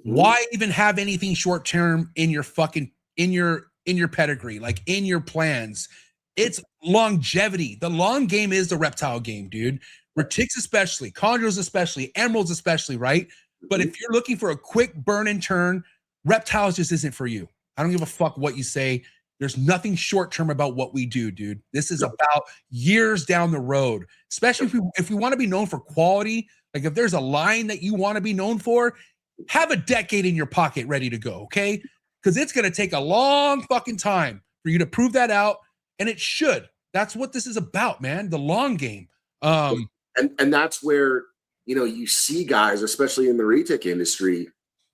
Why even have anything short term in your fucking in your pedigree, like in your plans? It's longevity. The long game is the reptile game, dude. Retics especially, chondros especially, emeralds especially, right? But if you're looking for a quick burn and turn, reptiles just isn't for you. I don't give a fuck what you say. There's nothing short term about what we do, dude. This is about years down the road, especially if we want to be known for quality. Like, if there's a line that you want to be known for, have a decade in your pocket ready to go, okay? Because it's going to take a long fucking time for you to prove that out, and it should. That's what this is about, man, the long game. And that's where, you see guys, especially in the retic industry,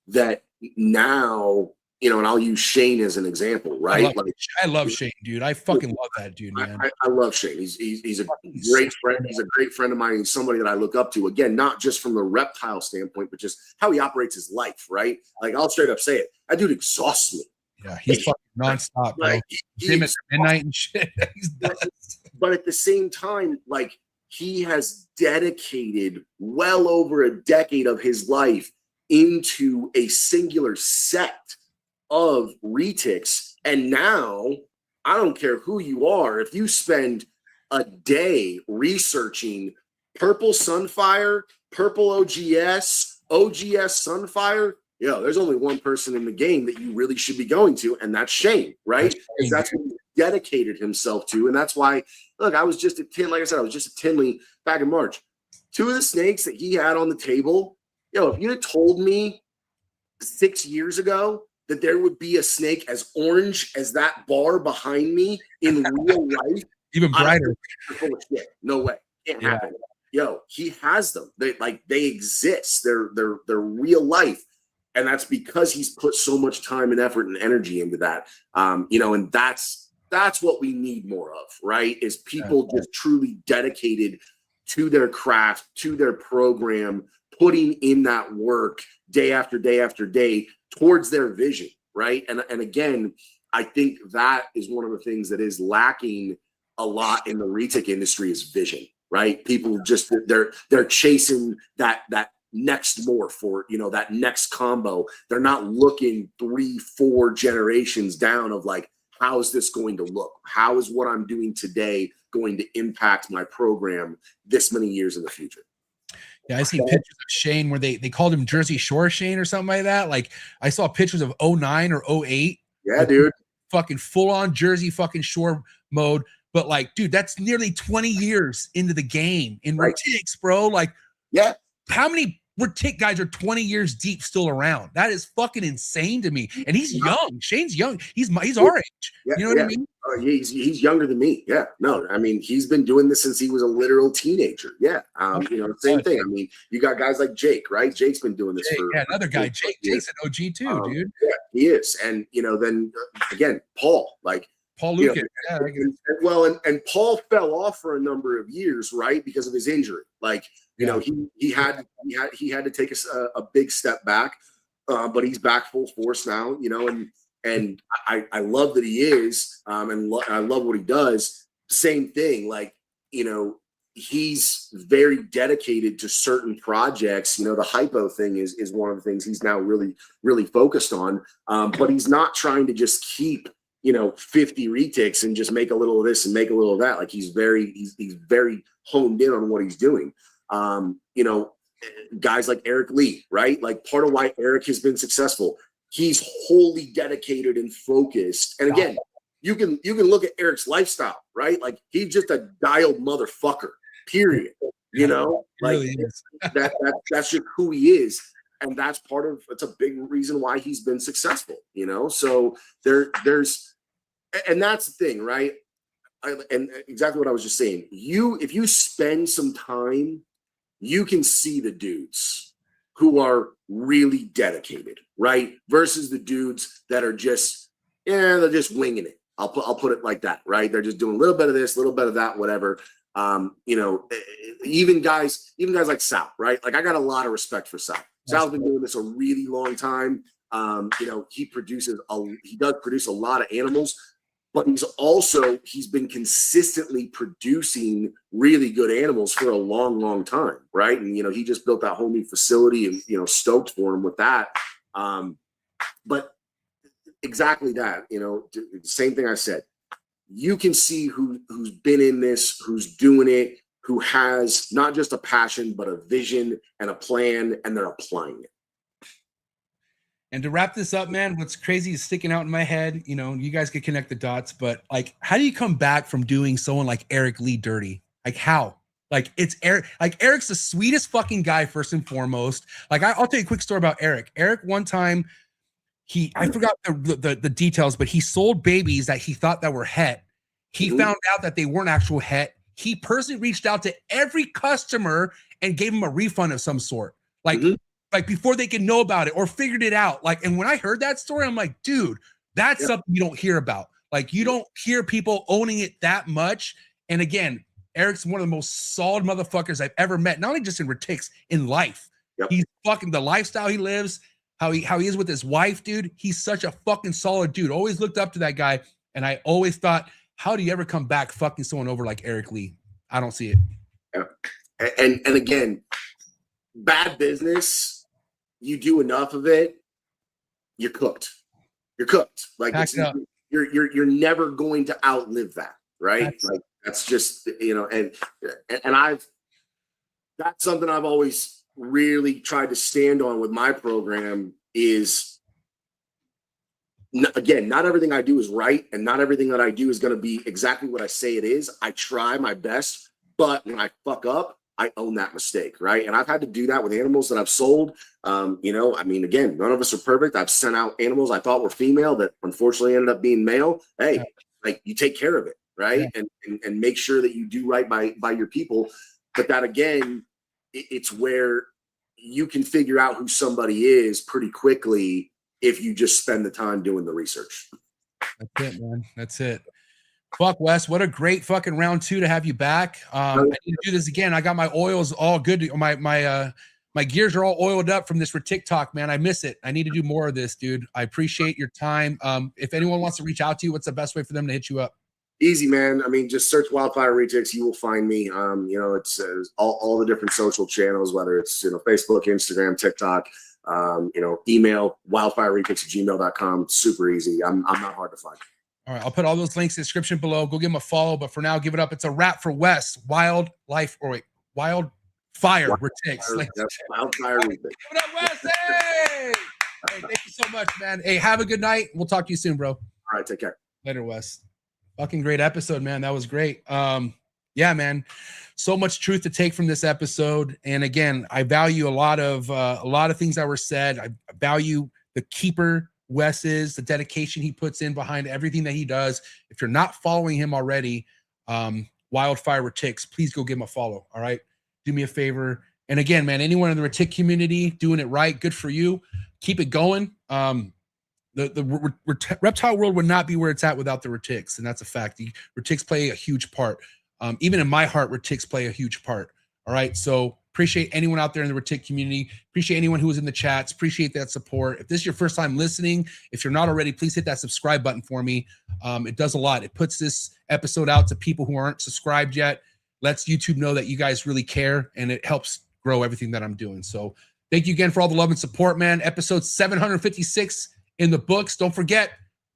that now and I'll use Shane as an example, right? I love Shane, dude. I fucking love that dude, man. I love Shane. He's a great friend. He's a great friend of mine. He's somebody that I look up to. Again, not just from the reptile standpoint, but just how he operates his life, right? Like, I'll straight up say it. That dude exhausts me. Yeah, he's fucking nonstop, bro. Him at midnight and shit. But at the same time, like, he has dedicated well over a decade of his life into a singular set of retics. And now, I don't care who you are, if you spend a day researching purple sunfire, purple OGS, OGS sunfire, there's only one person in the game that you really should be going to, and that's Shane, right? Because that's what he dedicated himself to. And that's why, look, I was just at Tinley, like I said, I was just at Tinley back in March. 2 of the snakes that he had on the table, if you had told me 6 years ago that there would be a snake as orange as that bar behind me in real life, even brighter, full of shit. No way, can't happen. He has them. They exist. They're real life. And that's because he's put so much time and effort and energy into that. And that's what we need more of, right? Is people just truly dedicated to their craft, to their program, putting in that work day after day after day towards their vision, right? And again, I think that is one of the things that is lacking a lot in the retic industry is vision, right? People just they're chasing that next morph or that next combo. They're not looking 3-4 generations down of like, how is this going to look? How is what I'm doing today going to impact my program this many years in the future? Yeah, I see pictures of Shane where they called him Jersey Shore Shane or something like that. Like, I saw pictures of 09 or 08. Yeah, dude. Fucking full on Jersey fucking Shore mode. But like, dude, that's nearly 20 years into the game in Retics, bro. Like, yeah, how many Retic guys are 20 years deep still around? That is fucking insane to me. And he's young. Shane's young. He's our age. Yeah, you know what I mean? He's younger than me. Yeah. No, I mean, he's been doing this since he was a literal teenager. Yeah. Same thing. I mean, you got guys like Jake, right? Jake's been doing this for another guy. Jake's an OG too, dude. Yeah, he is. And then again, Paul Lucan. And Paul fell off for a number of years, right? Because of his injury. Like, he had to take a big step back, but he's back full force now, and I love that he is, and I love what he does. Same thing, like, he's very dedicated to certain projects. The hypo thing is one of the things he's now really, really focused on. But he's not trying to just keep 50 retics and just make a little of this and make a little of that. Like, he's very honed in on what he's doing. Guys like Eric Lee, right? Like, part of why Eric has been successful, he's wholly dedicated and focused. And again, you can look at Eric's lifestyle, right? Like, he's just a dialed motherfucker, period. Really that's just who he is. And that's it's a big reason why he's been successful, So there's, and that's the thing, right? And exactly what I was just saying. If you spend some time, you can see the dudes who are really dedicated, right? Versus the dudes that are just, they're just winging it. I'll put it like that, right? They're just doing a little bit of this, a little bit of that, whatever. Even guys like Sal, right? Like, I got a lot of respect for Sal. Sal's been doing this a really long time. He does produce a lot of animals, but he's been consistently producing really good animals for a long, long time, right? And he just built that whole new facility, and stoked for him with that. But exactly that, same thing I said. You can see who's been in this, who's doing it, who has not just a passion, but a vision and a plan, and they're applying it. And to wrap this up, man, what's crazy is sticking out in my head, you guys could connect the dots, but like, how do you come back from doing someone like Eric Lee dirty? Like, how? Like, it's Eric. Like, Eric's the sweetest fucking guy, first and foremost. Like, I'll tell you a quick story about Eric. Eric, one time, I forgot the details, but he sold babies that he thought that were het. He found out that they weren't actual het. He personally reached out to every customer and gave him a refund of some sort. Like, like before they can know about it or figured it out. Like, and when I heard that story, I'm like, dude, that's something you don't hear about. Like, you don't hear people owning it that much. And again, Eric's one of the most solid motherfuckers I've ever met, not only just in Retics, in life. He's fucking the lifestyle he lives, how he is with his wife, dude. He's such a fucking solid dude. Always looked up to that guy. And I always thought, how do you ever come back fucking someone over like Eric Lee? I don't see it. Yeah. And again, bad business, you do enough of it, you're cooked. You're cooked. Like you're never going to outlive that, right? Like that's just, you know, and that's something I've always really tried to stand on with my program is, again, not everything I do is right, and not everything that I do is going to be exactly what I say it is. I try my best, but when I fuck up, I own that mistake, right? And I've had to do that with animals that I've sold. You know, I mean, again, none of us are perfect. I've sent out animals I thought were female that unfortunately ended up being male. Hey, like, you take care of it, right? And make sure that you do right by your people. But that, again, it's where you can figure out who somebody is pretty quickly if you just spend the time doing the research. That's it, man. That's it. Fuck, Wes, what a great fucking round 2 to have you back. I need to do this again. I got my oils all good. My gears are all oiled up from this Retic talk, man. I miss it. I need to do more of this, dude. I appreciate your time. If anyone wants to reach out to you, what's the best way for them to hit you up? Easy, man. I mean, just search Wildfire Retics. You will find me. You know, it's all the different social channels, whether it's, you know, Facebook, Instagram, TikTok, you know, email, wildfireretics@gmail.com. Super easy. I'm not hard to find. All right, I'll put all those links in the description below. Go give him a follow. But for now, give it up. It's a wrap for Wes. Wildfire Retics. Wildfire Retics. Give it up, Wes. Hey! Hey, thank you so much, man. Hey, have a good night. We'll talk to you soon, bro. All right, take care. Later, Wes. Fucking great episode, man. That was great. Yeah, man. So much truth to take from this episode. And again, I value a lot of things that were said. I value the keeper Wes is, the dedication he puts in behind everything that he does. If you're not following him already, Wildfire Retics, please go give him a follow. All right, do me a favor. And again, man, anyone in the Retic community doing it right, good for you. Keep it going. The reptile world would not be where it's at without the Retics, and that's a fact. The Retics play a huge part. Even in my heart, Retics play a huge part. All right, so appreciate anyone out there in the Retic community. Appreciate anyone who was in the chats. Appreciate that support. If this is your first time listening, if you're not already, please hit that subscribe button for me. It does a lot. It puts this episode out to people who aren't subscribed yet. Lets YouTube know that you guys really care, and it helps grow everything that I'm doing. So thank you again for all the love and support, man. Episode 756 in the books. Don't forget,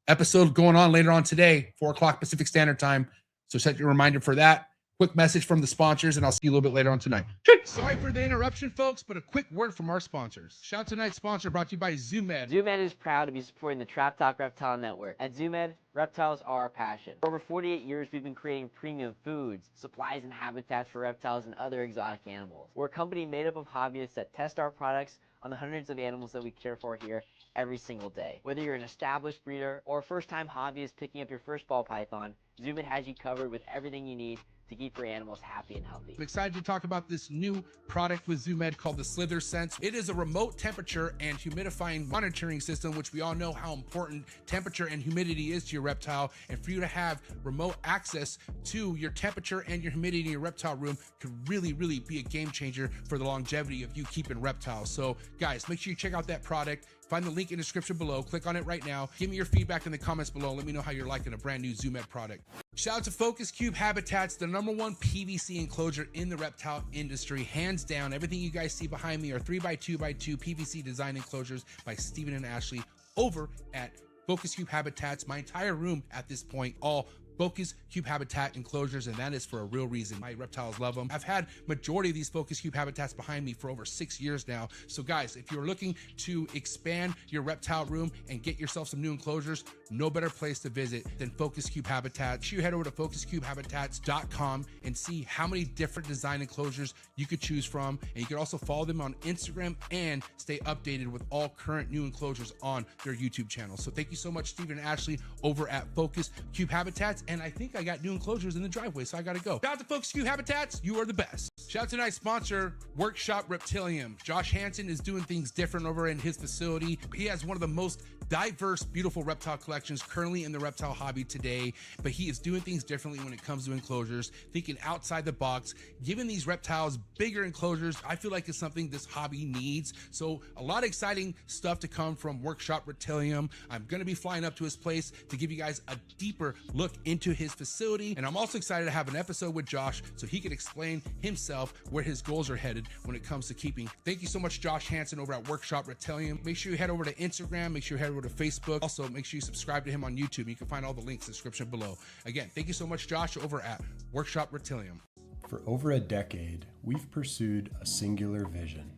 episode going on later on today, 4 o'clock Pacific Standard Time. So set your reminder for that. Quick message from the sponsors, and I'll see you a little bit later on tonight. Sorry for the interruption, folks, but a quick word from our sponsors. Shout out to tonight's sponsor brought to you by ZooMed. ZooMed is proud to be supporting the Trap Talk Reptile Network. At ZooMed, reptiles are our passion. For over 48 years, we've been creating premium foods, supplies, and habitats for reptiles and other exotic animals. We're a company made up of hobbyists that test our products on the hundreds of animals that we care for here every single day. Whether you're an established breeder or a first-time hobbyist picking up your first ball python, ZooMed has you covered with everything you need to keep your animals happy and healthy. I'm excited to talk about this new product with ZooMed called the Slither Sense. It is a remote temperature and humidifying monitoring system, which we all know how important temperature and humidity is to your reptile. And for you to have remote access to your temperature and your humidity in your reptile room could really, really be a game changer for the longevity of you keeping reptiles. So guys, make sure you check out that product. Find the link in the description below. Click on it right now. Give me your feedback in the comments below. Let me know how you're liking a brand new ZooMed product. Shout out to Focus Cube Habitats, the #1 PVC enclosure in the reptile industry. Hands down, everything you guys see behind me are 3x2x2 PVC design enclosures by Steven and Ashley over at Focus Cube Habitats. My entire room at this point, all Focus Cube Habitat enclosures, and that is for a real reason. My reptiles love them. I've had majority of these Focus Cube Habitats behind me for over 6 years now. So guys, if you're looking to expand your reptile room and get yourself some new enclosures, no better place to visit than Focus Cube Habitat. You head over to focuscubehabitats.com and see how many different design enclosures you could choose from. And you can also follow them on Instagram and stay updated with all current new enclosures on their YouTube channel. So thank you so much, Steven and Ashley over at Focus Cube Habitats. and I think I got new enclosures in the driveway, so I gotta go. Shout out to Focus Q Habitats, you are the best. Shout out to tonight's sponsor, Workshop Reptilium. Josh Hansen is doing things different over in his facility. He has one of the most diverse, beautiful reptile collections currently in the reptile hobby today, but he is doing things differently when it comes to enclosures, thinking outside the box, giving these reptiles bigger enclosures. I feel like it's something this hobby needs. So a lot of exciting stuff to come from Workshop Reptilium. I'm going to be flying up to his place to give you guys a deeper look into his facility. And I'm also excited to have an episode with Josh so he can explain himself where his goals are headed when it comes to keeping. Thank you so much, Josh Hansen over at Workshop Reptilium. Make sure you head over to Instagram. Make sure you head over to Facebook. Also, make sure you subscribe to him on YouTube. You can find all the links in the description below. Again, thank you so much, Josh, over at Workshop Reptilium. For over a decade, we've pursued a singular vision,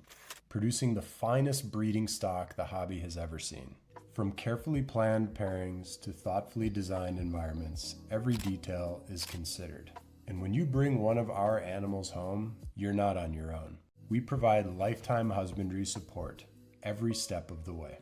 producing the finest breeding stock the hobby has ever seen. From carefully planned pairings to thoughtfully designed environments, every detail is considered. And when you bring one of our animals home, you're not on your own. We provide lifetime husbandry support every step of the way.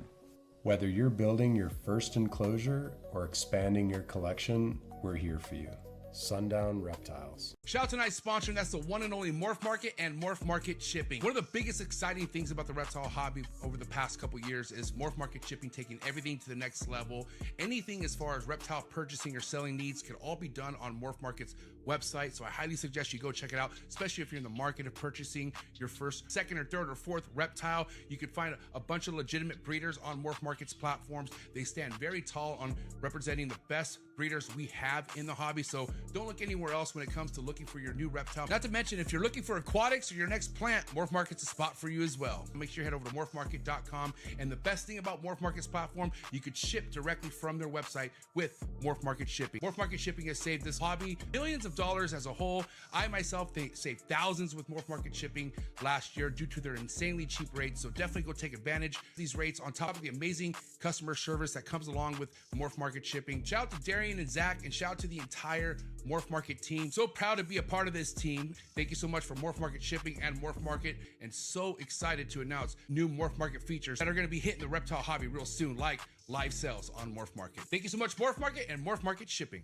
Whether you're building your first enclosure or expanding your collection, we're here for you. Sundown Reptiles. Shout out to tonight's sponsor, and that's the one and only MORPH Market and MORPH Market shipping. One of the biggest exciting things about the reptile hobby over the past couple years is MORPH Market shipping taking everything to the next level. Anything as far as reptile purchasing or selling needs can all be done on MORPH Market's website. So I highly suggest you go check it out, especially if you're in the market of purchasing your first, second, or third, or fourth reptile. You can find a bunch of legitimate breeders on MORPH Market's platforms. They stand very tall on representing the best breeders we have in the hobby. So don't look anywhere else when it comes to looking for your new reptile. Not to mention, if you're looking for aquatics or your next plant, MORPH Market's a spot for you as well. Make sure you head over to morphmarket.com. And the best thing about MORPH Market's platform, you could ship directly from their website with MORPH Market shipping. MORPH Market shipping has saved this hobby billions of dollars as a whole. I myself saved thousands with MORPH Market shipping last year due to their insanely cheap rates. So definitely go take advantage of these rates on top of the amazing customer service that comes along with MORPH Market shipping. Shout out to Darian and Zach, and shout out to the entire MORPH Market team. So proud to be a part of this team. Thank you so much for MORPH Market shipping and MORPH Market, and so excited to announce new MORPH Market features that are going to be hitting the reptile hobby real soon, like live sales on MORPH Market. Thank you so much, MORPH Market and MORPH Market shipping.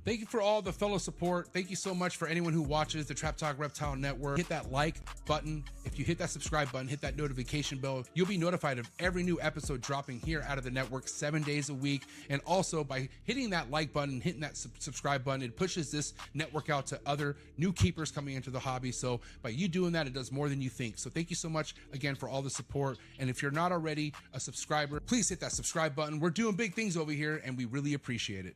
Thank you for all the fellow support. Thank you so much for anyone who watches the Trap Talk Reptile Network. Hit that like button. If you hit that subscribe button, hit that notification bell, you'll be notified of every new episode dropping here out of the network 7 days a week. And also by hitting that like button, hitting that subscribe button, it pushes this network out to other new keepers coming into the hobby. So by you doing that, it does more than you think. So thank you so much again for all the support. And if you're not already a subscriber, please hit that subscribe button. We're doing big things over here and we really appreciate it.